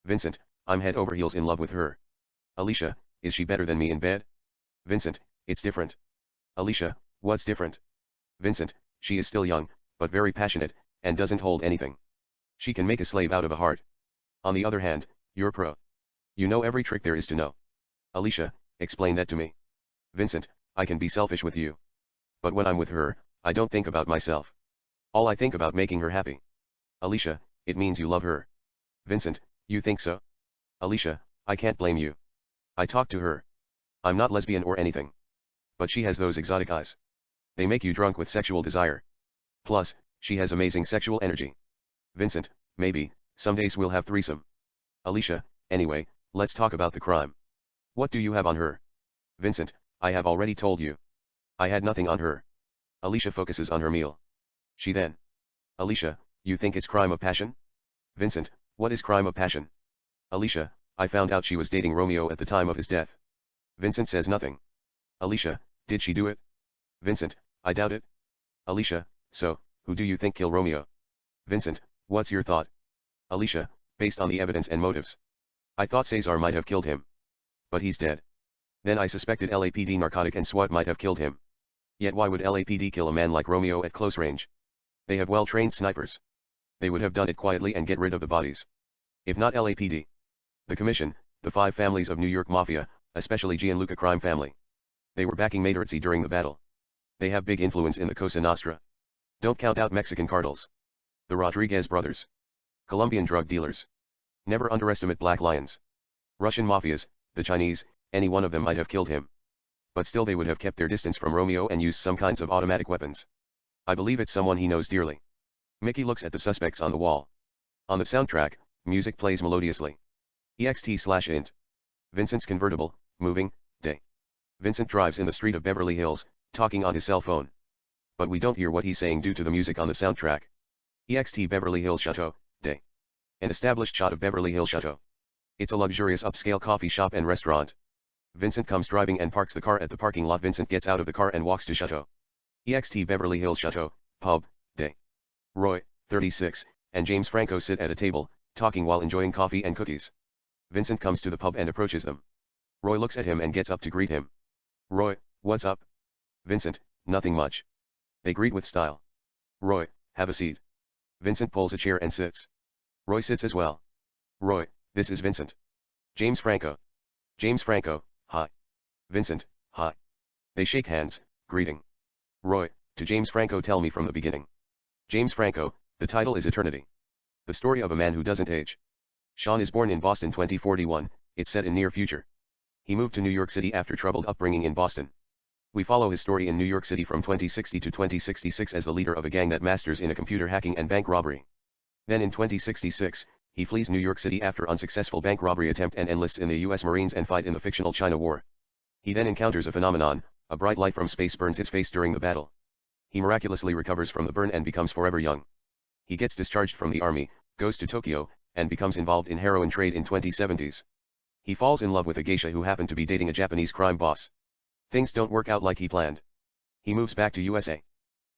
Vincent, I'm head over heels in love with her. Alicia, is she better than me in bed? Vincent, it's different. Alicia, what's different? Vincent, she is still young, but very passionate, and doesn't hold anything. She can make a slave out of a heart. On the other hand, you're pro. You know every trick there is to know. Alicia, explain that to me. Vincent, I can be selfish with you. But when I'm with her, I don't think about myself. All I think about making her happy. Alicia, it means you love her. Vincent, you think so? Alicia, I can't blame you. I talked to her. I'm not lesbian or anything. But she has those exotic eyes. They make you drunk with sexual desire. Plus, she has amazing sexual energy. Vincent, maybe, some days we'll have threesome. Alicia, anyway, let's talk about the crime. What do you have on her? Vincent, I have already told you. I had nothing on her. Alicia focuses on her meal. She then. Alicia, you think it's crime of passion? Vincent, what is crime of passion? Alicia, I found out she was dating Romeo at the time of his death. Vincent says nothing. Alicia, did she do it? Vincent, I doubt it. Alicia, so, who do you think killed Romeo? Vincent, what's your thought? Alicia, based on the evidence and motives. I thought Cesar might have killed him. But he's dead. Then I suspected LAPD narcotic and SWAT might have killed him. Yet why would LAPD kill a man like Romeo at close range? They have well-trained snipers. They would have done it quietly and get rid of the bodies. If not LAPD. The Commission, the 5 families of New York Mafia, especially Gianluca crime family. They were backing Materazzi during the battle. They have big influence in the Cosa Nostra. Don't count out Mexican cartels. The Rodriguez brothers. Colombian drug dealers. Never underestimate black lions. Russian mafias, the Chinese, any one of them might have killed him. But still they would have kept their distance from Romeo and used some kinds of automatic weapons. I believe it's someone he knows dearly. Mickey looks at the suspects on the wall. On the soundtrack, music plays melodiously. EXT/int. Vincent's convertible, moving, day. Vincent drives in the street of Beverly Hills, talking on his cell phone. But we don't hear what he's saying due to the music on the soundtrack. EXT Beverly Hills Chateau, day. An established shot of Beverly Hills Chateau. It's a luxurious upscale coffee shop and restaurant. Vincent comes driving and parks the car at the parking lot. Vincent gets out of the car and walks to Chateau. EXT Beverly Hills Chateau, pub, day. Roy, 36, and James Franco sit at a table, talking while enjoying coffee and cookies. Vincent comes to the pub and approaches them. Roy looks at him and gets up to greet him. Roy, what's up? Vincent, nothing much. They greet with style. Roy, have a seat. Vincent pulls a chair and sits. Roy sits as well. Roy, this is Vincent. James Franco. James Franco, hi. Vincent, hi. They shake hands, greeting. Roy, to James Franco, tell me from the beginning. James Franco, the title is Eternity. The story of a man who doesn't age. Sean is born in Boston 2041, it's set in near future. He moved to New York City after troubled upbringing in Boston. We follow his story in New York City from 2060 to 2066 as the leader of a gang that masters in a computer hacking and bank robbery. Then in 2066, he flees New York City after unsuccessful bank robbery attempt and enlists in the US Marines and fight in the fictional China War. He then encounters a phenomenon, a bright light from space burns his face during the battle. He miraculously recovers from the burn and becomes forever young. He gets discharged from the army, goes to Tokyo, and becomes involved in heroin trade in 2070s. He falls in love with a geisha who happened to be dating a Japanese crime boss. Things don't work out like he planned. He moves back to USA.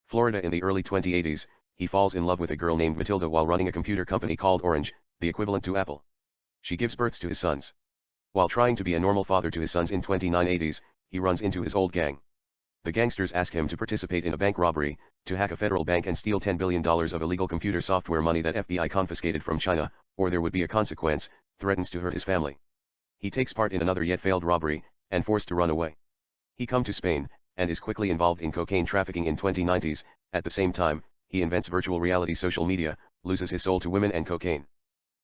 Florida in the early 2080s, he falls in love with a girl named Matilda while running a computer company called Orange, the equivalent to Apple. She gives birth to his sons. While trying to be a normal father to his sons in 2980s, he runs into his old gang. The gangsters ask him to participate in a bank robbery, to hack a federal bank and steal $10 billion of illegal computer software money that FBI confiscated from China, or there would be a consequence, threatens to hurt his family. He takes part in another yet failed robbery, and forced to run away. He comes to Spain, and is quickly involved in cocaine trafficking in 2090s, at the same time, he invents virtual reality social media, loses his soul to women and cocaine.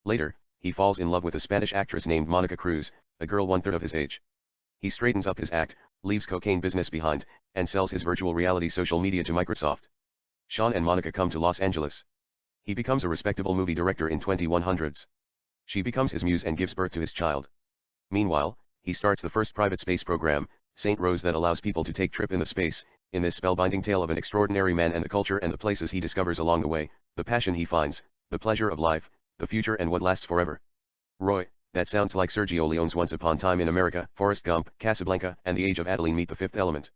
Later, he falls in love with a Spanish actress named Monica Cruz, a girl 1/3 of his age. He straightens up his act, leaves cocaine business behind, and sells his virtual reality social media to Microsoft. Sean and Monica come to Los Angeles. He becomes a respectable movie director in 2100s. She becomes his muse and gives birth to his child. Meanwhile, he starts the first private space program, St. Rose, that allows people to take trip in the space, in this spellbinding tale of an extraordinary man and the culture and the places he discovers along the way, the passion he finds, the pleasure of life, the future and what lasts forever. Roy, that sounds like Sergio Leone's Once Upon a Time in America, Forrest Gump, Casablanca, and The Age of Adeline meet The Fifth Element.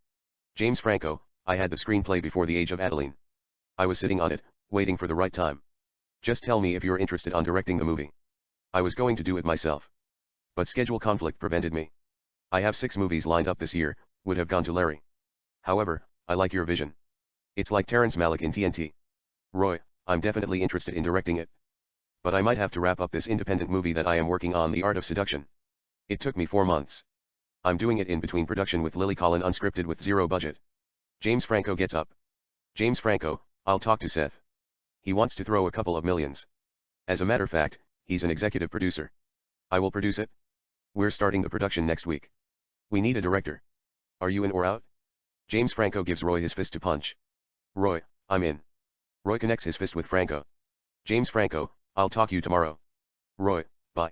James Franco, I had the screenplay before The Age of Adeline. I was sitting on it, waiting for the right time. Just tell me if you're interested on directing the movie. I was going to do it myself. But schedule conflict prevented me. I have 6 movies lined up this year, would have gone to Larry. However, I like your vision. It's like Terrence Malick in TNT. Roy, I'm definitely interested in directing it. But I might have to wrap up this independent movie that I am working on, The Art of Seduction. It took me 4 months. I'm doing it in between production with Lily Collin, unscripted with 0 budget. James Franco gets up. James Franco, I'll talk to Seth. He wants to throw a couple of millions. As a matter of fact, he's an executive producer. I will produce it. We're starting the production next week. We need a director. Are you in or out? James Franco gives Roy his fist to punch. Roy, I'm in. Roy connects his fist with Franco. James Franco, I'll talk you tomorrow. Roy, bye.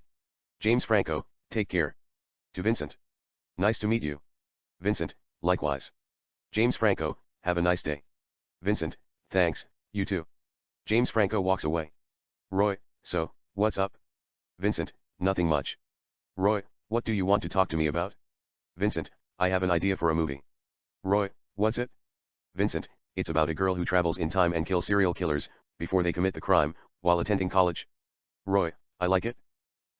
James Franco, take care. To Vincent. Nice to meet you. Vincent, likewise. James Franco, have a nice day. Vincent, thanks, you too. James Franco walks away. Roy, so, what's up? Vincent, nothing much. Roy, what do you want to talk to me about? Vincent, I have an idea for a movie. Roy, what's it? Vincent, it's about a girl who travels in time and kills serial killers, before they commit the crime, while attending college. Roy, I like it.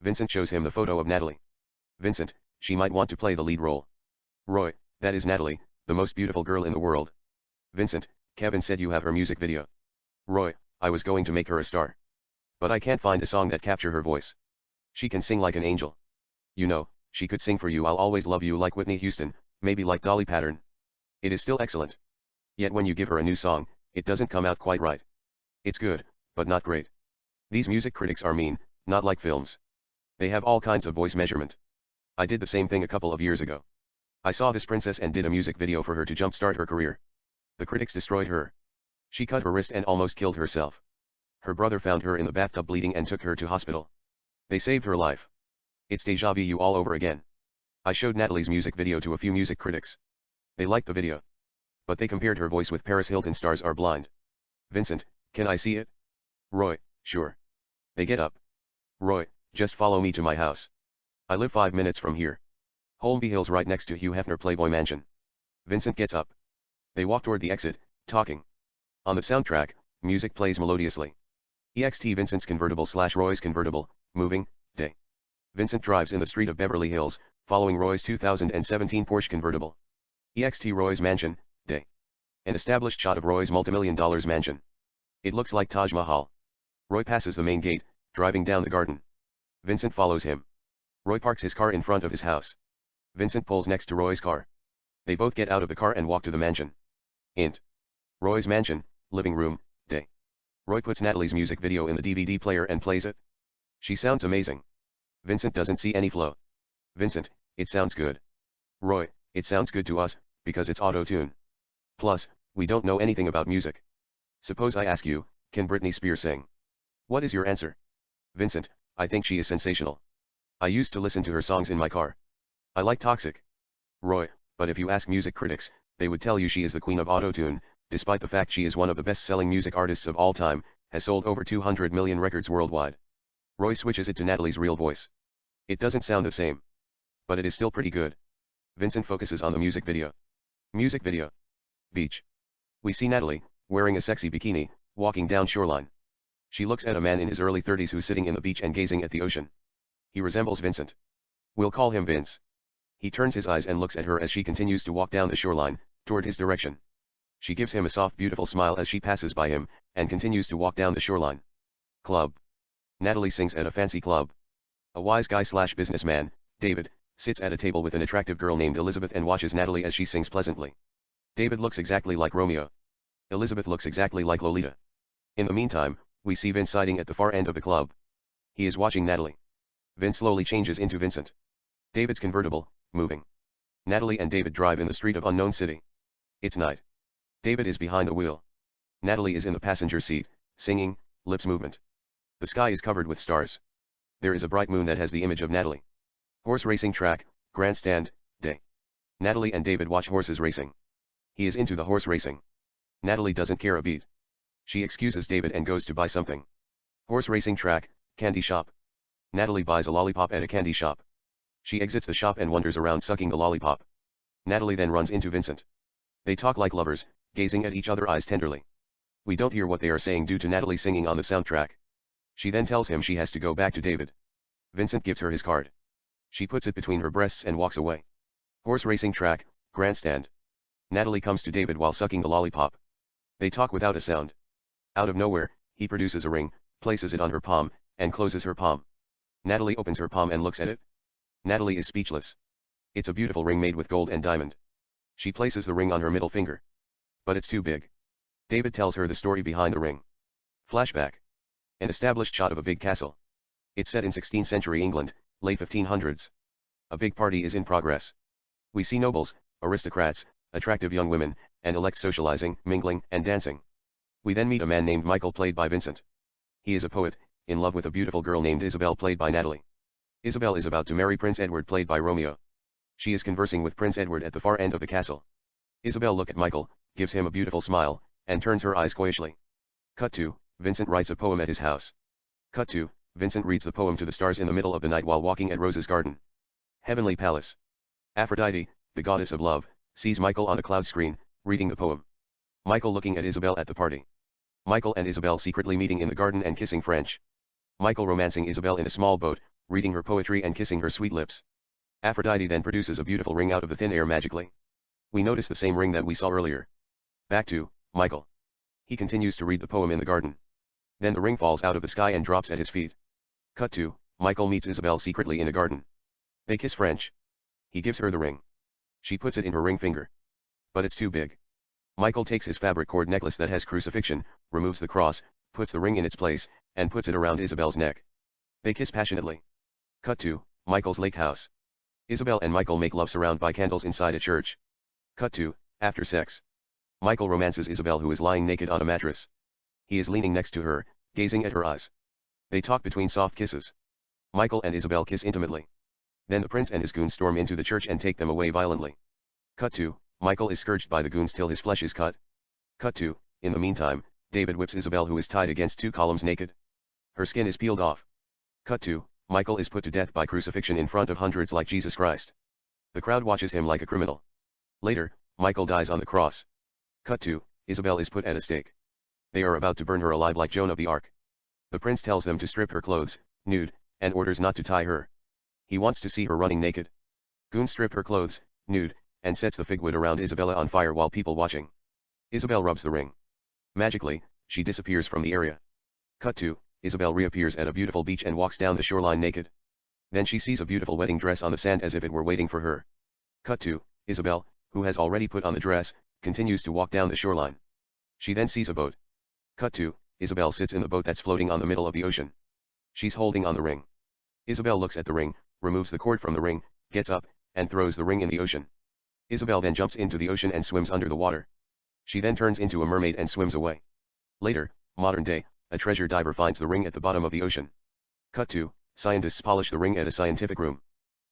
Vincent shows him the photo of Natalie. Vincent, she might want to play the lead role. Roy, that is Natalie, the most beautiful girl in the world. Vincent, Kevin said you have her music video. Roy, I was going to make her a star. But I can't find a song that capture her voice. She can sing like an angel. You know, she could sing for you I'll Always Love You like Whitney Houston, maybe like Dolly Parton. It is still excellent. Yet when you give her a new song, it doesn't come out quite right. It's good, but not great. These music critics are mean, not like films. They have all kinds of voice measurement. I did the same thing a couple of years ago. I saw this princess and did a music video for her to jumpstart her career. The critics destroyed her. She cut her wrist and almost killed herself. Her brother found her in the bathtub bleeding and took her to hospital. They saved her life. It's déjà vu all over again. I showed Natalie's music video to a few music critics. They liked the video. But they compared her voice with Paris Hilton Stars Are Blind. Vincent, can I see it? Roy, sure. They get up. Roy, just follow me to my house. I live 5 minutes from here. Holmby Hill's right next to Hugh Hefner Playboy Mansion. Vincent gets up. They walk toward the exit, talking. On the soundtrack, music plays melodiously. EXT Vincent's convertible / Roy's convertible, moving, day. Vincent drives in the street of Beverly Hills, following Roy's 2017 Porsche convertible. EXT Roy's mansion, day. An established shot of Roy's multimillion-dollar mansion. It looks like Taj Mahal. Roy passes the main gate, driving down the garden. Vincent follows him. Roy parks his car in front of his house. Vincent pulls next to Roy's car. They both get out of the car and walk to the mansion. Int. Roy's mansion, living room, day. Roy puts Natalie's music video in the DVD player and plays it. She sounds amazing. Vincent doesn't see any flow. Vincent, it sounds good. Roy, it sounds good to us, because it's auto-tune. Plus, we don't know anything about music. Suppose I ask you, can Britney Spears sing? What is your answer? Vincent, I think she is sensational. I used to listen to her songs in my car. I like Toxic. Roy, but if you ask music critics, they would tell you she is the queen of auto-tune, despite the fact she is one of the best-selling music artists of all time, has sold over 200 million records worldwide. Roy switches it to Natalie's real voice. It doesn't sound the same. But it is still pretty good. Vincent focuses on the music video. Music video. Beach. We see Natalie, wearing a sexy bikini, walking down shoreline. She looks at a man in his early 30s who's sitting in the beach and gazing at the ocean. He resembles Vincent. We'll call him Vince. He turns his eyes and looks at her as she continues to walk down the shoreline, toward his direction. She gives him a soft beautiful smile as she passes by him, and continues to walk down the shoreline. Club. Natalie sings at a fancy club. A wise guy/businessman, David, sits at a table with an attractive girl named Elizabeth and watches Natalie as she sings pleasantly. David looks exactly like Romeo. Elizabeth looks exactly like Lolita. In the meantime, we see Vince sitting at the far end of the club. He is watching Natalie. Vince slowly changes into Vincent. David's convertible, moving. Natalie and David drive in the street of unknown city. It's night. David is behind the wheel. Natalie is in the passenger seat, singing, lips movement. The sky is covered with stars. There is a bright moon that has the image of Natalie. Horse racing track, grandstand, day. Natalie and David watch horses racing. He is into the horse racing. Natalie doesn't care a beat. She excuses David and goes to buy something. Horse racing track, candy shop. Natalie buys a lollipop at a candy shop. She exits the shop and wanders around sucking the lollipop. Natalie then runs into Vincent. They talk like lovers, gazing at each other's eyes tenderly. We don't hear what they are saying due to Natalie singing on the soundtrack. She then tells him she has to go back to David. Vincent gives her his card. She puts it between her breasts and walks away. Horse racing track, grandstand. Natalie comes to David while sucking the lollipop. They talk without a sound. Out of nowhere, he produces a ring, places it on her palm, and closes her palm. Natalie opens her palm and looks at it. Natalie is speechless. It's a beautiful ring made with gold and diamond. She places the ring on her middle finger. But it's too big. David tells her the story behind the ring. Flashback. An established shot of a big castle. It's set in 16th century England, late 1500s. A big party is in progress. We see nobles, aristocrats, attractive young women, and elects socializing, mingling, and dancing. We then meet a man named Michael played by Vincent. He is a poet, in love with a beautiful girl named Isabel played by Natalie. Isabel is about to marry Prince Edward played by Romeo. She is conversing with Prince Edward at the far end of the castle. Isabel looks at Michael, gives him a beautiful smile, and turns her eyes coyishly. Cut to, Vincent writes a poem at his house. Cut to, Vincent reads the poem to the stars in the middle of the night while walking at Rose's garden. Heavenly Palace. Aphrodite, the goddess of love, sees Michael on a cloud screen, reading the poem. Michael looking at Isabel at the party. Michael and Isabel secretly meeting in the garden and kissing French. Michael romancing Isabel in a small boat, reading her poetry and kissing her sweet lips. Aphrodite then produces a beautiful ring out of the thin air magically. We notice the same ring that we saw earlier. Back to Michael. He continues to read the poem in the garden. Then the ring falls out of the sky and drops at his feet. Cut to, Michael meets Isabel secretly in a garden. They kiss French. He gives her the ring. She puts it in her ring finger. But it's too big. Michael takes his fabric cord necklace that has crucifixion, removes the cross, puts the ring in its place, and puts it around Isabel's neck. They kiss passionately. Cut to, Michael's lake house. Isabel and Michael make love surrounded by candles inside a church. Cut to, after sex. Michael romances Isabel who is lying naked on a mattress. He is leaning next to her, gazing at her eyes. They talk between soft kisses. Michael and Isabel kiss intimately. Then the prince and his goons storm into the church and take them away violently. Cut to, Michael is scourged by the goons till his flesh is cut. Cut to, in the meantime, David whips Isabel who is tied against two columns naked. Her skin is peeled off. Cut to, Michael is put to death by crucifixion in front of hundreds like Jesus Christ. The crowd watches him like a criminal. Later, Michael dies on the cross. Cut to, Isabel is put at a stake. They are about to burn her alive like Joan of the Ark. The prince tells them to strip her clothes, nude, and orders not to tie her. He wants to see her running naked. Goons strip her clothes, nude, and sets the figwood around Isabella on fire while people watching. Isabel rubs the ring. Magically, she disappears from the area. Cut to, Isabel reappears at a beautiful beach and walks down the shoreline naked. Then she sees a beautiful wedding dress on the sand as if it were waiting for her. Cut to Isabel, who has already put on the dress, continues to walk down the shoreline. She then sees a boat. Cut to Isabel sits in the boat that's floating on the middle of the ocean. She's holding on the ring. Isabel looks at the ring, removes the cord from the ring, gets up, and throws the ring in the ocean. Isabel then jumps into the ocean and swims under the water. She then turns into a mermaid and swims away. Later, modern day, a treasure diver finds the ring at the bottom of the ocean. Cut to scientists polish the ring at a scientific room.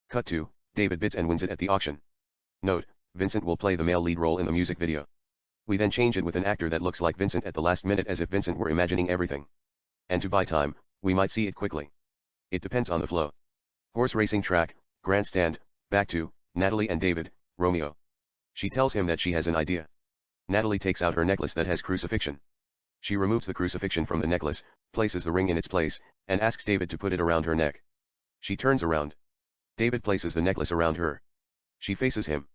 Cut to David bids and wins it at the auction. Note, Vincent will play the male lead role in the music video. We then change it with an actor that looks like Vincent at the last minute as if Vincent were imagining everything. And to buy time, we might see it quickly. It depends on the flow. Horse racing track, grandstand, back to Natalie and David, Romeo. She tells him that she has an idea. Natalie takes out her necklace that has crucifixion. She removes the crucifixion from the necklace, places the ring in its place, and asks David to put it around her neck. She turns around. David places the necklace around her. She faces him.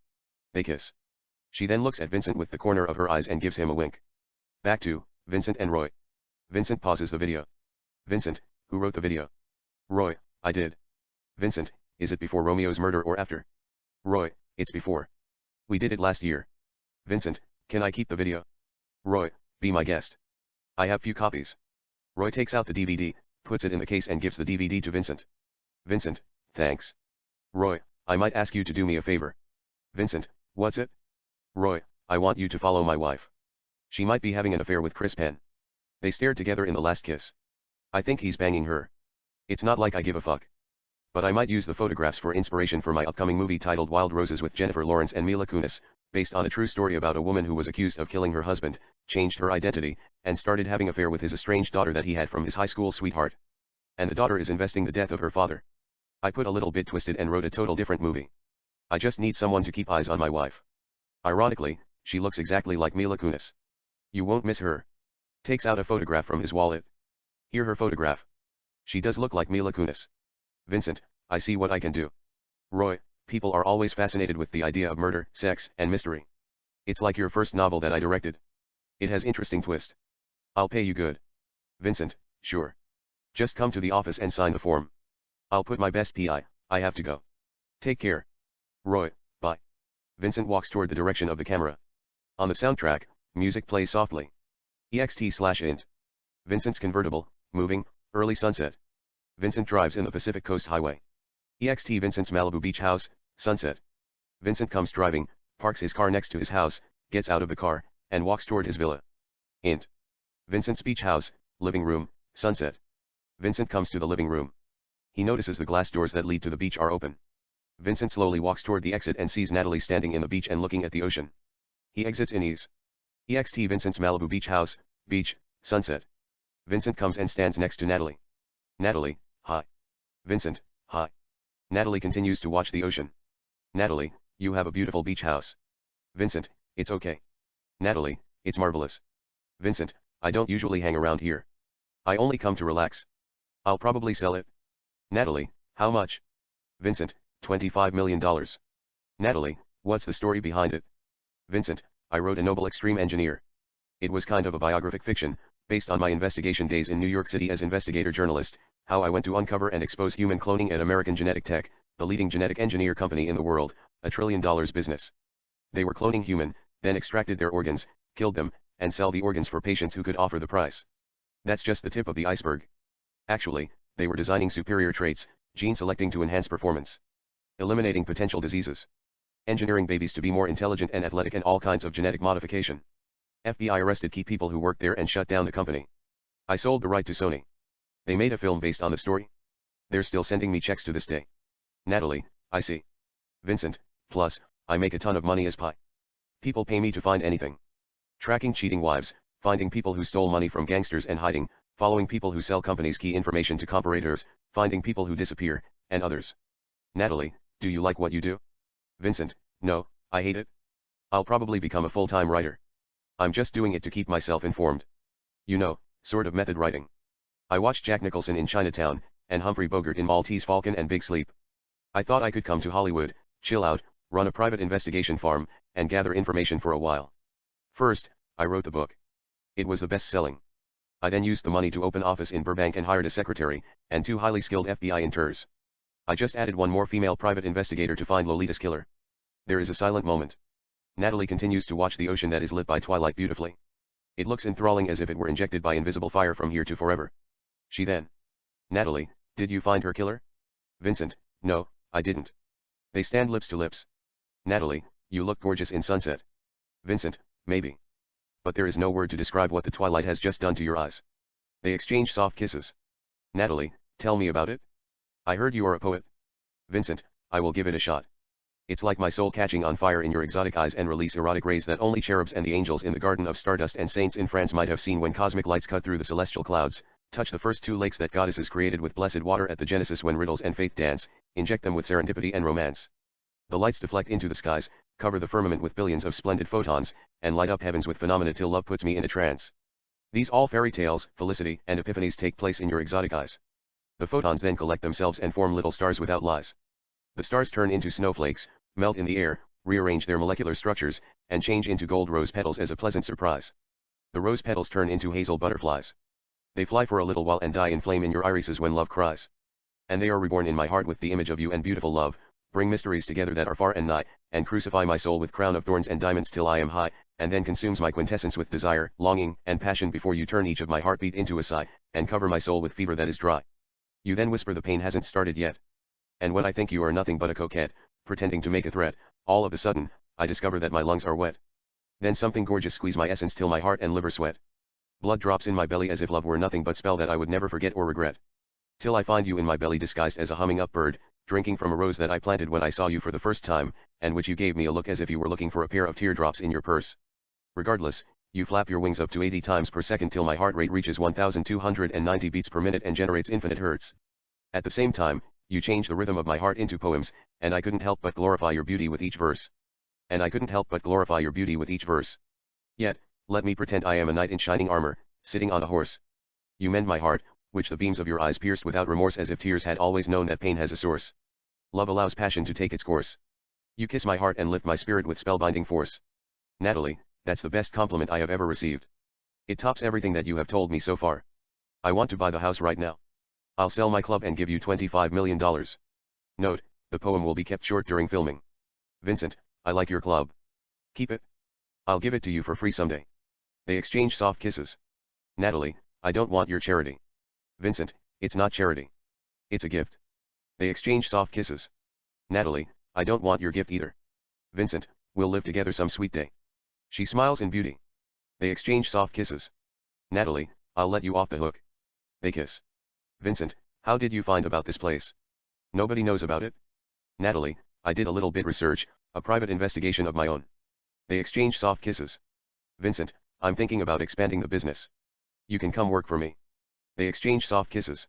They kiss. She then looks at Vincent with the corner of her eyes and gives him a wink. Back to Vincent and Roy. Vincent pauses the video. Vincent, who wrote the video? Roy, I did. Vincent, is it before Romeo's murder or after? Roy, it's before. We did it last year. Vincent, can I keep the video? Roy, be my guest. I have few copies. Roy takes out the DVD, puts it in the case and gives the DVD to Vincent. Vincent, thanks. Roy, I might ask you to do me a favor. Vincent, what's it? Roy, I want you to follow my wife. She might be having an affair with Chris Penn. They stared together in the last kiss. I think he's banging her. It's not like I give a fuck. But I might use the photographs for inspiration for my upcoming movie titled Wild Roses with Jennifer Lawrence and Mila Kunis, based on a true story about a woman who was accused of killing her husband, changed her identity, and started having an affair with his estranged daughter that he had from his high school sweetheart. And the daughter is investing the death of her father. I put a little bit twisted and wrote a total different movie. I just need someone to keep eyes on my wife. Ironically, she looks exactly like Mila Kunis. You won't miss her. Takes out a photograph from his wallet. Here her photograph. She does look like Mila Kunis. Vincent, I see what I can do. Roy, people are always fascinated with the idea of murder, sex, and mystery. It's like your first novel that I directed. It has interesting twist. I'll pay you good. Vincent, sure. Just come to the office and sign the form. I'll put my best PI, I have to go. Take care. Roy, bye. Vincent walks toward the direction of the camera. On the soundtrack, music plays softly. EXT/int. Vincent's convertible, moving, early sunset. Vincent drives in the Pacific Coast Highway. EXT Vincent's Malibu beach house, sunset. Vincent comes driving, parks his car next to his house, gets out of the car, and walks toward his villa. Int. Vincent's beach house, living room, sunset. Vincent comes to the living room. He notices the glass doors that lead to the beach are open. Vincent slowly walks toward the exit and sees Natalie standing in the beach and looking at the ocean. He exits in ease. EXT Vincent's Malibu beach house, beach, sunset. Vincent comes and stands next to Natalie. Natalie, hi. Vincent, hi. Natalie continues to watch the ocean. Natalie, you have a beautiful beach house. Vincent, it's okay. Natalie, it's marvelous. Vincent, I don't usually hang around here. I only come to relax. I'll probably sell it. Natalie, how much? Vincent, $25 million. Natalie, what's the story behind it? Vincent, I wrote a Noble Extreme Engineer. It was kind of a biographic fiction, based on my investigation days in New York City as investigator journalist, how I went to uncover and expose human cloning at American Genetic Tech, the leading genetic engineer company in the world, $1 trillion business. They were cloning human, then extracted their organs, killed them, and sell the organs for patients who could offer the price. That's just the tip of the iceberg. Actually, they were designing superior traits, gene selecting to enhance performance. Eliminating potential diseases. Engineering babies to be more intelligent and athletic and all kinds of genetic modification. FBI arrested key people who worked there and shut down the company. I sold the right to Sony. They made a film based on the story. They're still sending me checks to this day. Natalie, I see. Vincent, plus, I make a ton of money as pie. People pay me to find anything. Tracking cheating wives, finding people who stole money from gangsters and hiding, following people who sell companies' key information to comparators, finding people who disappear, and others. Natalie, do you like what you do? Vincent, no, I hate it. I'll probably become a full-time writer. I'm just doing it to keep myself informed. You know, sort of method writing. I watched Jack Nicholson in Chinatown, and Humphrey Bogart in Maltese Falcon and Big Sleep. I thought I could come to Hollywood, chill out, run a private investigation farm, and gather information for a while. First, I wrote the book. It was the best-selling. I then used the money to open office in Burbank and hired a secretary, and 2 highly skilled FBI interns. I just added one more female private investigator to find Lolita's killer. There is a silent moment. Natalie continues to watch the ocean that is lit by twilight beautifully. It looks enthralling, as if it were injected by invisible fire from here to forever. She then. Natalie, did you find her killer? Vincent, no, I didn't. They stand lips to lips. Natalie, you look gorgeous in sunset. Vincent, maybe. But there is no word to describe what the twilight has just done to your eyes. They exchange soft kisses. Natalie, tell me about it. I heard you are a poet. Vincent, I will give it a shot. It's like my soul catching on fire in your exotic eyes and release erotic rays that only cherubs and the angels in the Garden of Stardust and saints in France might have seen when cosmic lights cut through the celestial clouds, touch the first two lakes that goddesses created with blessed water at the Genesis when riddles and faith dance, inject them with serendipity and romance. The lights deflect into the skies, cover the firmament with billions of splendid photons, and light up heavens with phenomena till love puts me in a trance. These all fairy tales, felicity, and epiphanies take place in your exotic eyes. The photons then collect themselves and form little stars without lies. The stars turn into snowflakes, melt in the air, rearrange their molecular structures, and change into gold rose petals as a pleasant surprise. The rose petals turn into hazel butterflies. They fly for a little while and die in flame in your irises when love cries. And they are reborn in my heart with the image of you and beautiful love, bring mysteries together that are far and nigh, and crucify my soul with crown of thorns and diamonds till I am high, and then consumes my quintessence with desire, longing, and passion before you turn each of my heartbeat into a sigh, and cover my soul with fever that is dry. You then whisper the pain hasn't started yet. And when I think you are nothing but a coquette, pretending to make a threat, all of a sudden, I discover that my lungs are wet. Then something gorgeous squeeze my essence till my heart and liver sweat. Blood drops in my belly as if love were nothing but spell that I would never forget or regret. Till I find you in my belly disguised as a humming up bird, drinking from a rose that I planted when I saw you for the first time, and which you gave me a look as if you were looking for a pair of teardrops in your purse. Regardless, you flap your wings up to 80 times per second till my heart rate reaches 1290 beats per minute and generates infinite hertz. At the same time, you change the rhythm of my heart into poems, and I couldn't help but glorify your beauty with each verse. And I couldn't help but glorify your beauty with each verse. Yet, let me pretend I am a knight in shining armor, sitting on a horse. You mend my heart, which the beams of your eyes pierced without remorse as if tears had always known that pain has a source. Love allows passion to take its course. You kiss my heart and lift my spirit with spellbinding force. Natalie, that's the best compliment I have ever received. It tops everything that you have told me so far. I want to buy the house right now. I'll sell my club and give you $25 million. Note, the poem will be kept short during filming. Vincent, I like your club. Keep it. I'll give it to you for free someday. They exchange soft kisses. Natalie, I don't want your charity. Vincent, it's not charity. It's a gift. They exchange soft kisses. Natalie, I don't want your gift either. Vincent, we'll live together some sweet day. She smiles in beauty. They exchange soft kisses. Natalie, I'll let you off the hook. They kiss. Vincent, how did you find about this place? Nobody knows about it? Natalie, I did a little bit research, a private investigation of my own. They exchange soft kisses. Vincent, I'm thinking about expanding the business. You can come work for me. They exchange soft kisses.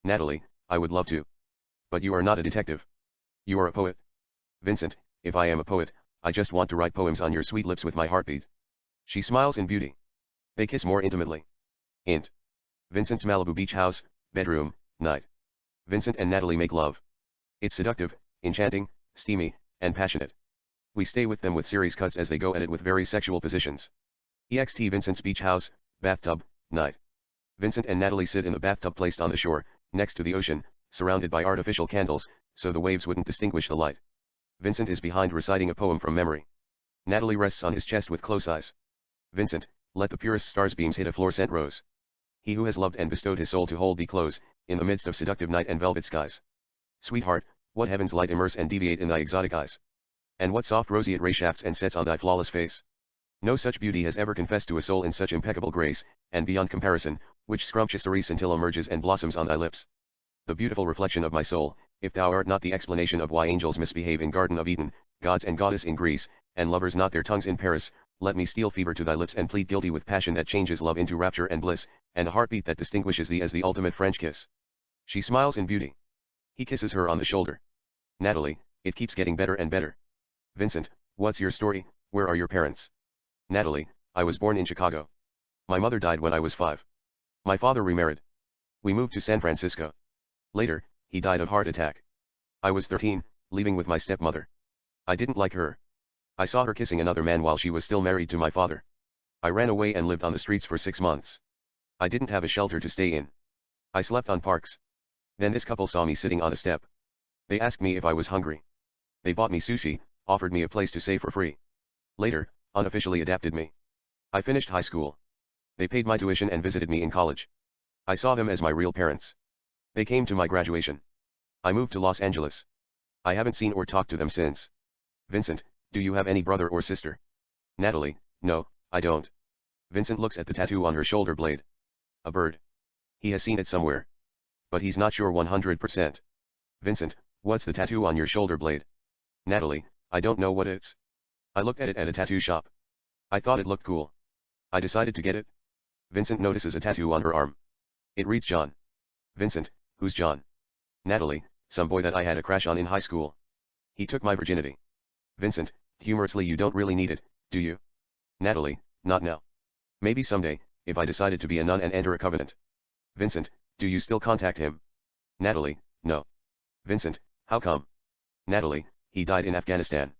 Natalie, I would love to. But you are not a detective. You are a poet. Vincent, if I am a poet, I just want to write poems on your sweet lips with my heartbeat. She smiles in beauty. They kiss more intimately. Int. Vincent's Malibu beach house, bedroom, night. Vincent and Natalie make love. It's seductive, enchanting, steamy, and passionate. We stay with them with series cuts as they go at it with very sexual positions. EXT Vincent's beach house, bathtub, night. Vincent and Natalie sit in the bathtub placed on the shore, next to the ocean, surrounded by artificial candles, so the waves wouldn't distinguish the light. Vincent is behind reciting a poem from memory. Natalie rests on his chest with close eyes. Vincent, let the purest star's beams hit a fluorescent rose. He who has loved and bestowed his soul to hold thee close, in the midst of seductive night and velvet skies. Sweetheart, what heaven's light immerse and deviate in thy exotic eyes? And what soft roseate ray shafts and sets on thy flawless face? No such beauty has ever confessed to a soul in such impeccable grace, and beyond comparison, which scrumptious cerise until emerges and blossoms on thy lips. The beautiful reflection of my soul, if thou art not the explanation of why angels misbehave in Garden of Eden, gods and goddess in Greece, and lovers not their tongues in Paris, let me steal fever to thy lips and plead guilty with passion that changes love into rapture and bliss, and a heartbeat that distinguishes thee as the ultimate French kiss. She smiles in beauty. He kisses her on the shoulder. Natalie, it keeps getting better and better. Vincent, what's your story, where are your parents? Natalie, I was born in Chicago. My mother died when I was 5. My father remarried. We moved to San Francisco. Later, he died of heart attack. I was 13, leaving with my stepmother. I didn't like her. I saw her kissing another man while she was still married to my father. I ran away and lived on the streets for 6 months. I didn't have a shelter to stay in. I slept on parks. Then this couple saw me sitting on a step. They asked me if I was hungry. They bought me sushi, offered me a place to stay for free. Later, unofficially adopted me. I finished high school. They paid my tuition and visited me in college. I saw them as my real parents. They came to my graduation. I moved to Los Angeles. I haven't seen or talked to them since. Vincent, do you have any brother or sister? Natalie, no, I don't. Vincent looks at the tattoo on her shoulder blade. A bird. He has seen it somewhere. But he's not sure 100%. Vincent, what's the tattoo on your shoulder blade? Natalie, I don't know what it's. I looked at it at a tattoo shop. I thought it looked cool. I decided to get it. Vincent notices a tattoo on her arm. It reads John. Vincent, who's John? Natalie, some boy that I had a crush on in high school. He took my virginity. Vincent, humorously, you don't really need it, do you? Natalie, not now. Maybe someday, if I decided to be a nun and enter a covenant. Vincent, do you still contact him? Natalie, no. Vincent, how come? Natalie, he died in Afghanistan.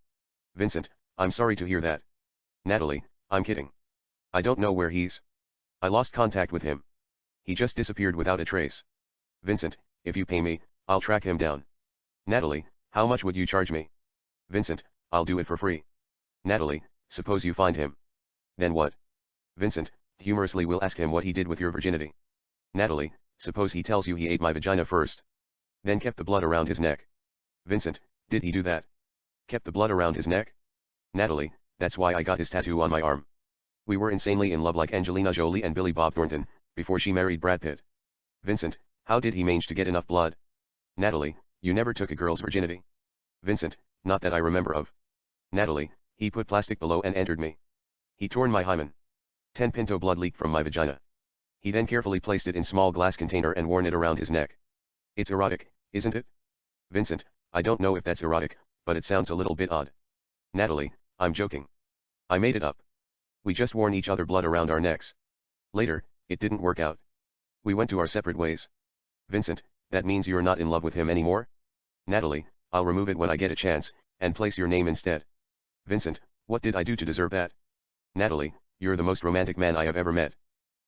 Vincent, I'm sorry to hear that. Natalie, I'm kidding. I don't know where he's. I lost contact with him. He just disappeared without a trace. Vincent, if you pay me, I'll track him down. Natalie, how much would you charge me? Vincent, I'll do it for free. Natalie, suppose you find him. Then what? Vincent, humorously, will ask him what he did with your virginity. Natalie, suppose he tells you he ate my vagina first. Then kept the blood around his neck. Vincent, did he do that? Kept the blood around his neck? Natalie, that's why I got his tattoo on my arm. We were insanely in love like Angelina Jolie and Billy Bob Thornton, before she married Brad Pitt. Vincent, how did he manage to get enough blood? Natalie, you never took a girl's virginity. Vincent, not that I remember of. Natalie, he put plastic below and entered me. He torn my hymen. 10 pinto blood leaked from my vagina. He then carefully placed it in small glass container and worn it around his neck. It's erotic, isn't it? Vincent, I don't know if that's erotic, but it sounds a little bit odd. Natalie, I'm joking. I made it up. We just worn each other blood around our necks. Later, it didn't work out. We went to our separate ways. Vincent, that means you're not in love with him anymore? Natalie, I'll remove it when I get a chance, and place your name instead. Vincent, what did I do to deserve that? Natalie, you're the most romantic man I have ever met.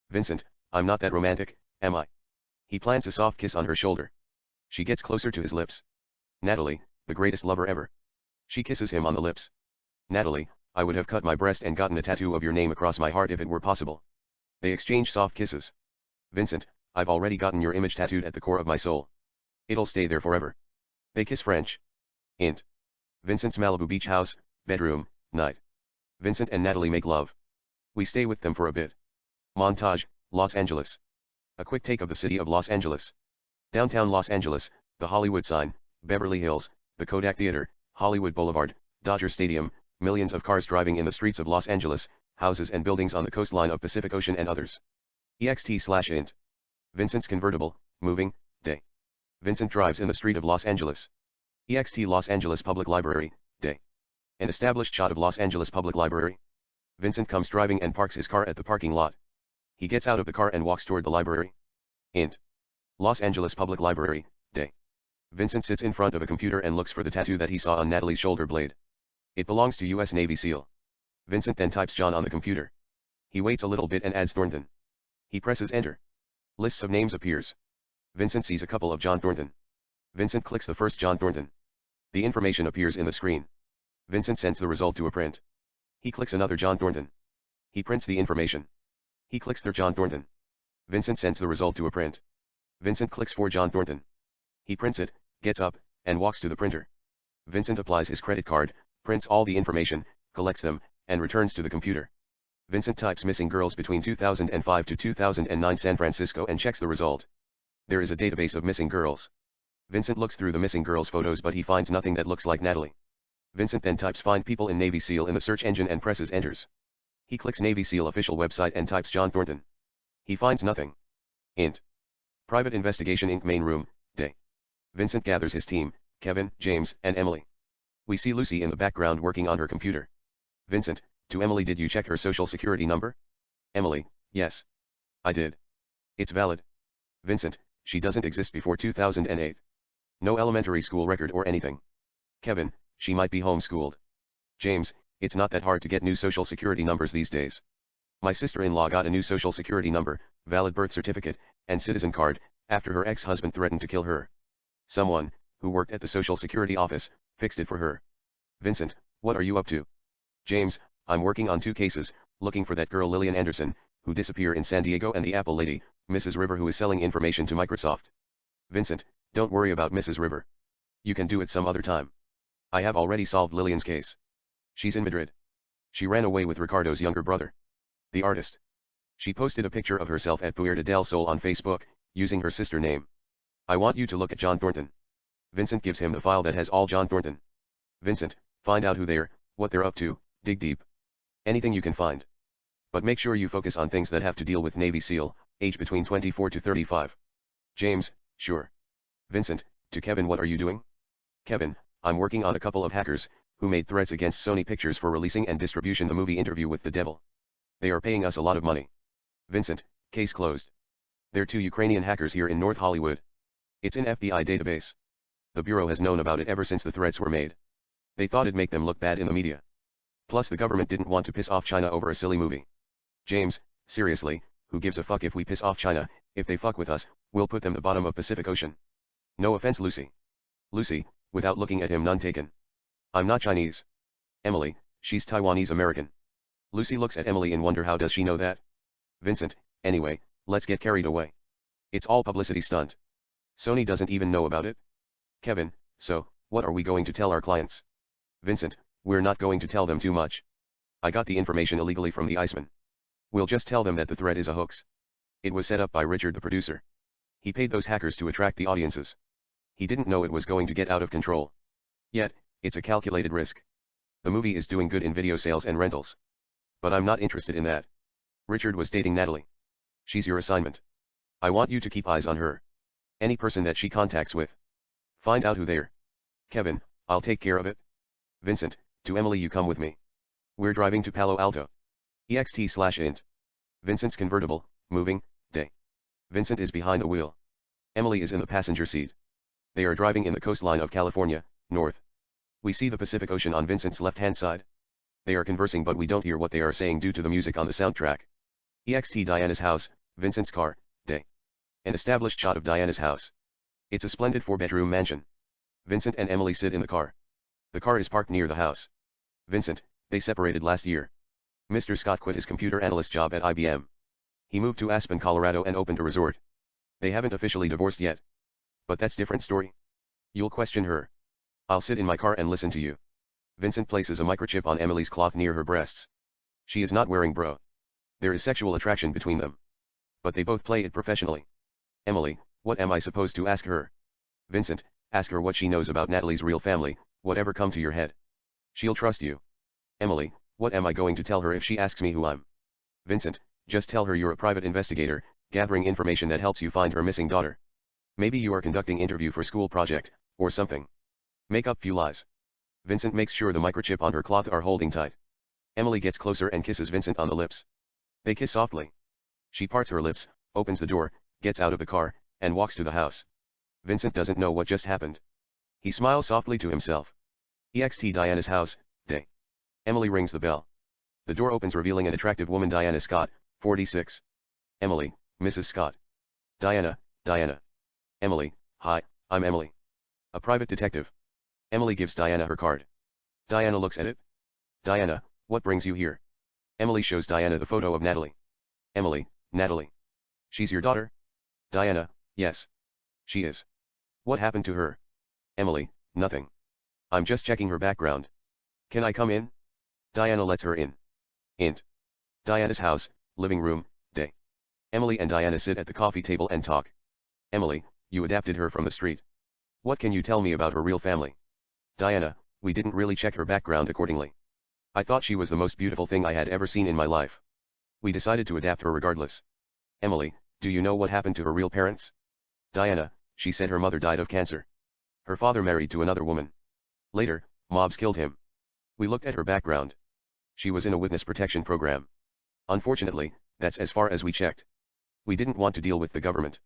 Vincent, I'm not that romantic, am I? He plants a soft kiss on her shoulder. She gets closer to his lips. Natalie, the greatest lover ever. She kisses him on the lips. Natalie, I would have cut my breast and gotten a tattoo of your name across my heart if it were possible. They exchange soft kisses. Vincent, I've already gotten your image tattooed at the core of my soul. It'll stay there forever. They kiss French. Int. Vincent's Malibu beach house, bedroom, night. Vincent and Natalie make love. We stay with them for a bit. Montage, Los Angeles. A quick take of the city of Los Angeles. Downtown Los Angeles, the Hollywood sign, Beverly Hills, the Kodak Theater, Hollywood Boulevard, Dodger Stadium, millions of cars driving in the streets of Los Angeles, houses and buildings on the coastline of Pacific Ocean and others. EXT/int. Vincent's convertible, moving, day. Vincent drives in the street of Los Angeles. EXT Los Angeles Public Library, day. An established shot of Los Angeles Public Library. Vincent comes driving and parks his car at the parking lot. He gets out of the car and walks toward the library. Int. Los Angeles Public Library, day. Vincent sits in front of a computer and looks for the tattoo that he saw on Natalie's shoulder blade. It belongs to U.S. Navy SEAL. Vincent then types John on the computer. He waits a little bit and adds Thornton. He presses enter. Lists of names appears. Vincent sees a couple of John Thornton. Vincent clicks the first John Thornton. The information appears in the screen. Vincent sends the result to a print. He clicks another John Thornton. He prints the information. He clicks third John Thornton. Vincent sends the result to a print. Vincent clicks 4 John Thornton. He prints it, gets up, and walks to the printer. Vincent applies his credit card, prints all the information, collects them, and returns to the computer. Vincent types missing girls between 2005 to 2009 San Francisco and checks the result. There is a database of missing girls. Vincent looks through the missing girls' photos but he finds nothing that looks like Natalie. Vincent then types find people in Navy SEAL in the search engine and presses enters. He clicks Navy SEAL official website and types John Thornton. He finds nothing. Int. Private Investigation Inc. main room, day. Vincent gathers his team, Kevin, James, and Emily. We see Lucy in the background working on her computer. Vincent, to Emily, did you check her social security number? Emily, yes. I did. It's valid. Vincent, she doesn't exist before 2008. No elementary school record or anything. Kevin, she might be homeschooled. James, it's not that hard to get new social security numbers these days. My sister-in-law got a new social security number, valid birth certificate, and citizen card, after her ex-husband threatened to kill her. Someone, who worked at the Social Security office, fixed it for her. Vincent, what are you up to? James, I'm working on 2 cases, looking for that girl Lillian Anderson, who disappeared in San Diego, and the Apple lady, Mrs. River, who is selling information to Microsoft. Vincent, don't worry about Mrs. River. You can do it some other time. I have already solved Lillian's case. She's in Madrid. She ran away with Ricardo's younger brother, the artist. She posted a picture of herself at Puerta del Sol on Facebook, using her sister name. I want you to look at John Thornton. Vincent gives him the file that has all John Thornton. Vincent, find out who they're, what they're up to, dig deep. Anything you can find. But make sure you focus on things that have to deal with Navy SEAL, age between 24 to 35. James, sure. Vincent, to Kevin, what are you doing? Kevin, I'm working on a couple of hackers, who made threats against Sony Pictures for releasing and distribution the movie Interview with the Devil. They are paying us a lot of money. Vincent, case closed. They're 2 Ukrainian hackers here in North Hollywood. It's in FBI database. The Bureau has known about it ever since the threats were made. They thought it'd make them look bad in the media. Plus the government didn't want to piss off China over a silly movie. James, seriously, who gives a fuck if we piss off China? If they fuck with us, we'll put them the bottom of Pacific Ocean. No offense, Lucy. Lucy, without looking at him, none taken. I'm not Chinese. Emily, she's Taiwanese American. Lucy looks at Emily in wonder. How does she know that? Vincent, anyway, let's get carried away. It's all publicity stunt. Sony doesn't even know about it. Kevin, so, what are we going to tell our clients? Vincent, we're not going to tell them too much. I got the information illegally from the Iceman. We'll just tell them that the threat is a hoax. It was set up by Richard, the producer. He paid those hackers to attract the audiences. He didn't know it was going to get out of control. Yet, it's a calculated risk. The movie is doing good in video sales and rentals. But I'm not interested in that. Richard was dating Natalie. She's your assignment. I want you to keep eyes on her. Any person that she contacts with. Find out who they're. Kevin, I'll take care of it. Vincent, to Emily, you come with me. We're driving to Palo Alto. EXT/int. Vincent's convertible, moving, day. Vincent is behind the wheel. Emily is in the passenger seat. They are driving in the coastline of California, north. We see the Pacific Ocean on Vincent's left-hand side. They are conversing, but we don't hear what they are saying due to the music on the soundtrack. EXT Diana's house, Vincent's car, day. An established shot of Diana's house. It's a splendid 4-bedroom mansion. Vincent and Emily sit in the car. The car is parked near the house. Vincent, they separated last year. Mr. Scott quit his computer analyst job at IBM. He moved to Aspen, Colorado and opened a resort. They haven't officially divorced yet. But that's different story. You'll question her. I'll sit in my car and listen to you. Vincent places a microchip on Emily's cloth near her breasts. She is not wearing bra. There is sexual attraction between them. But they both play it professionally. Emily, what am I supposed to ask her? Vincent, ask her what she knows about Natalie's real family, whatever come to your head. She'll trust you. Emily, what am I going to tell her if she asks me who I'm? Vincent, just tell her you're a private investigator, gathering information that helps you find her missing daughter. Maybe you are conducting interview for school project, or something. Make up few lies. Vincent makes sure the microchip on her cloth are holding tight. Emily gets closer and kisses Vincent on the lips. They kiss softly. She parts her lips, opens the door, gets out of the car, and walks to the house. Vincent doesn't know what just happened. He smiles softly to himself. EXT Diana's house, day. Emily rings the bell. The door opens, revealing an attractive woman, Diana Scott, 46. Emily, Mrs. Scott. Diana. Emily, hi, I'm Emily. A private detective. Emily gives Diana her card. Diana looks at it. Diana, what brings you here? Emily shows Diana the photo of Natalie. Emily, Natalie. She's your daughter? Diana, yes. She is. What happened to her? Emily, nothing. I'm just checking her background. Can I come in? Diana lets her in. Int. Diana's house, living room, day. Emily and Diana sit at the coffee table and talk. Emily, you adapted her from the street. What can you tell me about her real family? Diana, we didn't really check her background accordingly. I thought she was the most beautiful thing I had ever seen in my life. We decided to adapt her regardless. Emily, do you know what happened to her real parents? Diana, she said her mother died of cancer. Her father married to another woman. Later, mobs killed him. We looked at her background. She was in a witness protection program. Unfortunately, that's as far as we checked. We didn't want to deal with the government.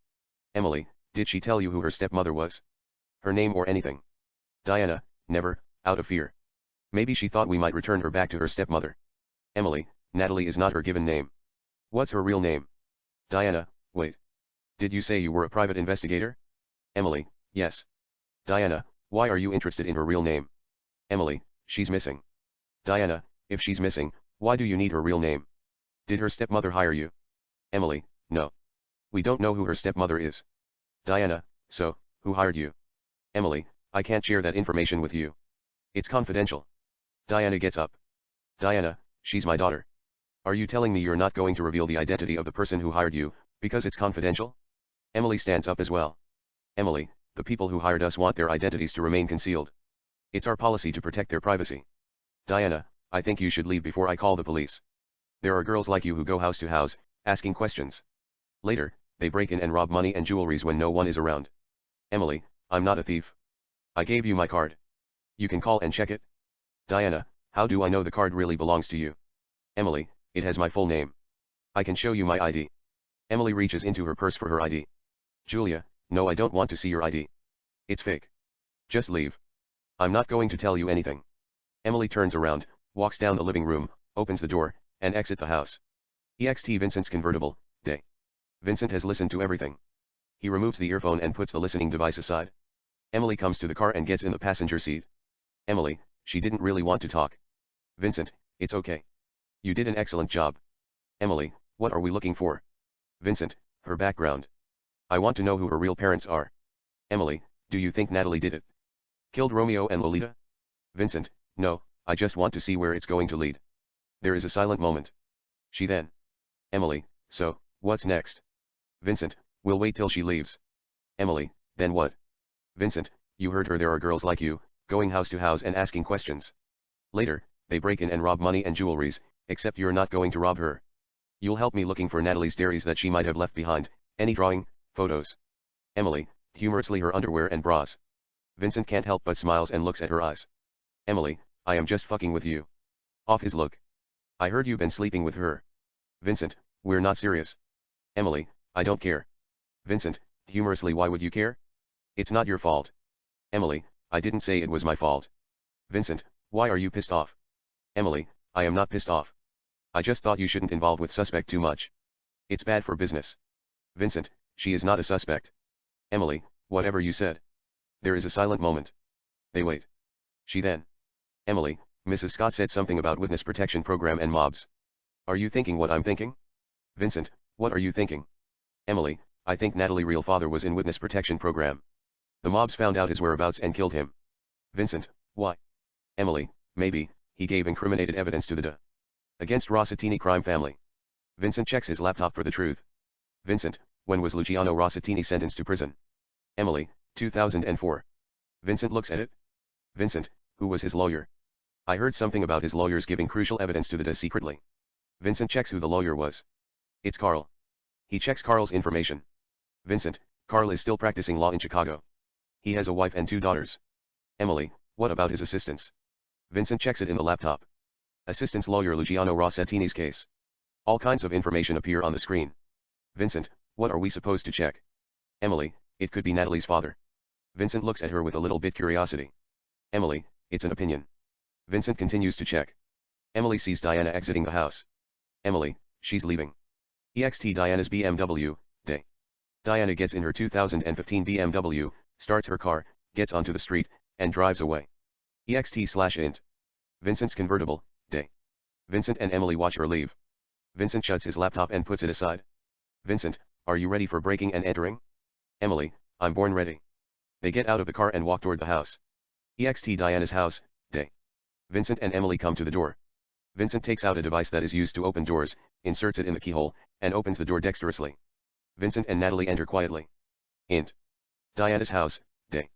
Emily, did she tell you who her stepmother was? Her name or anything? Diana, never, out of fear. Maybe she thought we might return her back to her stepmother. Emily, Natalie is not her given name. What's her real name? Diana, wait. Did you say you were a private investigator? Emily, yes. Diana, why are you interested in her real name? Emily, she's missing. Diana, if she's missing, why do you need her real name? Did her stepmother hire you? Emily, no. We don't know who her stepmother is. Diana, so, who hired you? Emily, I can't share that information with you. It's confidential. Diana gets up. Diana, she's my daughter. Are you telling me you're not going to reveal the identity of the person who hired you, because it's confidential? Emily stands up as well. Emily, the people who hired us want their identities to remain concealed. It's our policy to protect their privacy. Diana, I think you should leave before I call the police. There are girls like you who go house to house, asking questions. Later, they break in and rob money and jewelries when no one is around. Emily, I'm not a thief. I gave you my card. You can call and check it. Diana, how do I know the card really belongs to you? Emily, it has my full name. I can show you my ID. Emily reaches into her purse for her ID. Julia, no, I don't want to see your ID. It's fake. Just leave. I'm not going to tell you anything. Emily turns around, walks down the living room, opens the door, and exits the house. EXT Vincent's convertible, day. Vincent has listened to everything. He removes the earphone and puts the listening device aside. Emily comes to the car and gets in the passenger seat. Emily, she didn't really want to talk. Vincent, it's okay. You did an excellent job. Emily, what are we looking for? Vincent, her background. I want to know who her real parents are. Emily, do you think Natalie did it? Killed Romeo and Lolita? Vincent, no, I just want to see where it's going to lead. There is a silent moment. She then. Emily, so, what's next? Vincent, we'll wait till she leaves. Emily, then what? Vincent, you heard her, there are girls like you, going house to house and asking questions. Later, they break in and rob money and jewelries, except you're not going to rob her. You'll help me looking for Natalie's diaries that she might have left behind, any drawing, photos. Emily, humorously, her underwear and bras. Vincent can't help but smiles and looks at her eyes. Emily, I am just fucking with you. Off his look. I heard you've been sleeping with her. Vincent, we're not serious. Emily, I don't care. Vincent, humorously, why would you care? It's not your fault. Emily, I didn't say it was my fault. Vincent, why are you pissed off? Emily, I am not pissed off. I just thought you shouldn't involve with suspect too much. It's bad for business. Vincent, she is not a suspect. Emily, whatever you said. There is a silent moment. They wait. She then. Emily, Mrs. Scott said something about witness protection program and mobs. Are you thinking what I'm thinking? Vincent, what are you thinking? Emily, I think Natalie real father was in witness protection program. The mobs found out his whereabouts and killed him. Vincent, why? Emily, maybe, he gave incriminated evidence to the against Rossatini crime family. Vincent checks his laptop for the truth. Vincent, when was Luciano Rossatini sentenced to prison? Emily, 2004. Vincent looks at it. Vincent, who was his lawyer? I heard something about his lawyers giving crucial evidence to the secretly. Vincent checks who the lawyer was. It's Carl. He checks Carl's information. Vincent, Carl is still practicing law in Chicago. He has a wife and 2 daughters. Emily, what about his assistants? Vincent checks it in the laptop. Assistant's lawyer Luciano Rossatini's case. All kinds of information appear on the screen. Vincent, what are we supposed to check? Emily, it could be Natalie's father. Vincent looks at her with a little bit curiosity. Emily, it's an opinion. Vincent continues to check. Emily sees Diana exiting the house. Emily, she's leaving. EXT Diana's BMW, day. Diana gets in her 2015 BMW, starts her car, gets onto the street, and drives away. EXT/int. Vincent's convertible, day. Vincent and Emily watch her leave. Vincent shuts his laptop and puts it aside. Vincent, are you ready for breaking and entering? Emily, I'm born ready. They get out of the car and walk toward the house. EXT Diana's house, day. Vincent and Emily come to the door. Vincent takes out a device that is used to open doors, inserts it in the keyhole, and opens the door dexterously. Vincent and Natalie enter quietly. Int. Diana's house, day.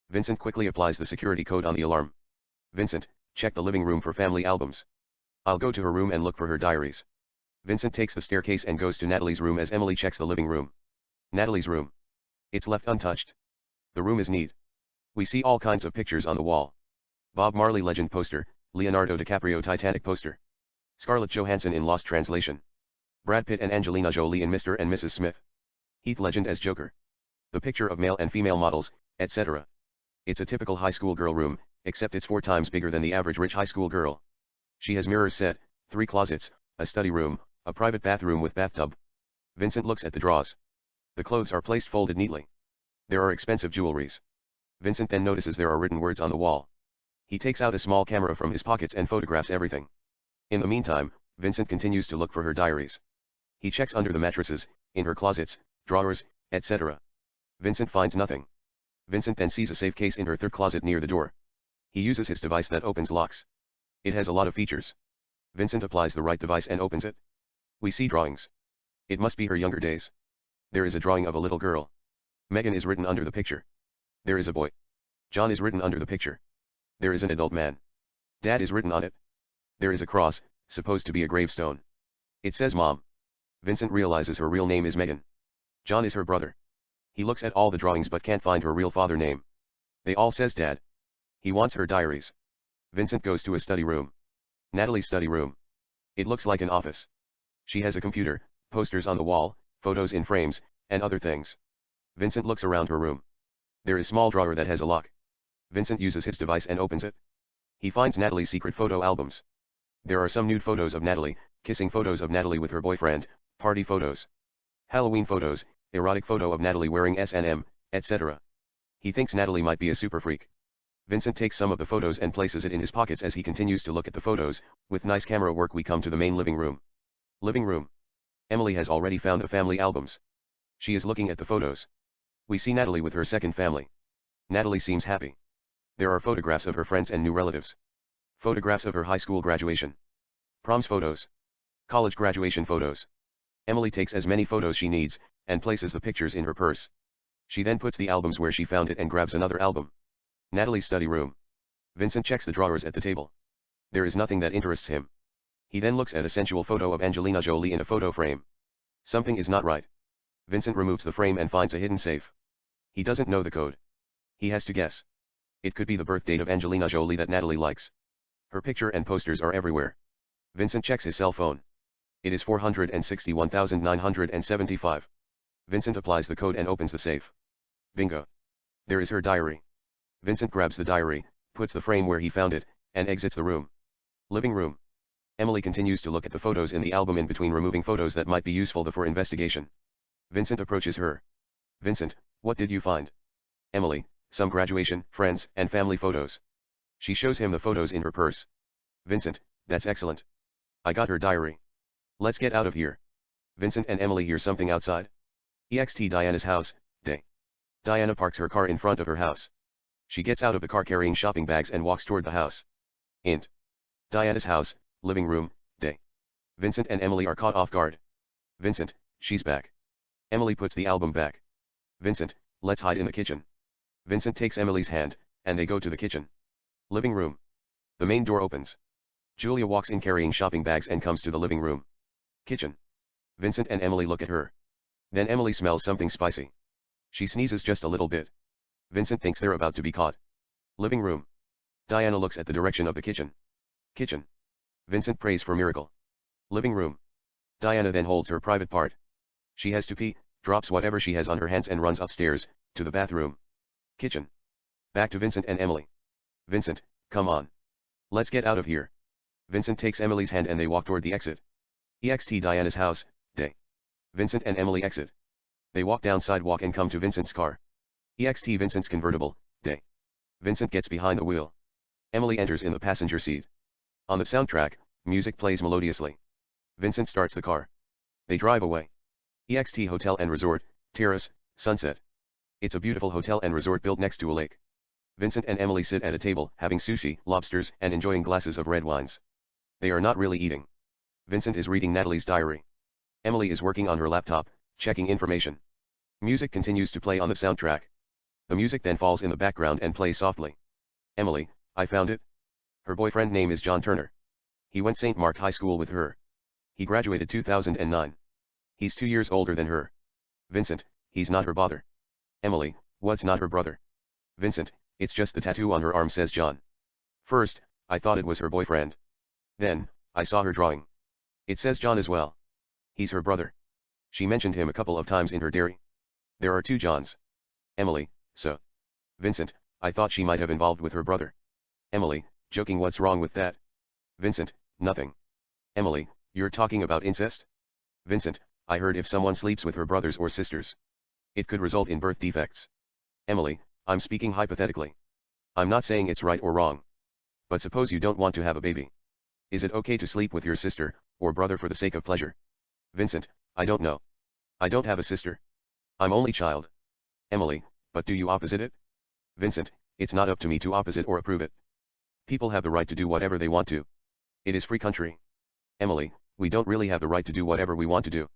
Vincent quickly applies the security code on the alarm. Vincent, check the living room for family albums. I'll go to her room and look for her diaries. Vincent takes the staircase and goes to Natalie's room as Emily checks the living room. Natalie's room. It's left untouched. The room is neat. We see all kinds of pictures on the wall. Bob Marley Legend poster, Leonardo DiCaprio Titanic poster. Scarlett Johansson in Lost Translation. Brad Pitt and Angelina Jolie in Mr. and Mrs. Smith. Heath Ledger as Joker. The picture of male and female models, etc. It's a typical high school girl room, except it's 4 times bigger than the average rich high school girl. She has mirrors set, 3 closets, a study room, a private bathroom with bathtub. Vincent looks at the drawers. The clothes are placed folded neatly. There are expensive jewelries. Vincent then notices there are written words on the wall. He takes out a small camera from his pockets and photographs everything. In the meantime, Vincent continues to look for her diaries. He checks under the mattresses, in her closets, drawers, etc. Vincent finds nothing. Vincent then sees a safe case in her third closet near the door. He uses his device that opens locks. It has a lot of features. Vincent applies the right device and opens it. We see drawings. It must be her younger days. There is a drawing of a little girl. Megan is written under the picture. There is a boy. John is written under the picture. There is an adult man. Dad is written on it. There is a cross, supposed to be a gravestone. It says Mom. Vincent realizes her real name is Megan. John is her brother. He looks at all the drawings but can't find her real father name. They all says Dad. He wants her diaries. Vincent goes to a study room. Natalie's study room. It looks like an office. She has a computer, posters on the wall, photos in frames, and other things. Vincent looks around her room. There is a small drawer that has a lock. Vincent uses his device and opens it. He finds Natalie's secret photo albums. There are some nude photos of Natalie, kissing photos of Natalie with her boyfriend, party photos, Halloween photos, erotic photo of Natalie wearing S&M, etc. He thinks Natalie might be a super freak. Vincent takes some of the photos and places it in his pockets as he continues to look at the photos. With nice camera work we come to the main living room. Living room. Emily has already found the family albums. She is looking at the photos. We see Natalie with her second family. Natalie seems happy. There are photographs of her friends and new relatives. Photographs of her high school graduation. Proms photos. College graduation photos. Emily takes as many photos she needs, and places the pictures in her purse. She then puts the albums where she found it and grabs another album. Natalie's study room. Vincent checks the drawers at the table. There is nothing that interests him. He then looks at a sensual photo of Angelina Jolie in a photo frame. Something is not right. Vincent removes the frame and finds a hidden safe. He doesn't know the code. He has to guess. It could be the birth date of Angelina Jolie that Natalie likes. Her picture and posters are everywhere. Vincent checks his cell phone. It is 461,975. Vincent applies the code and opens the safe. Bingo. There is her diary. Vincent grabs the diary, puts the frame where he found it, and exits the room. Living room. Emily continues to look at the photos in the album in between removing photos that might be useful for investigation. Vincent approaches her. Vincent, what did you find? Emily, some graduation, friends, and family photos. She shows him the photos in her purse. Vincent, that's excellent. I got her diary. Let's get out of here. Vincent and Emily hear something outside. EXT Diana's house, day. Diana parks her car in front of her house. She gets out of the car carrying shopping bags and walks toward the house. Int. Diana's house, living room, day. Vincent and Emily are caught off guard. Vincent, she's back. Emily puts the album back. Vincent, let's hide in the kitchen. Vincent takes Emily's hand, and they go to the kitchen. Living room. The main door opens. Julia walks in carrying shopping bags and comes to the living room. Kitchen. Vincent and Emily look at her. Then Emily smells something spicy. She sneezes just a little bit. Vincent thinks they're about to be caught. Living room. Diana looks at the direction of the kitchen. Kitchen. Vincent prays for miracle. Living room. Diana then holds her private part. She has to pee, drops whatever she has on her hands and runs upstairs, to the bathroom. Kitchen. Back to Vincent and Emily. Vincent, come on. Let's get out of here. Vincent takes Emily's hand and they walk toward the exit. EXT Diana's house, day. Vincent and Emily exit. They walk down sidewalk and come to Vincent's car. EXT Vincent's convertible, day. Vincent gets behind the wheel. Emily enters in the passenger seat. On the soundtrack, music plays melodiously. Vincent starts the car. They drive away. EXT Hotel and Resort, Terrace, Sunset. It's a beautiful hotel and resort built next to a lake. Vincent and Emily sit at a table, having sushi, lobsters, and enjoying glasses of red wines. They are not really eating. Vincent is reading Natalie's diary. Emily is working on her laptop, checking information. Music continues to play on the soundtrack. The music then falls in the background and plays softly. Emily, I found it. Her boyfriend name is John Turner. He went St. Mark High School with her. He graduated 2009. He's 2 years older than her. Vincent, he's not her father. Emily, what's not her brother? Vincent, it's just the tattoo on her arm, says John. First, I thought it was her boyfriend. Then, I saw her drawing. It says John as well. He's her brother. She mentioned him a couple of times in her diary. There are 2 Johns. Emily, so. Vincent, I thought she might have involved with her brother. Emily, joking, what's wrong with that? Vincent, nothing. Emily, you're talking about incest? Vincent, I heard if someone sleeps with her brothers or sisters, it could result in birth defects. Emily, I'm speaking hypothetically. I'm not saying it's right or wrong. But suppose you don't want to have a baby. Is it okay to sleep with your sister, or brother for the sake of pleasure? Vincent, I don't know. I don't have a sister. I'm only child. Emily, but do you opposite it? Vincent, it's not up to me to opposite or approve it. People have the right to do whatever they want to. It is free country. Emily, we don't really have the right to do whatever we want to do.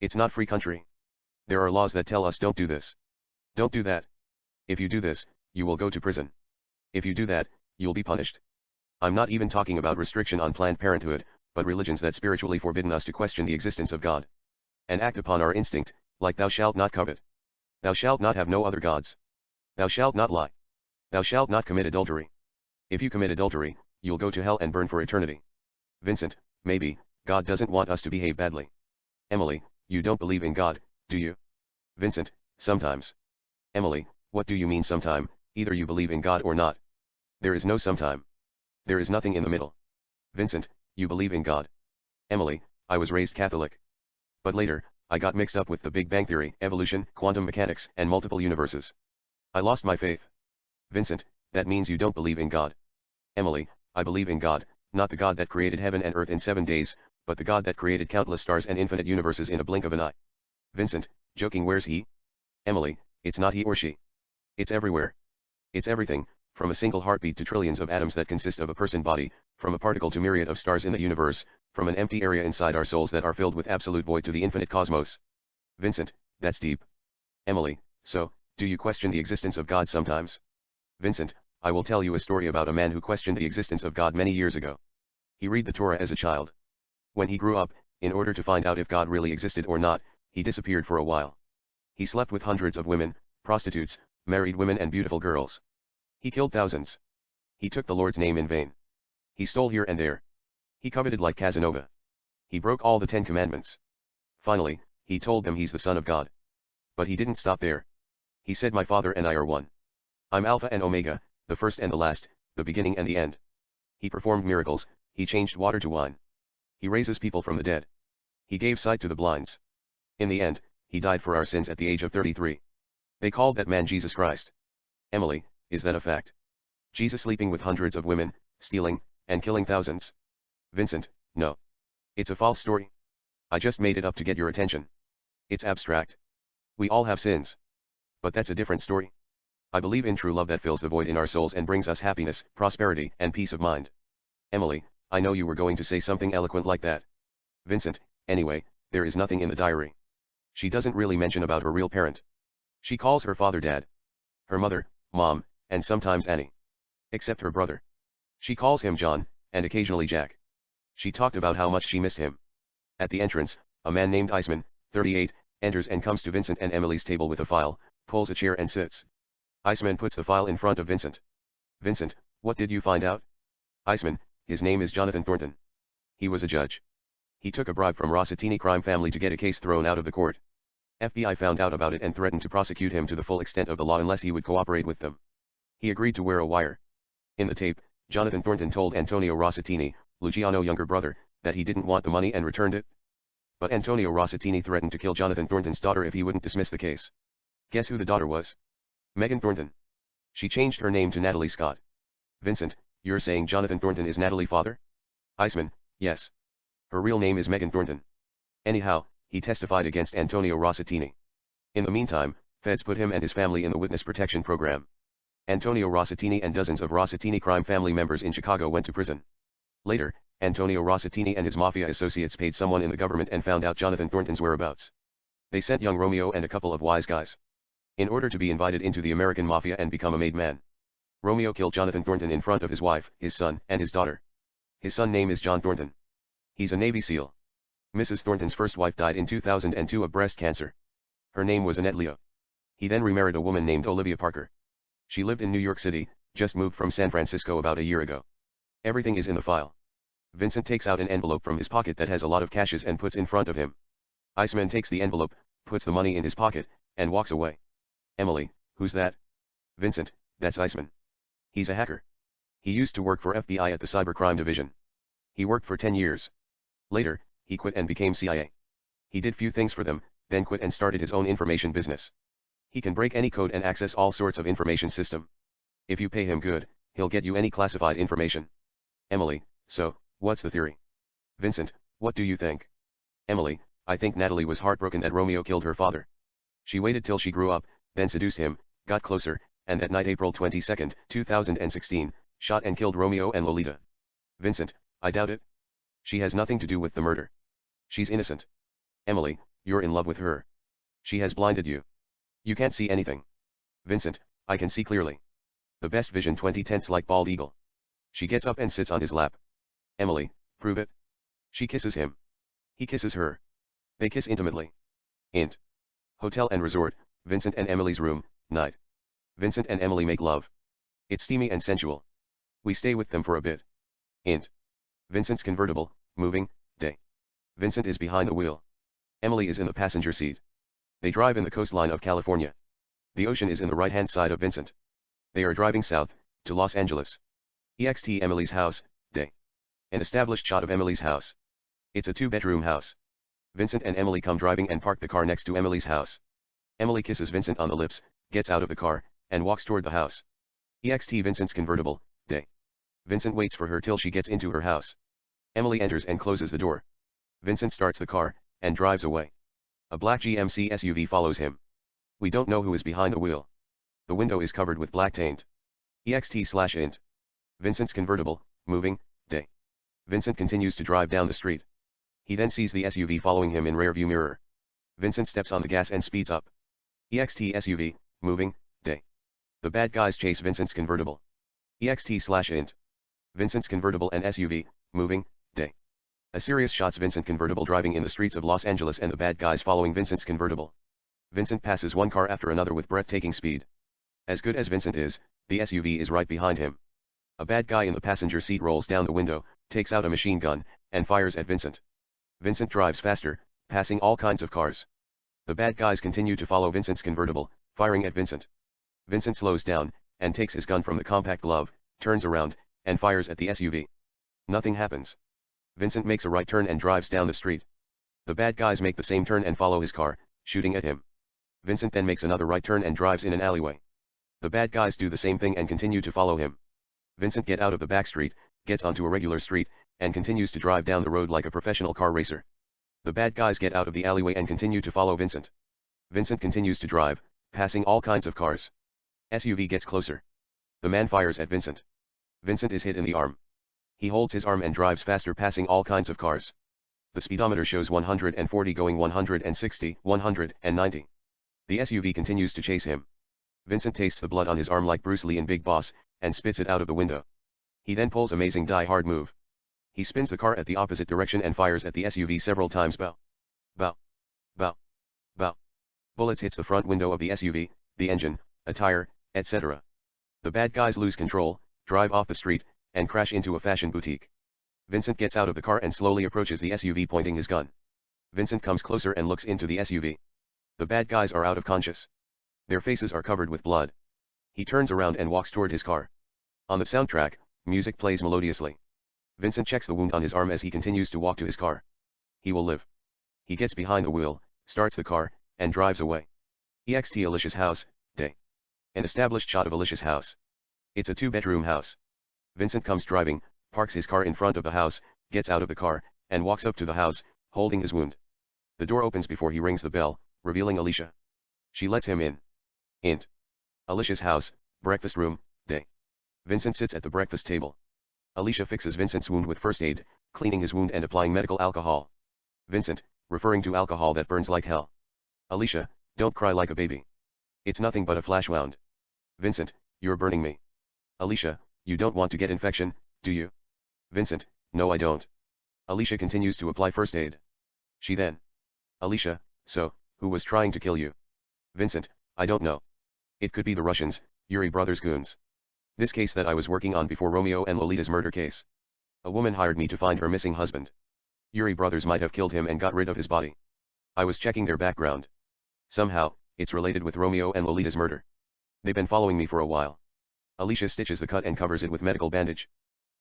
It's not free country. There are laws that tell us don't do this. Don't do that. If you do this, you will go to prison. If you do that, you'll be punished. I'm not even talking about restriction on Planned Parenthood, but religions that spiritually forbidden us to question the existence of God. And act upon our instinct, like thou shalt not covet. Thou shalt not have no other gods. Thou shalt not lie. Thou shalt not commit adultery. If you commit adultery, you'll go to hell and burn for eternity. Vincent, maybe, God doesn't want us to behave badly. Emily, you don't believe in God, do you? Vincent, sometimes. Emily, what do you mean sometime? Either you believe in God or not. There is no sometime. There is nothing in the middle. Vincent, you believe in God. Emily, I was raised Catholic. But later, I got mixed up with the Big Bang Theory, evolution, quantum mechanics, and multiple universes. I lost my faith. Vincent, that means you don't believe in God. Emily, I believe in God, not the God that created heaven and earth in 7 days, but the God that created countless stars and infinite universes in a blink of an eye. Vincent, joking, where's he? Emily, it's not he or she. It's everywhere. It's everything, from a single heartbeat to trillions of atoms that consist of a person body, from a particle to myriad of stars in the universe, from an empty area inside our souls that are filled with absolute void to the infinite cosmos. Vincent, that's deep. Emily, so, do you question the existence of God sometimes? Vincent, I will tell you a story about a man who questioned the existence of God many years ago. He read the Torah as a child. When he grew up, in order to find out if God really existed or not, he disappeared for a while. He slept with hundreds of women, prostitutes, married women and beautiful girls. He killed thousands. He took the Lord's name in vain. He stole here and there. He coveted like Casanova. He broke all the 10 commandments. Finally, he told them he's the Son of God. But he didn't stop there. He said, my Father and I are one. I'm Alpha and Omega, the first and the last, the beginning and the end. He performed miracles, he changed water to wine. He raises people from the dead. He gave sight to the blinds. In the end, he died for our sins at the age of 33. They called that man Jesus Christ. Emily, is that a fact? Jesus sleeping with hundreds of women, stealing, and killing thousands? Vincent, no. It's a false story. I just made it up to get your attention. It's abstract. We all have sins. But that's a different story. I believe in true love that fills the void in our souls and brings us happiness, prosperity, and peace of mind. Emily, I know you were going to say something eloquent like that. Vincent, anyway, there is nothing in the diary. She doesn't really mention about her real parent. She calls her father Dad. Her mother, Mom, and sometimes Annie. Except her brother. She calls him John, and occasionally Jack. She talked about how much she missed him. At the entrance, a man named Iceman, 38, enters and comes to Vincent and Emily's table with a file, pulls a chair and sits. Iceman puts the file in front of Vincent. Vincent, what did you find out? Iceman, his name is Jonathan Thornton. He was a judge. He took a bribe from Rossitini crime family to get a case thrown out of the court. FBI found out about it and threatened to prosecute him to the full extent of the law unless he would cooperate with them. He agreed to wear a wire. In the tape, Jonathan Thornton told Antonio Rossitini, Luciano's younger brother, that he didn't want the money and returned it. But Antonio Rossitini threatened to kill Jonathan Thornton's daughter if he wouldn't dismiss the case. Guess who the daughter was? Megan Thornton. She changed her name to Natalie Scott. Vincent, you're saying Jonathan Thornton is Natalie's father? Iceman, yes. Her real name is Megan Thornton. Anyhow, he testified against Antonio Rossitini. In the meantime, feds put him and his family in the witness protection program. Antonio Rossitini and dozens of Rossitini crime family members in Chicago went to prison. Later, Antonio Rossitini and his mafia associates paid someone in the government and found out Jonathan Thornton's whereabouts. They sent young Romeo and a couple of wise guys. In order to be invited into the American mafia and become a made man. Romeo killed Jonathan Thornton in front of his wife, his son, and his daughter. His son name is John Thornton. He's a Navy SEAL. Mrs. Thornton's first wife died in 2002 of breast cancer. Her name was Annette Leo. He then remarried a woman named Olivia Parker. She lived in New York City, just moved from San Francisco about a year ago. Everything is in the file. Vincent takes out an envelope from his pocket that has a lot of cashes and puts in front of him. Iceman takes the envelope, puts the money in his pocket, and walks away. Emily, who's that? Vincent, that's Iceman. He's a hacker. He used to work for FBI at the cybercrime division. He worked for 10 years. Later, he quit and became CIA. He did few things for them, then quit and started his own information business. He can break any code and access all sorts of information system. If you pay him good, he'll get you any classified information. Emily, so, what's the theory? Vincent, what do you think? Emily, I think Natalie was heartbroken that Romeo killed her father. She waited till she grew up, then seduced him, got closer, and that night April 22, 2016, shot and killed Romeo and Lolita. Vincent, I doubt it. She has nothing to do with the murder. She's innocent. Emily, you're in love with her. She has blinded you. You can't see anything. Vincent, I can see clearly. The best vision 20/10 like bald eagle. She gets up and sits on his lap. Emily, prove it. She kisses him. He kisses her. They kiss intimately. Int. Hotel and resort, Vincent and Emily's room, night. Vincent and Emily make love. It's steamy and sensual. We stay with them for a bit. Int. Vincent's convertible, moving, day. Vincent is behind the wheel. Emily is in the passenger seat. They drive in the coastline of California. The ocean is in the right-hand side of Vincent. They are driving south, to Los Angeles. EXT Emily's house, day. An established shot of Emily's house. It's a 2-bedroom house. Vincent and Emily come driving and park the car next to Emily's house. Emily kisses Vincent on the lips, gets out of the car, and walks toward the house. EXT Vincent's convertible, day. Vincent waits for her till she gets into her house. Emily enters and closes the door. Vincent starts the car, and drives away. A black GMC SUV follows him. We don't know who is behind the wheel. The window is covered with black taint. EXT/int. Vincent's convertible, moving, day. Vincent continues to drive down the street. He then sees the SUV following him in rear view mirror. Vincent steps on the gas and speeds up. EXT SUV, moving, day. The bad guys chase Vincent's convertible. EXT/int. Vincent's convertible and SUV, moving, day. A series shots Vincent convertible driving in the streets of Los Angeles and the bad guys following Vincent's convertible. Vincent passes one car after another with breathtaking speed. As good as Vincent is, the SUV is right behind him. A bad guy in the passenger seat rolls down the window, takes out a machine gun, and fires at Vincent. Vincent drives faster, passing all kinds of cars. The bad guys continue to follow Vincent's convertible, firing at Vincent. Vincent slows down, and takes his gun from the compact glove, turns around, and fires at the SUV. Nothing happens. Vincent makes a right turn and drives down the street. The bad guys make the same turn and follow his car, shooting at him. Vincent then makes another right turn and drives in an alleyway. The bad guys do the same thing and continue to follow him. Vincent gets out of the back street, gets onto a regular street, and continues to drive down the road like a professional car racer. The bad guys get out of the alleyway and continue to follow Vincent. Vincent continues to drive, passing all kinds of cars. SUV gets closer. The man fires at Vincent. Vincent is hit in the arm. He holds his arm and drives faster, passing all kinds of cars. The speedometer shows 140 going 160, 190. The SUV continues to chase him. Vincent tastes the blood on his arm like Bruce Lee in Big Boss, and spits it out of the window. He then pulls amazing die-hard move. He spins the car at the opposite direction and fires at the SUV several times. Bow. Bow. Bow. Bow. Bullets hits the front window of the SUV, the engine, a tire, etc. The bad guys lose control, drive off the street, and crash into a fashion boutique. Vincent gets out of the car and slowly approaches the SUV pointing his gun. Vincent comes closer and looks into the SUV. The bad guys are out of conscious. Their faces are covered with blood. He turns around and walks toward his car. On the soundtrack, music plays melodiously. Vincent checks the wound on his arm as he continues to walk to his car. He will live. He gets behind the wheel, starts the car, and drives away. EXT Alicia's house, day. An established shot of Alicia's house. It's a 2-bedroom house. Vincent comes driving, parks his car in front of the house, gets out of the car, and walks up to the house, holding his wound. The door opens before he rings the bell, revealing Alicia. She lets him in. Int. Alicia's house, breakfast room, day. Vincent sits at the breakfast table. Alicia fixes Vincent's wound with first aid, cleaning his wound and applying medical alcohol. Vincent, referring to alcohol that burns like hell. Alicia, don't cry like a baby. It's nothing but a flash wound. Vincent, you're burning me. Alicia, you don't want to get infection, do you? Vincent, no I don't. Alicia continues to apply first aid. She then. Alicia, so, who was trying to kill you? Vincent, I don't know. It could be the Russians, Yuri brothers goons. This case that I was working on before Romeo and Lolita's murder case. A woman hired me to find her missing husband. Yuri brothers might have killed him and got rid of his body. I was checking their background. Somehow, it's related with Romeo and Lolita's murder. They've been following me for a while. Alicia stitches the cut and covers it with medical bandage.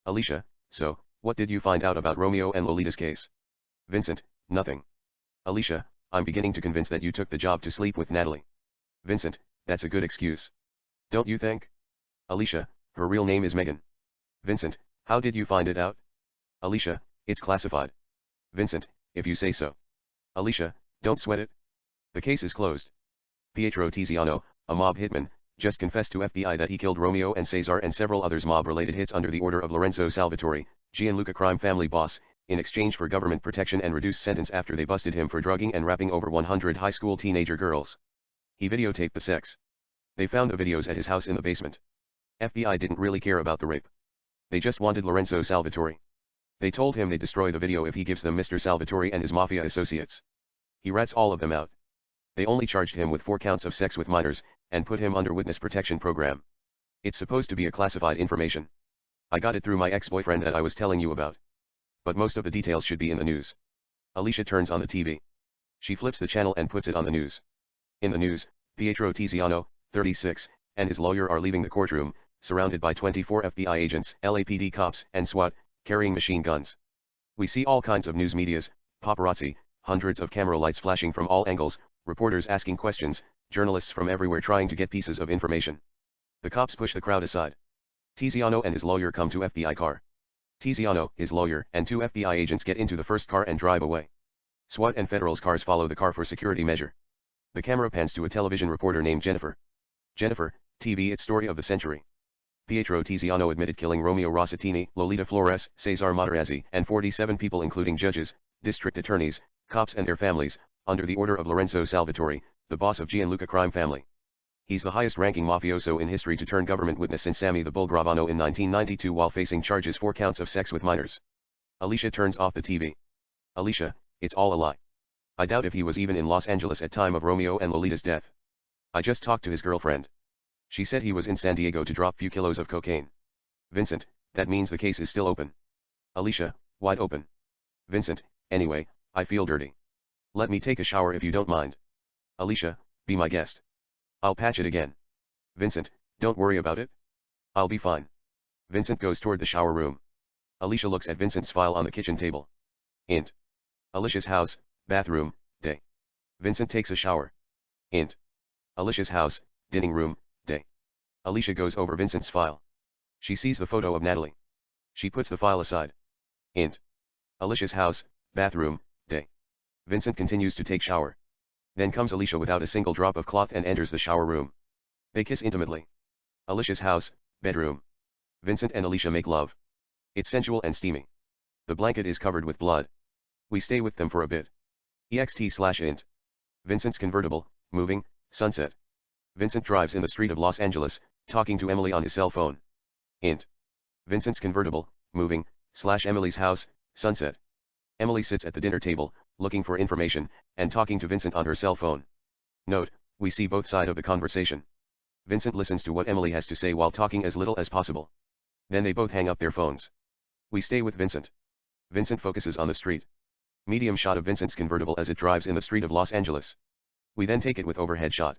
Alicia, so, what did you find out about Romeo and Lolita's case? Vincent, nothing. Alicia, I'm beginning to convince that you took the job to sleep with Natalie. Vincent, that's a good excuse. Don't you think? Alicia, her real name is Megan. Vincent, how did you find it out? Alicia, it's classified. Vincent, if you say so. Alicia, don't sweat it. The case is closed. Pietro Tiziano, a mob hitman, just confessed to FBI that he killed Romeo and Cesar and several others mob-related hits under the order of Lorenzo Salvatore, Gianluca crime family boss, in exchange for government protection and reduced sentence after they busted him for drugging and rapping over 100 high school teenager girls. He videotaped the sex. They found the videos at his house in the basement. FBI didn't really care about the rape. They just wanted Lorenzo Salvatore. They told him they'd destroy the video if he gives them Mr. Salvatore and his mafia associates. He rats all of them out. They only charged him with 4 counts of sex with minors, and put him under witness protection program. It's supposed to be a classified information. I got it through my ex-boyfriend that I was telling you about. But most of the details should be in the news. Alicia turns on the TV. She flips the channel and puts it on the news. In the news, Pietro Tiziano, 36, and his lawyer are leaving the courtroom, surrounded by 24 FBI agents, LAPD cops, and SWAT, carrying machine guns. We see all kinds of news medias, paparazzi, hundreds of camera lights flashing from all angles, reporters asking questions, journalists from everywhere trying to get pieces of information. The cops push the crowd aside. Tiziano and his lawyer come to FBI car. Tiziano, his lawyer, and 2 FBI agents get into the first car and drive away. SWAT and Federal's cars follow the car for security measure. The camera pans to a television reporter named Jennifer. Jennifer, TV It's Story of the Century. Pietro Tiziano admitted killing Romeo Rossitini, Lolita Flores, Cesar Materazzi, and 47 people including judges, district attorneys, cops and their families, under the order of Lorenzo Salvatore, the boss of Gianluca crime family. He's the highest-ranking mafioso in history to turn government witness since Sammy the Bull Gravano in 1992 while facing charges 4 counts of sex with minors. Alicia turns off the TV. Alicia, it's all a lie. I doubt if he was even in Los Angeles at time of Romeo and Lolita's death. I just talked to his girlfriend. She said he was in San Diego to drop few kilos of cocaine. Vincent, that means the case is still open. Alicia, wide open. Vincent, anyway, I feel dirty. Let me take a shower if you don't mind. Alicia, be my guest. I'll patch it again. Vincent, don't worry about it. I'll be fine. Vincent goes toward the shower room. Alicia looks at Vincent's file on the kitchen table. Int. Alicia's house, bathroom, day. Vincent takes a shower. Int. Alicia's house, dining room, day. Alicia goes over Vincent's file. She sees the photo of Natalie. She puts the file aside. Int. Alicia's house, bathroom, day. Vincent continues to take shower. Then comes Alicia without a single drop of cloth and enters the shower room. They kiss intimately. Alicia's house, bedroom. Vincent and Alicia make love. It's sensual and steamy. The blanket is covered with blood. We stay with them for a bit. ext/int. Vincent's convertible, moving, sunset. Vincent drives in the street of Los Angeles, talking to Emily on his cell phone. Int. Vincent's convertible, moving, /Emily's house, sunset. Emily sits at the dinner table, looking for information, and talking to Vincent on her cell phone. Note, we see both sides of the conversation. Vincent listens to what Emily has to say while talking as little as possible. Then they both hang up their phones. We stay with Vincent. Vincent focuses on the street. Medium shot of Vincent's convertible as it drives in the street of Los Angeles. We then take it with overhead shot.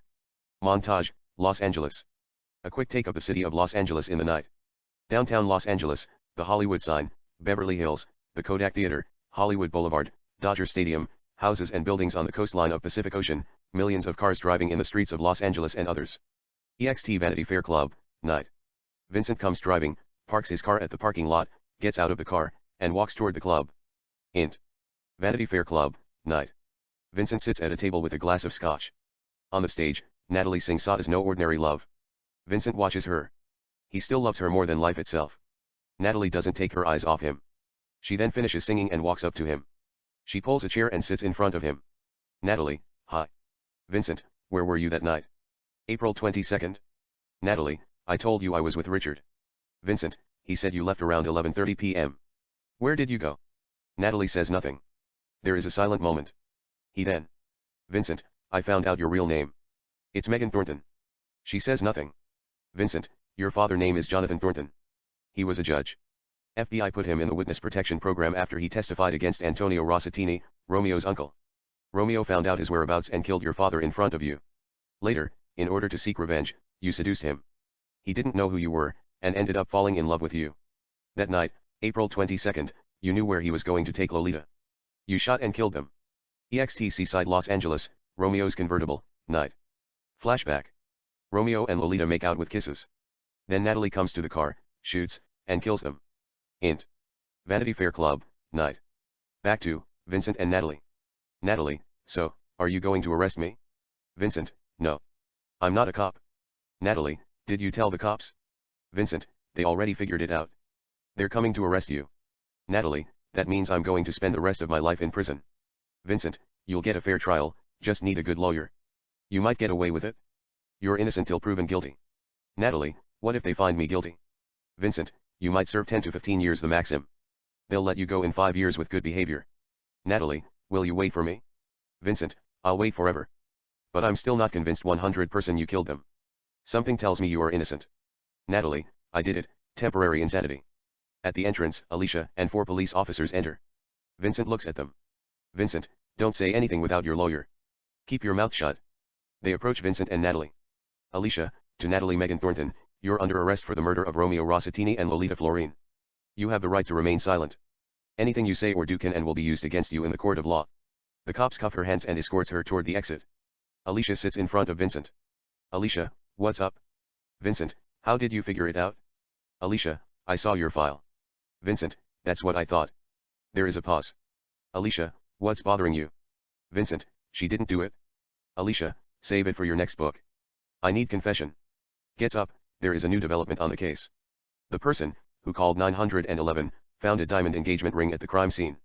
Montage, Los Angeles. A quick take of the city of Los Angeles in the night. Downtown Los Angeles, the Hollywood sign, Beverly Hills, the Kodak Theater, Hollywood Boulevard, Dodger Stadium, houses and buildings on the coastline of Pacific Ocean, millions of cars driving in the streets of Los Angeles and others. ext Vanity Fair Club, night. Vincent comes driving, parks his car at the parking lot, gets out of the car, and walks toward the club. Int. Vanity Fair Club, night. Vincent sits at a table with a glass of scotch. On the stage, Natalie sings Sada's No Ordinary Love. Vincent watches her. He still loves her more than life itself. Natalie doesn't take her eyes off him. She then finishes singing and walks up to him. She pulls a chair and sits in front of him. Natalie, hi. Vincent, where were you that night? April 22nd. Natalie, I told you I was with Richard. Vincent, he said you left around 11:30 p.m. Where did you go? Natalie says nothing. There is a silent moment. He then. Vincent, I found out your real name. It's Megan Thornton. She says nothing. Vincent, your father name is Jonathan Thornton. He was a judge. FBI put him in the witness protection program after he testified against Antonio Rossitini, Romeo's uncle. Romeo found out his whereabouts and killed your father in front of you. Later, in order to seek revenge, you seduced him. He didn't know who you were, and ended up falling in love with you. That night, April 22nd, you knew where he was going to take Lolita. You shot and killed them. ext Seaside Los Angeles, Romeo's convertible, night. Flashback. Romeo and Lolita make out with kisses. Then Natalie comes to the car, shoots, and kills them. Int. Vanity Fair Club, night. Back to Vincent and Natalie. Natalie, so, are you going to arrest me? Vincent, no. I'm not a cop. Natalie, did you tell the cops? Vincent, they already figured it out. They're coming to arrest you. Natalie, that means I'm going to spend the rest of my life in prison. Vincent, you'll get a fair trial, just need a good lawyer. You might get away with it. You're innocent till proven guilty. Natalie, what if they find me guilty? Vincent, you might serve 10 to 15 years the maximum. They'll let you go in 5 years with good behavior. Natalie, will you wait for me? Vincent, I'll wait forever. But I'm still not convinced 100% you killed them. Something tells me you are innocent. Natalie, I did it, temporary insanity. At the entrance, Alicia and 4 police officers enter. Vincent looks at them. Vincent, don't say anything without your lawyer. Keep your mouth shut. They approach Vincent and Natalie. Alicia, to Natalie Megan Thornton, you're under arrest for the murder of Romeo Rossitini and Lolita Florine. You have the right to remain silent. Anything you say or do can and will be used against you in the court of law. The cops cuff her hands and escorts her toward the exit. Alicia sits in front of Vincent. Alicia, what's up? Vincent, how did you figure it out? Alicia, I saw your file. Vincent, that's what I thought. There is a pause. Alicia, what's bothering you? Vincent, she didn't do it. Alicia, save it for your next book. I need confession. Gets up, there is a new development on the case. The person, who called 911, found a diamond engagement ring at the crime scene.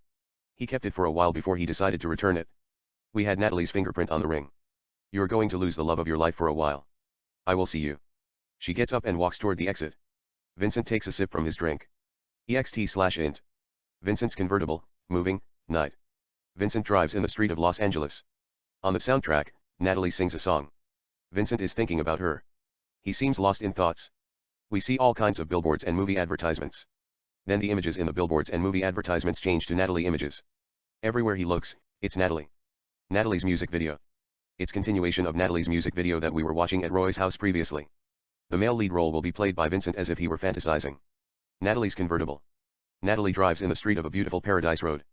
He kept it for a while before he decided to return it. We had Natalie's fingerprint on the ring. You're going to lose the love of your life for a while. I will see you. She gets up and walks toward the exit. Vincent takes a sip from his drink. EXT/int. Vincent's convertible, moving, night. Vincent drives in the street of Los Angeles. On the soundtrack, Natalie sings a song. Vincent is thinking about her. He seems lost in thoughts. We see all kinds of billboards and movie advertisements. Then the images in the billboards and movie advertisements change to Natalie images. Everywhere he looks, it's Natalie. Natalie's music video. It's continuation of Natalie's music video that we were watching at Roy's house previously. The male lead role will be played by Vincent as if he were fantasizing. Natalie's convertible. Natalie drives in the street of a beautiful Paradise Road.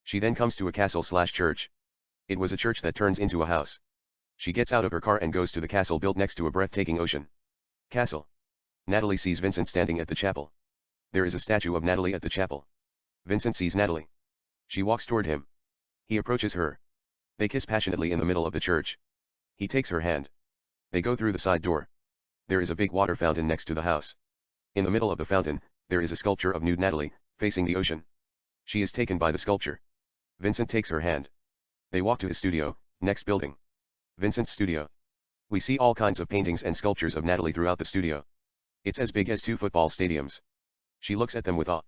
She then comes to a castle/church. It was a church that turns into a house. She gets out of her car and goes to the castle built next to a breathtaking ocean. Castle. Natalie sees Vincent standing at the chapel. There is a statue of Natalie at the chapel. Vincent sees Natalie. She walks toward him. He approaches her. They kiss passionately in the middle of the church. He takes her hand. They go through the side door. There is a big water fountain next to the house. In the middle of the fountain, there is a sculpture of nude Natalie, facing the ocean. She is taken by the sculpture. Vincent takes her hand. They walk to his studio, next building. Vincent's studio. We see all kinds of paintings and sculptures of Natalie throughout the studio. It's as big as 2 football stadiums. She looks at them with awe.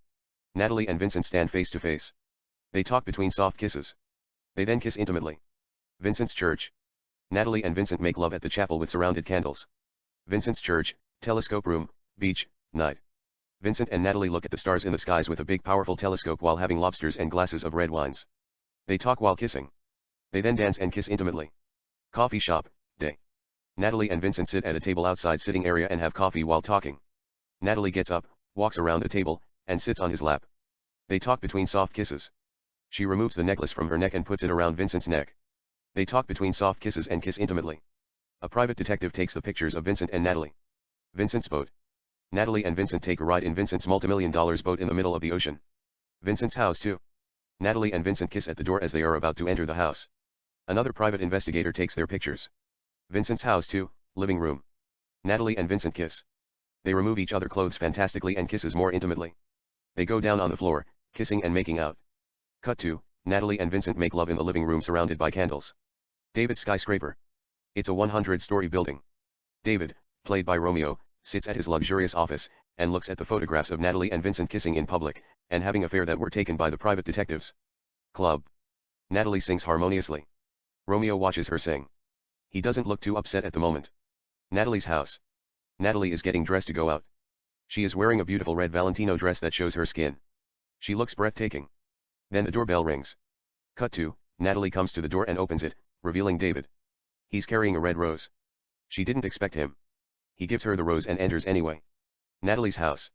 Natalie and Vincent stand face to face. They talk between soft kisses. They then kiss intimately. Vincent's church. Natalie and Vincent make love at the chapel with surrounded candles. Vincent's church, telescope room, beach, night. Vincent and Natalie look at the stars in the skies with a big powerful telescope while having lobsters and glasses of red wines. They talk while kissing. They then dance and kiss intimately. Coffee shop, day. Natalie and Vincent sit at a table outside sitting area and have coffee while talking. Natalie gets up, walks around the table, and sits on his lap. They talk between soft kisses. She removes the necklace from her neck and puts it around Vincent's neck. They talk between soft kisses and kiss intimately. A private detective takes the pictures of Vincent and Natalie. Vincent's boat. Natalie and Vincent take a ride in Vincent's multimillion-dollar boat in the middle of the ocean. Vincent's house too. Natalie and Vincent kiss at the door as they are about to enter the house. Another private investigator takes their pictures. Vincent's house too, living room. Natalie and Vincent kiss. They remove each other clothes fantastically and kisses more intimately. They go down on the floor, kissing and making out. Cut to, Natalie and Vincent make love in the living room surrounded by candles. David's skyscraper. It's a 100-story building. David, played by Romeo, sits at his luxurious office, and looks at the photographs of Natalie and Vincent kissing in public, and having an affair that were taken by the private detectives. Club. Natalie sings harmoniously. Romeo watches her sing. He doesn't look too upset at the moment. Natalie's house. Natalie is getting dressed to go out. She is wearing a beautiful red Valentino dress that shows her skin. She looks breathtaking. Then the doorbell rings. Cut to, Natalie comes to the door and opens it, revealing David. He's carrying a red rose. She didn't expect him. He gives her the rose and enters anyway. Natalie's house.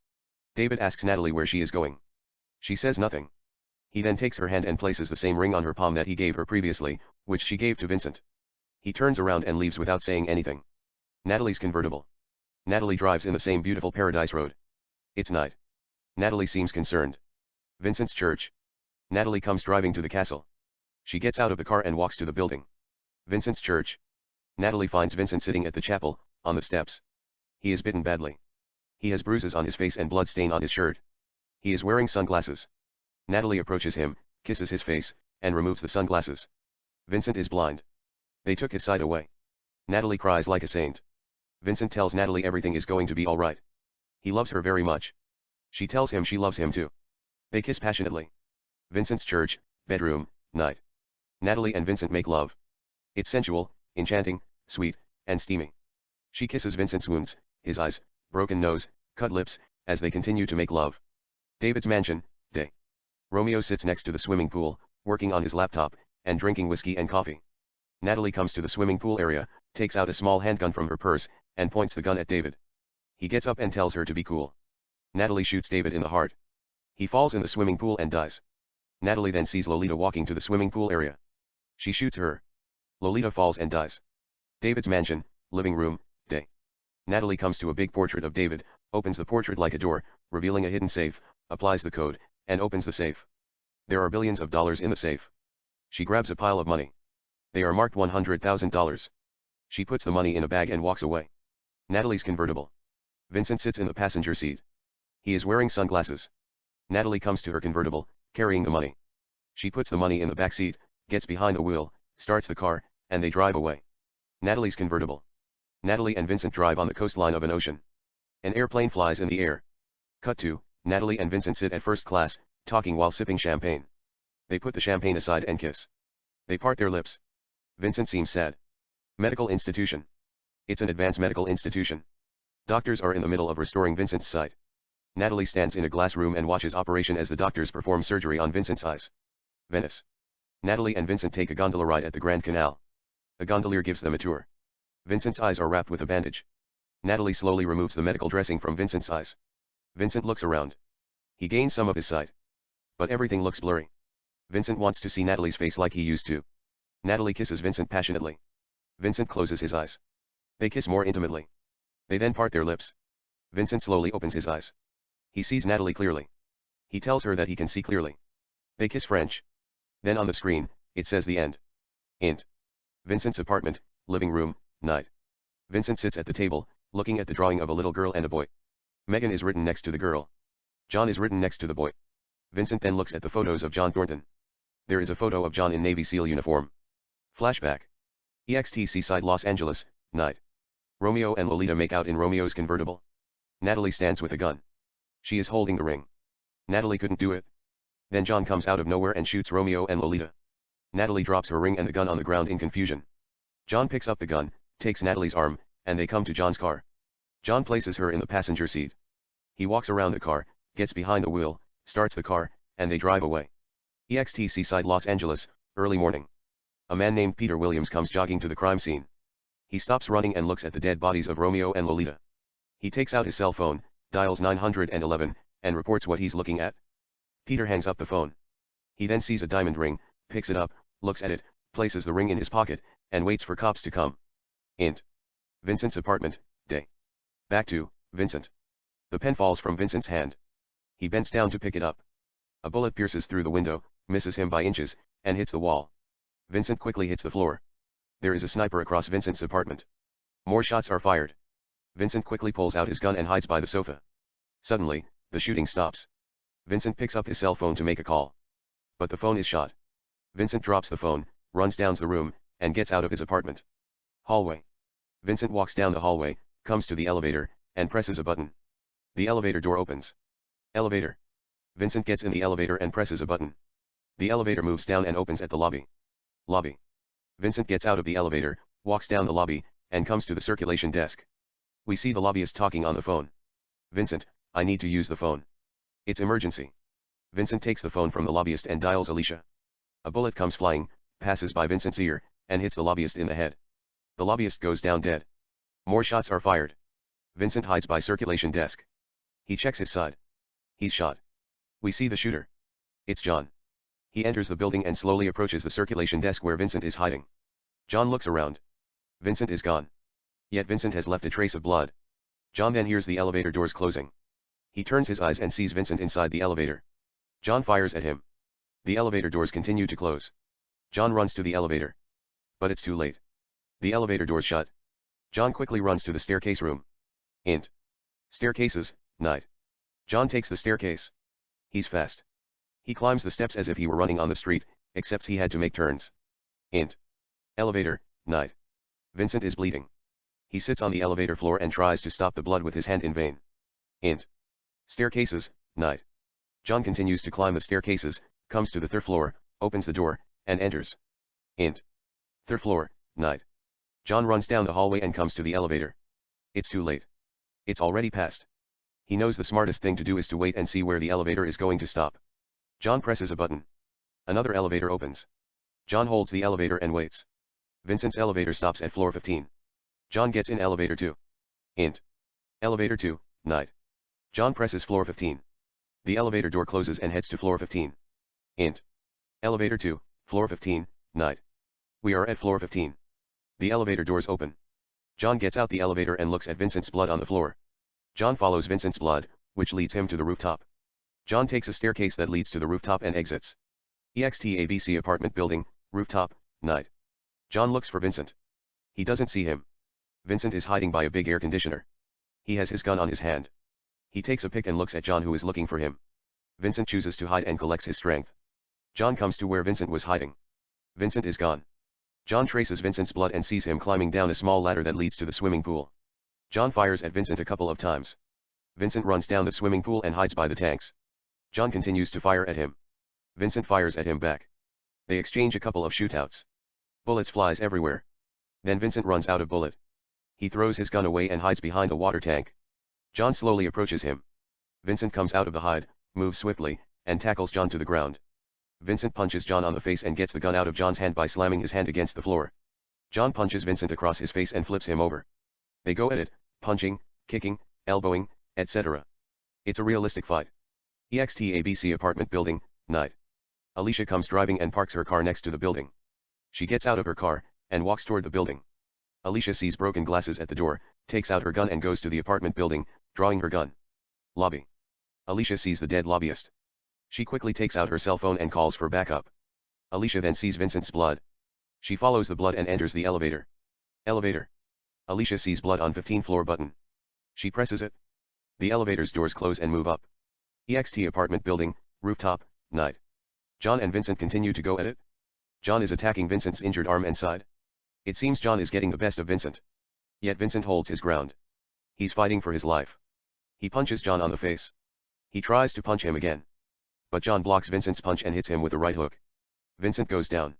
David asks Natalie where she is going. She says nothing. He then takes her hand and places the same ring on her palm that he gave her previously, which she gave to Vincent. He turns around and leaves without saying anything. Natalie's convertible. Natalie drives in the same beautiful Paradise Road. It's night. Natalie seems concerned. Vincent's church. Natalie comes driving to the castle. She gets out of the car and walks to the building. Vincent's church. Natalie finds Vincent sitting at the chapel, on the steps. He is bitten badly. He has bruises on his face and blood stain on his shirt. He is wearing sunglasses. Natalie approaches him, kisses his face, and removes the sunglasses. Vincent is blind. They took his sight away. Natalie cries like a saint. Vincent tells Natalie everything is going to be alright. He loves her very much. She tells him she loves him too. They kiss passionately. Vincent's church, bedroom, night. Natalie and Vincent make love. It's sensual, enchanting, sweet, and steamy. She kisses Vincent's wounds, his eyes, broken nose, cut lips, as they continue to make love. David's mansion, day. Romeo sits next to the swimming pool, working on his laptop, and drinking whiskey and coffee. Natalie comes to the swimming pool area, takes out a small handgun from her purse, and points the gun at David. He gets up and tells her to be cool. Natalie shoots David in the heart. He falls in the swimming pool and dies. Natalie then sees Lolita walking to the swimming pool area. She shoots her. Lolita falls and dies. David's mansion, living room, day. Natalie comes to a big portrait of David, opens the portrait like a door, revealing a hidden safe, applies the code, and opens the safe. There are billions of dollars in the safe. She grabs a pile of money. They are marked $100,000. She puts the money in a bag and walks away. Natalie's convertible. Vincent sits in the passenger seat. He is wearing sunglasses. Natalie comes to her convertible, carrying the money. She puts the money in the back seat, gets behind the wheel, starts the car, and they drive away. Natalie's convertible. Natalie and Vincent drive on the coastline of an ocean. An airplane flies in the air. Cut to, Natalie and Vincent sit at first class, talking while sipping champagne. They put the champagne aside and kiss. They part their lips. Vincent seems sad. Medical institution. It's an advanced medical institution. Doctors are in the middle of restoring Vincent's sight. Natalie stands in a glass room and watches operation as the doctors perform surgery on Vincent's eyes. Venice. Natalie and Vincent take a gondola ride at the Grand Canal. A gondolier gives them a tour. Vincent's eyes are wrapped with a bandage. Natalie slowly removes the medical dressing from Vincent's eyes. Vincent looks around. He gains some of his sight. But everything looks blurry. Vincent wants to see Natalie's face like he used to. Natalie kisses Vincent passionately. Vincent closes his eyes. They kiss more intimately. They then part their lips. Vincent slowly opens his eyes. He sees Natalie clearly. He tells her that he can see clearly. They kiss French. Then on the screen, it says the end. Int. Vincent's apartment, living room, night. Vincent sits at the table, looking at the drawing of a little girl and a boy. Megan is written next to the girl. John is written next to the boy. Vincent then looks at the photos of John Thornton. There is a photo of John in Navy SEAL uniform. Flashback. EXT Seaside Los Angeles, night. Romeo and Lolita make out in Romeo's convertible. Natalie stands with a gun. She is holding the ring. Natalie couldn't do it. Then John comes out of nowhere and shoots Romeo and Lolita. Natalie drops her ring and the gun on the ground in confusion. John picks up the gun, takes Natalie's arm, and they come to John's car. John places her in the passenger seat. He walks around the car, gets behind the wheel, starts the car, and they drive away. EXT Seaside Los Angeles, early morning. A man named Peter Williams comes jogging to the crime scene. He stops running and looks at the dead bodies of Romeo and Lolita. He takes out his cell phone, dials 911, and reports what he's looking at. Peter hangs up the phone. He then sees a diamond ring, picks it up, looks at it, places the ring in his pocket, and waits for cops to come. Int. Vincent's apartment, day. Back to, Vincent. The pen falls from Vincent's hand. He bends down to pick it up. A bullet pierces through the window, misses him by inches, and hits the wall. Vincent quickly hits the floor. There is a sniper across Vincent's apartment. More shots are fired. Vincent quickly pulls out his gun and hides by the sofa. Suddenly, the shooting stops. Vincent picks up his cell phone to make a call. But the phone is shot. Vincent drops the phone, runs down the room, and gets out of his apartment. Hallway. Vincent walks down the hallway, comes to the elevator, and presses a button. The elevator door opens. Elevator. Vincent gets in the elevator and presses a button. The elevator moves down and opens at the lobby. Lobby. Vincent gets out of the elevator, walks down the lobby, and comes to the circulation desk. We see the lobbyist talking on the phone. Vincent, I need to use the phone. It's emergency. Vincent takes the phone from the lobbyist and dials Alicia. A bullet comes flying, passes by Vincent's ear, and hits the lobbyist in the head. The lobbyist goes down dead. More shots are fired. Vincent hides by circulation desk. He checks his side. He's shot. We see the shooter. It's John. He enters the building and slowly approaches the circulation desk where Vincent is hiding. John looks around. Vincent is gone. Yet Vincent has left a trace of blood. John then hears the elevator doors closing. He turns his eyes and sees Vincent inside the elevator. John fires at him. The elevator doors continue to close. John runs to the elevator. But it's too late. The elevator doors shut. John quickly runs to the staircase room. Int. Staircases, night. John takes the staircase. He's fast. He climbs the steps as if he were running on the street, except he had to make turns. Int. Elevator, night. Vincent is bleeding. He sits on the elevator floor and tries to stop the blood with his hand in vain. Int. Staircases, night. John continues to climb the staircases, comes to the third floor, opens the door, and enters. Int. Third floor, night. John runs down the hallway and comes to the elevator. It's too late. It's already passed. He knows the smartest thing to do is to wait and see where the elevator is going to stop. John presses a button. Another elevator opens. John holds the elevator and waits. Vincent's elevator stops at floor 15. John gets in elevator 2. Int. Elevator 2, night. John presses floor 15. The elevator door closes and heads to floor 15. Int. Elevator 2, floor 15, night. We are at floor 15. The elevator doors open. John gets out the elevator and looks at Vincent's blood on the floor. John follows Vincent's blood, which leads him to the rooftop. John takes a staircase that leads to the rooftop and exits. EXTABC apartment building, rooftop, night. John looks for Vincent. He doesn't see him. Vincent is hiding by a big air conditioner. He has his gun on his hand. He takes a pick and looks at John, who is looking for him. Vincent chooses to hide and collects his strength. John comes to where Vincent was hiding. Vincent is gone. John traces Vincent's blood and sees him climbing down a small ladder that leads to the swimming pool. John fires at Vincent a couple of times. Vincent runs down the swimming pool and hides by the tanks. John continues to fire at him. Vincent fires at him back. They exchange a couple of shootouts. Bullets flies everywhere. Then Vincent runs out of bullet. He throws his gun away and hides behind a water tank. John slowly approaches him. Vincent comes out of the hide, moves swiftly, and tackles John to the ground. Vincent punches John on the face and gets the gun out of John's hand by slamming his hand against the floor. John punches Vincent across his face and flips him over. They go at it, punching, kicking, elbowing, etc. It's a realistic fight. EXTABC apartment building, night. Alicia comes driving and parks her car next to the building. She gets out of her car, and walks toward the building. Alicia sees broken glasses at the door, takes out her gun and goes to the apartment building, drawing her gun. Lobby. Alicia sees the dead lobbyist. She quickly takes out her cell phone and calls for backup. Alicia then sees Vincent's blood. She follows the blood and enters the elevator. Elevator. Alicia sees blood on 15th floor button. She presses it. The elevator's doors close and move up. EXT apartment building, rooftop, night. John and Vincent continue to go at it. John is attacking Vincent's injured arm and side. It seems John is getting the best of Vincent. Yet Vincent holds his ground. He's fighting for his life. He punches John on the face. He tries to punch him again. But John blocks Vincent's punch and hits him with a right hook. Vincent goes down.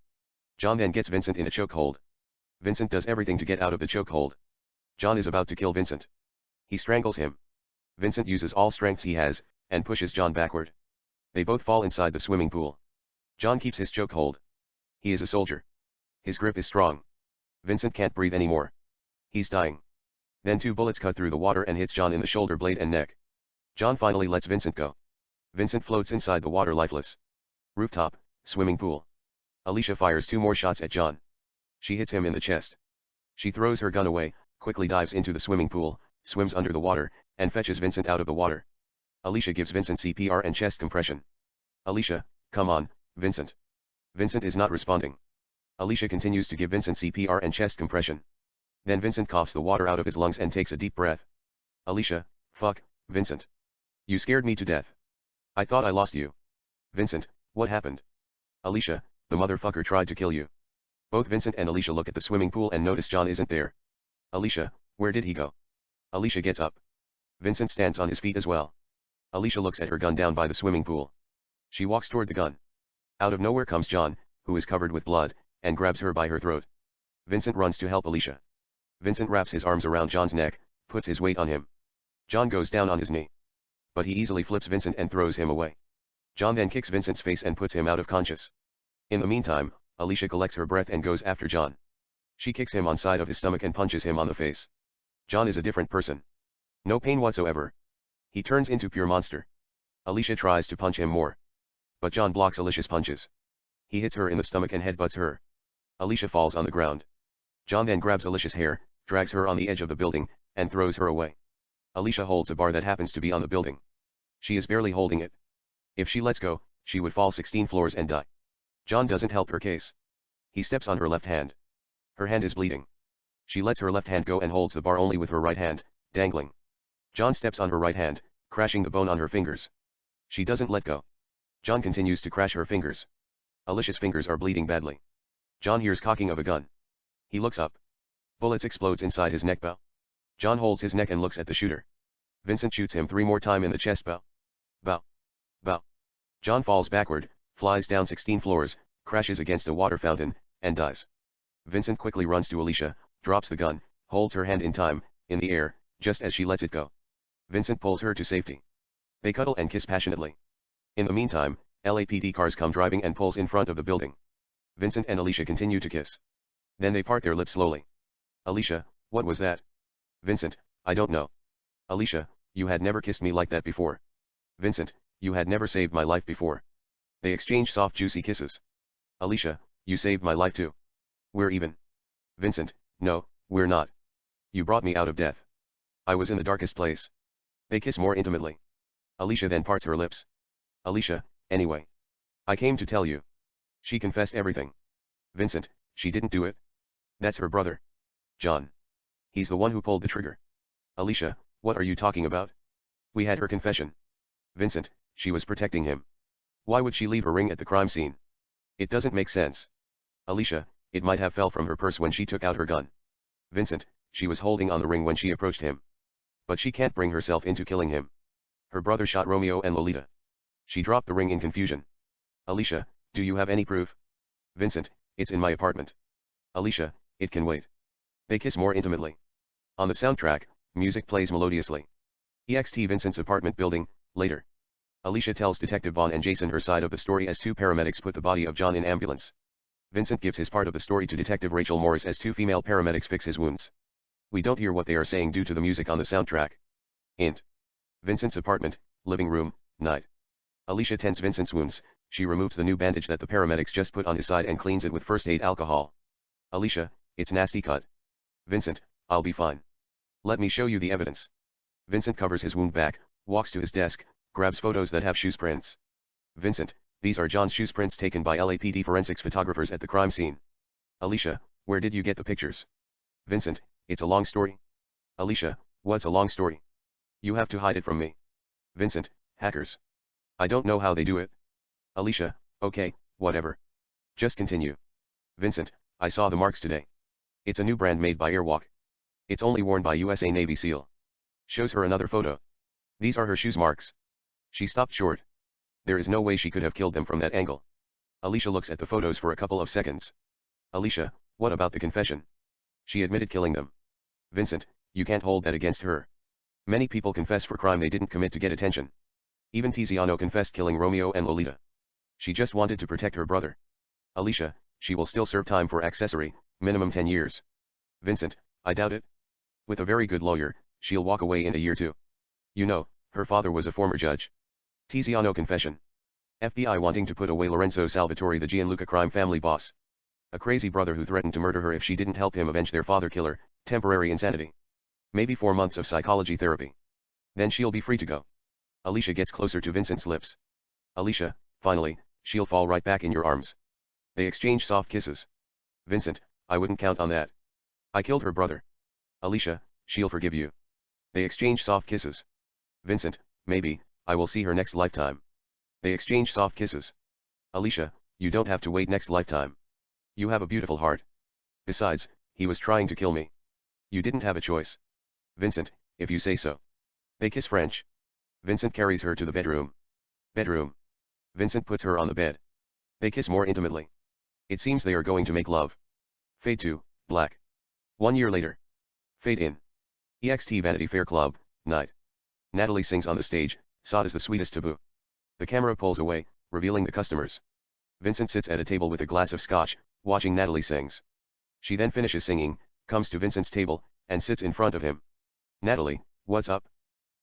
John then gets Vincent in a chokehold. Vincent does everything to get out of the chokehold. John is about to kill Vincent. He strangles him. Vincent uses all strengths he has, and pushes John backward. They both fall inside the swimming pool. John keeps his chokehold. He is a soldier. His grip is strong. Vincent can't breathe anymore. He's dying. Then 2 bullets cut through the water and hits John in the shoulder blade and neck. John finally lets Vincent go. Vincent floats inside the water lifeless. Rooftop, swimming pool. Alicia fires 2 more shots at John. She hits him in the chest. She throws her gun away, quickly dives into the swimming pool, swims under the water, and fetches Vincent out of the water. Alicia gives Vincent CPR and chest compression. Alicia, come on, Vincent. Vincent is not responding. Alicia continues to give Vincent CPR and chest compression. Then Vincent coughs the water out of his lungs and takes a deep breath. Alicia, fuck, Vincent. You scared me to death. I thought I lost you. Vincent, what happened? Alicia, the motherfucker tried to kill you. Both Vincent and Alicia look at the swimming pool and notice John isn't there. Alicia, where did he go? Alicia gets up. Vincent stands on his feet as well. Alicia looks at her gun down by the swimming pool. She walks toward the gun. Out of nowhere comes John, who is covered with blood, and grabs her by her throat. Vincent runs to help Alicia. Vincent wraps his arms around John's neck, puts his weight on him. John goes down on his knee. But he easily flips Vincent and throws him away. John then kicks Vincent's face and puts him out of conscious. In the meantime, Alicia collects her breath and goes after John. She kicks him on side of his stomach and punches him on the face. John is a different person. No pain whatsoever. He turns into pure monster. Alicia tries to punch him more. But John blocks Alicia's punches. He hits her in the stomach and headbutts her. Alicia falls on the ground. John then grabs Alicia's hair, drags her on the edge of the building, and throws her away. Alicia holds a bar that happens to be on the building. She is barely holding it. If she lets go, she would fall 16 floors and die. John doesn't help her case. He steps on her left hand. Her hand is bleeding. She lets her left hand go and holds the bar only with her right hand, dangling. John steps on her right hand, crashing the bone on her fingers. She doesn't let go. John continues to crash her fingers. Alicia's fingers are bleeding badly. John hears cocking of a gun. He looks up. Bullets explodes inside his neck bow. John holds his neck and looks at the shooter. Vincent shoots him 3 more times in the chest bow. Bow. Bow. John falls backward, flies down 16 floors, crashes against a water fountain, and dies. Vincent quickly runs to Alicia, drops the gun, holds her hand in the air, just as she lets it go. Vincent pulls her to safety. They cuddle and kiss passionately. In the meantime, LAPD cars come driving and pulls in front of the building. Vincent and Alicia continue to kiss. Then they part their lips slowly. Alicia, what was that? Vincent, I don't know. Alicia, you had never kissed me like that before. Vincent, you had never saved my life before. They exchange soft juicy kisses. Alicia, you saved my life too. We're even. Vincent, no, we're not. You brought me out of death. I was in the darkest place. They kiss more intimately. Alicia then parts her lips. Alicia, anyway. I came to tell you. She confessed everything. Vincent, she didn't do it. That's her brother. John. He's the one who pulled the trigger. Alicia, what are you talking about? We had her confession. Vincent, she was protecting him. Why would she leave her ring at the crime scene? It doesn't make sense. Alicia, it might have fell from her purse when she took out her gun. Vincent, she was holding on the ring when she approached him. But she can't bring herself into killing him. Her brother shot Romeo and Lolita. She dropped the ring in confusion. Alicia, do you have any proof? Vincent, it's in my apartment. Alicia, it can wait. They kiss more intimately. On the soundtrack, music plays melodiously. EXT Vincent's apartment building, later. Alicia tells Detective Vaughn and Jason her side of the story as 2 paramedics put the body of John in ambulance. Vincent gives his part of the story to Detective Rachel Morris as 2 female paramedics fix his wounds. We don't hear what they are saying due to the music on the soundtrack. Int. Vincent's apartment, living room, night. Alicia tends Vincent's wounds. She removes the new bandage that the paramedics just put on his side and cleans it with first aid alcohol. Alicia, it's nasty cut. Vincent, I'll be fine. Let me show you the evidence. Vincent covers his wound back, walks to his desk, grabs photos that have shoe prints. Vincent, these are John's shoe prints taken by LAPD forensics photographers at the crime scene. Alicia, where did you get the pictures? Vincent, it's a long story. Alicia, what's a long story? You have to hide it from me. Vincent, hackers. I don't know how they do it. Alicia, okay, whatever. Just continue. Vincent, I saw the marks today. It's a new brand made by Airwalk. It's only worn by USA Navy SEAL. Shows her another photo. These are her shoes marks. She stopped short. There is no way she could have killed them from that angle. Alicia looks at the photos for a couple of seconds. Alicia, what about the confession? She admitted killing them. Vincent, you can't hold that against her. Many people confess for crime they didn't commit to get attention. Even Tiziano confessed killing Romeo and Lolita. She just wanted to protect her brother. Alicia, she will still serve time for accessory, minimum 10 years. Vincent, I doubt it. With a very good lawyer, she'll walk away in a year too. You know, her father was a former judge. Tiziano confession. FBI wanting to put away Lorenzo Salvatore, the Gianluca crime family boss. A crazy brother who threatened to murder her if she didn't help him avenge their father killer, temporary insanity. Maybe 4 months of psychology therapy. Then she'll be free to go. Alicia gets closer to Vincent's lips. Alicia, finally, she'll fall right back in your arms. They exchange soft kisses. Vincent, I wouldn't count on that. I killed her brother. Alicia, she'll forgive you. They exchange soft kisses. Vincent, maybe, I will see her next lifetime. They exchange soft kisses. Alicia, you don't have to wait next lifetime. You have a beautiful heart. Besides, he was trying to kill me. You didn't have a choice. Vincent, if you say so. They kiss French. Vincent carries her to the bedroom. Bedroom. Vincent puts her on the bed. They kiss more intimately. It seems they are going to make love. Fade to black. 1 year later. Fade in. EXT Vanity Fair Club, night. Natalie sings on the stage, "Sod is the sweetest taboo." The camera pulls away, revealing the customers. Vincent sits at a table with a glass of scotch, watching Natalie sings. She then finishes singing, comes to Vincent's table, and sits in front of him. Natalie, what's up?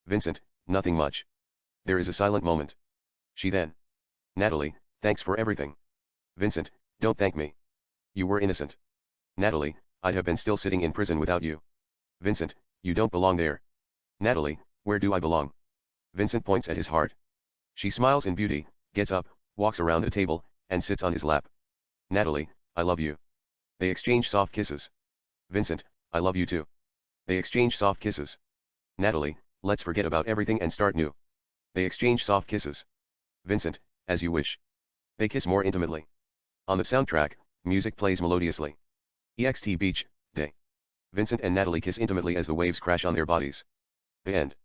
Vincent, nothing much. There is a silent moment. She then. Natalie, thanks for everything. Vincent, don't thank me. You were innocent. Natalie, I'd have been still sitting in prison without you. Vincent, you don't belong there. Natalie, where do I belong? Vincent points at his heart. She smiles in beauty, gets up, walks around the table, and sits on his lap. Natalie, I love you. They exchange soft kisses. Vincent, I love you too. They exchange soft kisses. Natalie, let's forget about everything and start new. They exchange soft kisses. Vincent, as you wish. They kiss more intimately. On the soundtrack, music plays melodiously. EXT Beach, Day. Vincent and Natalie kiss intimately as the waves crash on their bodies. The end.